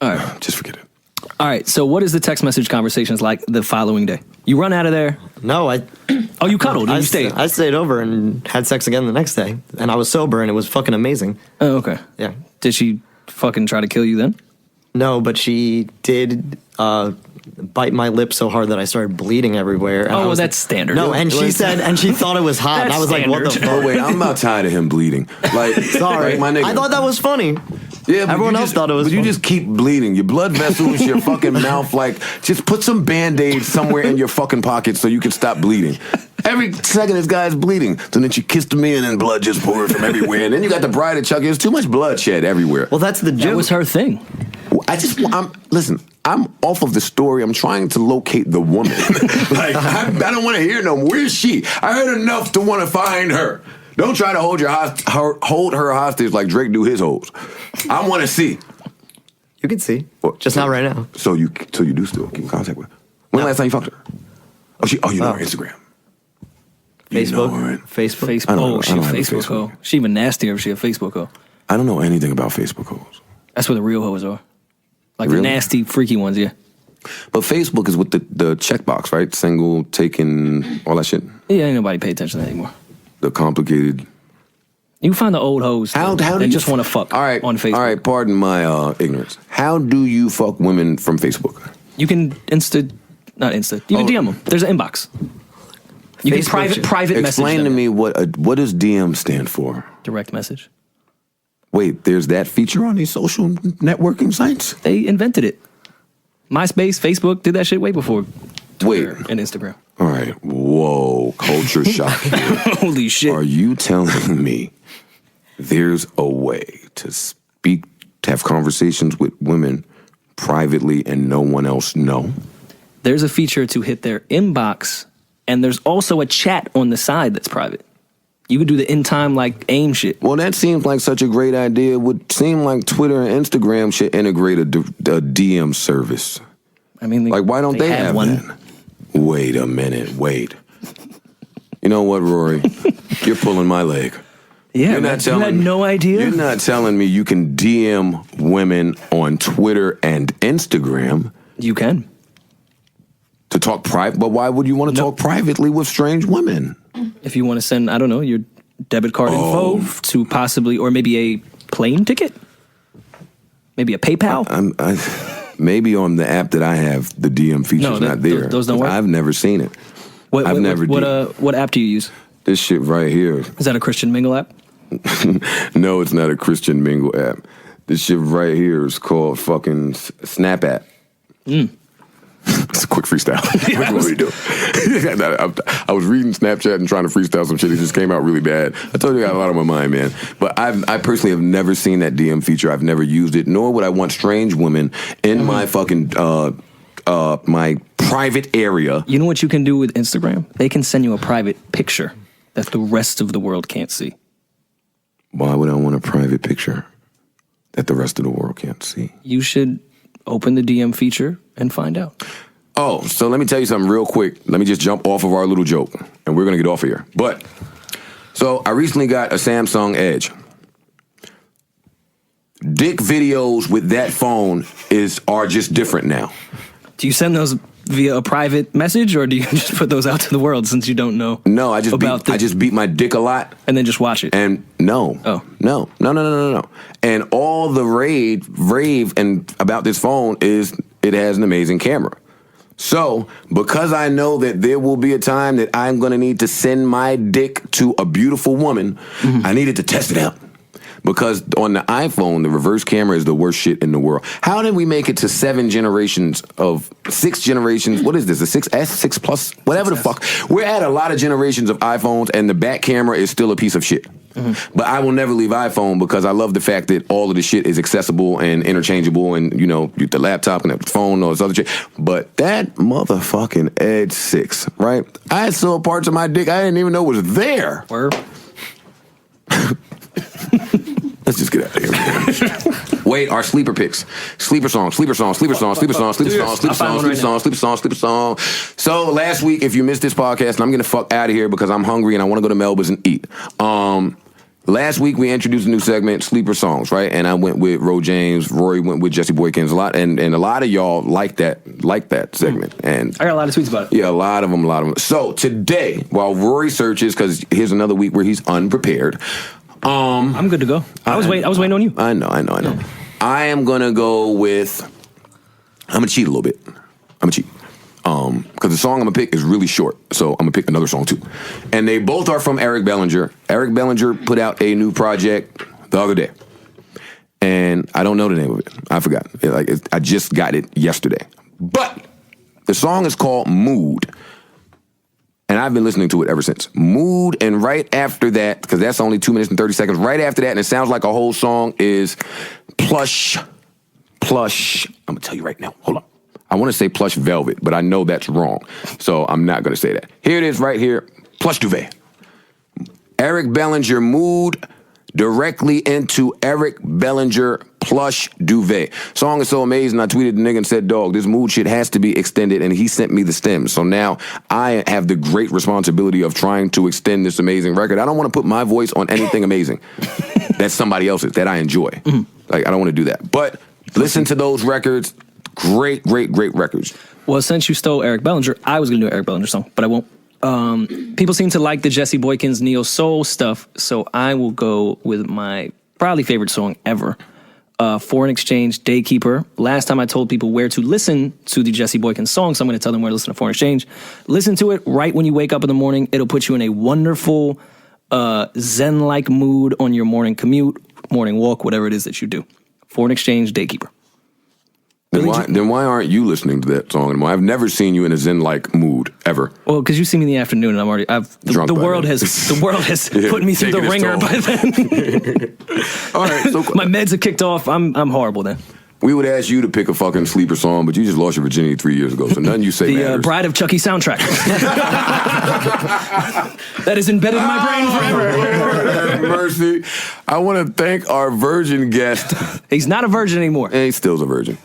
S2: All right.
S1: Just forget it.
S2: All right, so what is the text message conversations like the following day? You run out of there.
S3: No,
S2: Oh, you cuddled and you stayed?
S3: I stayed over and had sex again the next day. And I was sober and it was fucking amazing.
S2: Oh, okay.
S3: Yeah.
S2: Did she fucking try to kill you then?
S3: No, but she did bite my lip so hard that I started bleeding everywhere.
S2: And that's standard.
S3: No, and she said, and she thought it was hot. And I was like, what the fuck?
S1: Oh, wait, I'm about tired of him bleeding. Like,
S3: sorry.
S1: Like my nigga.
S3: I thought that was funny.
S1: Yeah, but
S3: everyone else thought it was funny.
S1: You just keep bleeding. Your blood vessels, your fucking mouth, like, just put some Band-Aids somewhere in your fucking pocket so you can stop bleeding. Every second this guy's bleeding. So then she kissed me and then blood just poured from everywhere. And then you got the bride of Chucky. There's too much bloodshed everywhere.
S3: Well, that's the joke.
S2: That was her thing.
S1: Listen, I'm off of the story. I'm trying to locate the woman. I don't want to hear no more. Where's she? I heard enough to want to find her. Don't try to hold her hostage like Drake do his hoes. I want to see.
S3: You can see, just not right now.
S1: So you do still keep in contact with her? When last time you fucked her? Oh, you know her Instagram.
S3: Facebook.
S2: Facebook. Oh, she a Facebook hoe. She even nastier if she a Facebook hoe.
S1: I don't know anything about Facebook hoes.
S2: That's where the real hoes are. Like
S1: really?
S2: The nasty, freaky ones, yeah.
S1: But Facebook is with the checkbox, right? Single, taken, all that shit.
S2: Yeah, ain't nobody pay attention to that anymore.
S1: The complicated.
S2: You find the old hoes that just want to fuck on Facebook.
S1: All right, pardon my ignorance. How do you fuck women from Facebook?
S2: You can not Insta. You can DM them. There's an inbox. You can private message.
S1: Explain to me what does DM stand for?
S2: Direct message.
S1: Wait, there's that feature on these social networking sites?
S2: They invented it. MySpace, Facebook did that shit way before Twitter and Instagram.
S1: All right. Whoa, culture shock.
S2: Holy shit.
S1: Are you telling me there's a way to have conversations with women privately and no one else know?
S2: There's a feature to hit their inbox, and there's also a chat on the side that's private. You could do the in-time, like, AIM shit.
S1: Well, that seems like such a great idea. It would seem like Twitter and Instagram should integrate a DM service.
S2: I mean,
S1: like, why don't they have
S2: one?
S1: that? Wait a minute. Wait. You know what, Rory? You're pulling my leg.
S2: Yeah,
S1: You're
S2: man.
S1: not telling
S2: You had no idea?
S1: You're not telling me you can DM women on Twitter and Instagram
S2: You can.
S1: to talk private. But why would you want to talk privately with strange women?
S2: If you want to send, I don't know, your debit card info to possibly, or maybe a plane ticket, maybe a PayPal.
S1: Maybe on the app that I have, the DM feature's not there.
S2: Those don't work?
S1: I've never seen it.
S2: What app do you use?
S1: This shit right here.
S2: Is that a Christian Mingle app?
S1: No, it's not a Christian Mingle app. This shit right here is called fucking Snap app. It's a quick freestyle. What do we do? I was reading Snapchat and trying to freestyle some shit. It just came out really bad. I told you I got a lot on my mind, man. But I personally have never seen that DM feature. I've never used it, nor would I want strange women in my fucking my private area.
S2: You know what you can do with Instagram? They can send you a private picture that the rest of the world can't see.
S1: Why would I want a private picture that the rest of the world can't see?
S2: You should open the DM feature and find out.
S1: Oh, so let me tell you something real quick. Let me just jump off of our little joke, and we're going to get off of here. But, so I recently got a Samsung Edge. Dick videos with that phone are just different now.
S2: Do you send those via a private message, or do you just put those out to the world since you don't know?
S1: No, I just beat my dick a lot.
S2: And then just watch it.
S1: And no. No. And all the rave and about this phone is it has an amazing camera. So, because I know that there will be a time that I'm going to need to send my dick to a beautiful woman, I needed to test it out. Because on the iPhone, the reverse camera is the worst shit in the world. How did we make it to 6 generations? What is this? A 6S, 6 Plus, whatever the fuck. We're at a lot of generations of iPhones, and the back camera is still a piece of shit. But I will never leave iPhone because I love the fact that all of the shit is accessible and interchangeable, and you know, the laptop and the phone and all this other shit. But that motherfucking Edge 6, right? I saw parts of my dick I didn't even know was there.
S2: Word.
S1: Let's just get out of here. Wait, our sleeper picks. Sleeper song. So last week, if you missed this podcast, and I'm getting the fuck out of here because I'm hungry and I want to go to Melba's and eat. Last week, we introduced a new segment, Sleeper Songs, right? And I went with Ro James. Rory went with Jesse Boykins a lot. And a lot of y'all like that segment. And
S2: I got a lot of tweets about it.
S1: Yeah, a lot of them. So today, while Rory searches, because here's another week where he's unprepared.
S2: I'm good to go. I was waiting on you.
S1: I know. I am gonna go with. I'm gonna cheat a little bit. Because the song I'm gonna pick is really short, so I'm gonna pick another song too. And they both are from Eric Bellinger. Eric Bellinger put out a new project the other day, and I don't know the name of it. I forgot. I just got it yesterday. But the song is called Mood. And I've been listening to it ever since. Mood, and right after that, because that's only 2 minutes and 30 seconds, right after that, and it sounds like a whole song, is Plush. I'm going to tell you right now. Hold on. I want to say Plush Velvet, but I know that's wrong. So I'm not going to say that. Here it is right here. Plush Duvet. Eric Bellinger, Mood, directly into Eric Bellinger, Plush Duvet. Song is so amazing, I tweeted the nigga and said, dog, this mood shit has to be extended, and he sent me the stems. So now I have the great responsibility of trying to extend this amazing record. I don't want to put my voice on anything amazing. That's somebody else's, that I enjoy. I don't want to do that. But listen to those records. Great records.
S2: Well, since you stole Eric Bellinger, I was going to do an Eric Bellinger song, but I won't. People seem to like the Jesse Boykins neo soul stuff, so I will go with my probably favorite song ever, Foreign Exchange, Daykeeper. Last time I told people where to listen to the Jesse Boykins song, so I'm going to tell them where to listen to Foreign Exchange. Listen to it right when you wake up in the morning. It'll put you in a wonderful Zen-like mood on your morning commute, morning walk, whatever it is that you do. Foreign Exchange, Daykeeper.
S1: Then why aren't you listening to that song anymore? I've never seen you in a Zen-like mood ever.
S2: Well, because you see me in the afternoon, and I'm already. The world has put me through the ringer by then.
S1: All right, so
S2: my meds have kicked off. I'm horrible then.
S1: We would ask you to pick a fucking sleeper song, but you just lost your virginity 3 years ago, so nothing you say matters.
S2: The Bride of Chucky soundtrack. That is embedded in my brain forever.
S1: Mercy. I want to thank our virgin guest.
S2: He's not a virgin anymore.
S1: And he still's a virgin.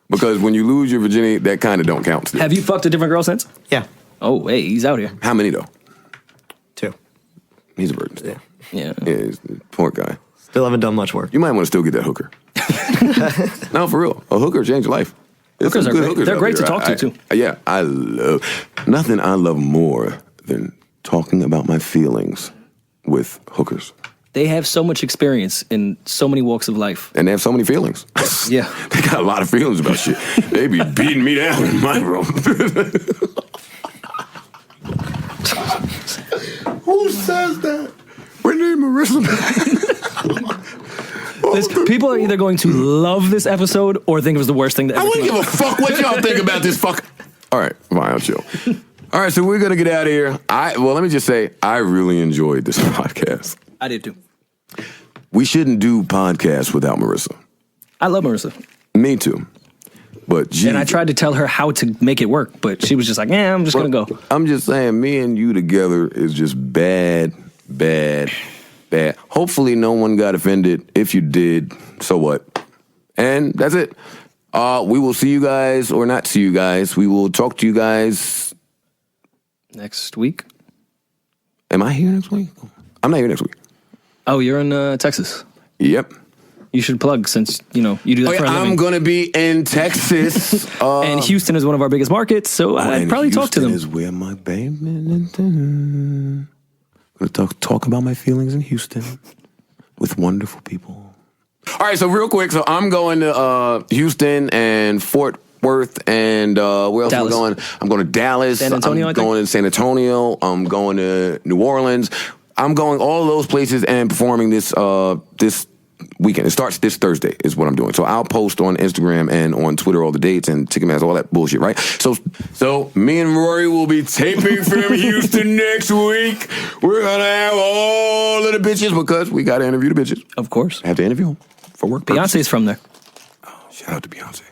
S1: Because when you lose your virginity, that kind of don't count still.
S2: Have you fucked a different girl since?
S3: Yeah.
S2: Oh, hey, he's out here.
S1: How many, though?
S3: 2.
S1: He's a virgin still.
S2: Yeah.
S1: Poor guy.
S3: Still haven't done much work.
S1: You might want to still get that hooker. No, for real. A hooker changed your life. There's
S2: Hookers
S1: some
S2: are
S1: good
S2: great.
S1: hookers
S2: They're
S1: out
S2: great
S1: there.
S2: to talk to, too.
S1: Yeah, I love nothing I love more than talking about my feelings with hookers.
S2: They have so much experience in so many walks of life.
S1: And they have so many feelings.
S2: Yeah.
S1: They got a lot of feelings about shit. They be beating me down in my room. Who says that? We need Marisa.
S2: People are either going to love this episode or think it was the worst thing that
S1: I
S2: ever
S1: wouldn't
S2: came
S1: give
S2: out.
S1: a fuck what y'all think about this fuck. All right, fine, I'll chill. All right, so we're gonna get out of here. Let me just say, I really enjoyed this podcast.
S2: I did too.
S1: We shouldn't do podcasts without Marisa.
S2: I love Marisa.
S1: Me too. But geez,
S2: And I tried to tell her how to make it work, but she was just like, I'm just going to go.
S1: I'm just saying, me and you together is just bad. Hopefully no one got offended. If you did, so what? And that's it. We will see you guys, or not see you guys. We will talk to you guys.
S2: Next week?
S1: Am I here next week? I'm not here next week.
S2: Oh, you're in Texas.
S1: Yep.
S2: You should plug since, you do that for a living.
S1: I'm going to be in Texas.
S2: And Houston is one of our biggest markets, so I'd probably talk to them.
S1: Houston is where my baby. I'm going to talk about my feelings in Houston with wonderful people. All right, so real quick. So I'm going to Houston and Fort Worth and where else am I going? I'm going to Dallas.
S2: San Antonio,
S1: I'm going to San Antonio. I'm going to New Orleans. I'm going all of those places and performing this weekend. It starts this Thursday is what I'm doing. So I'll post on Instagram and on Twitter all the dates and Ticketmaster, all that bullshit, right? So me and Rory will be taping from Houston next week. We're going to have all of the bitches because we got to interview the bitches.
S2: Of course.
S1: I have to interview them for work purposes.
S2: Beyonce's from there.
S1: Oh, shout out to Beyonce.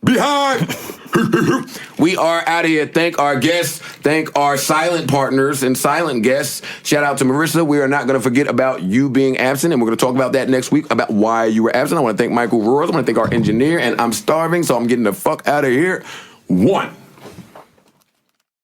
S1: Behind! We are out of here. Thank our guests. Thank our silent partners and silent guests. Shout out to Marisa. We are not going to forget about you being absent, and we're going to talk about that next week, about why you were absent. I want to thank Michael Roars. I want to thank our engineer, and I'm starving, so I'm getting the fuck out of here. 1.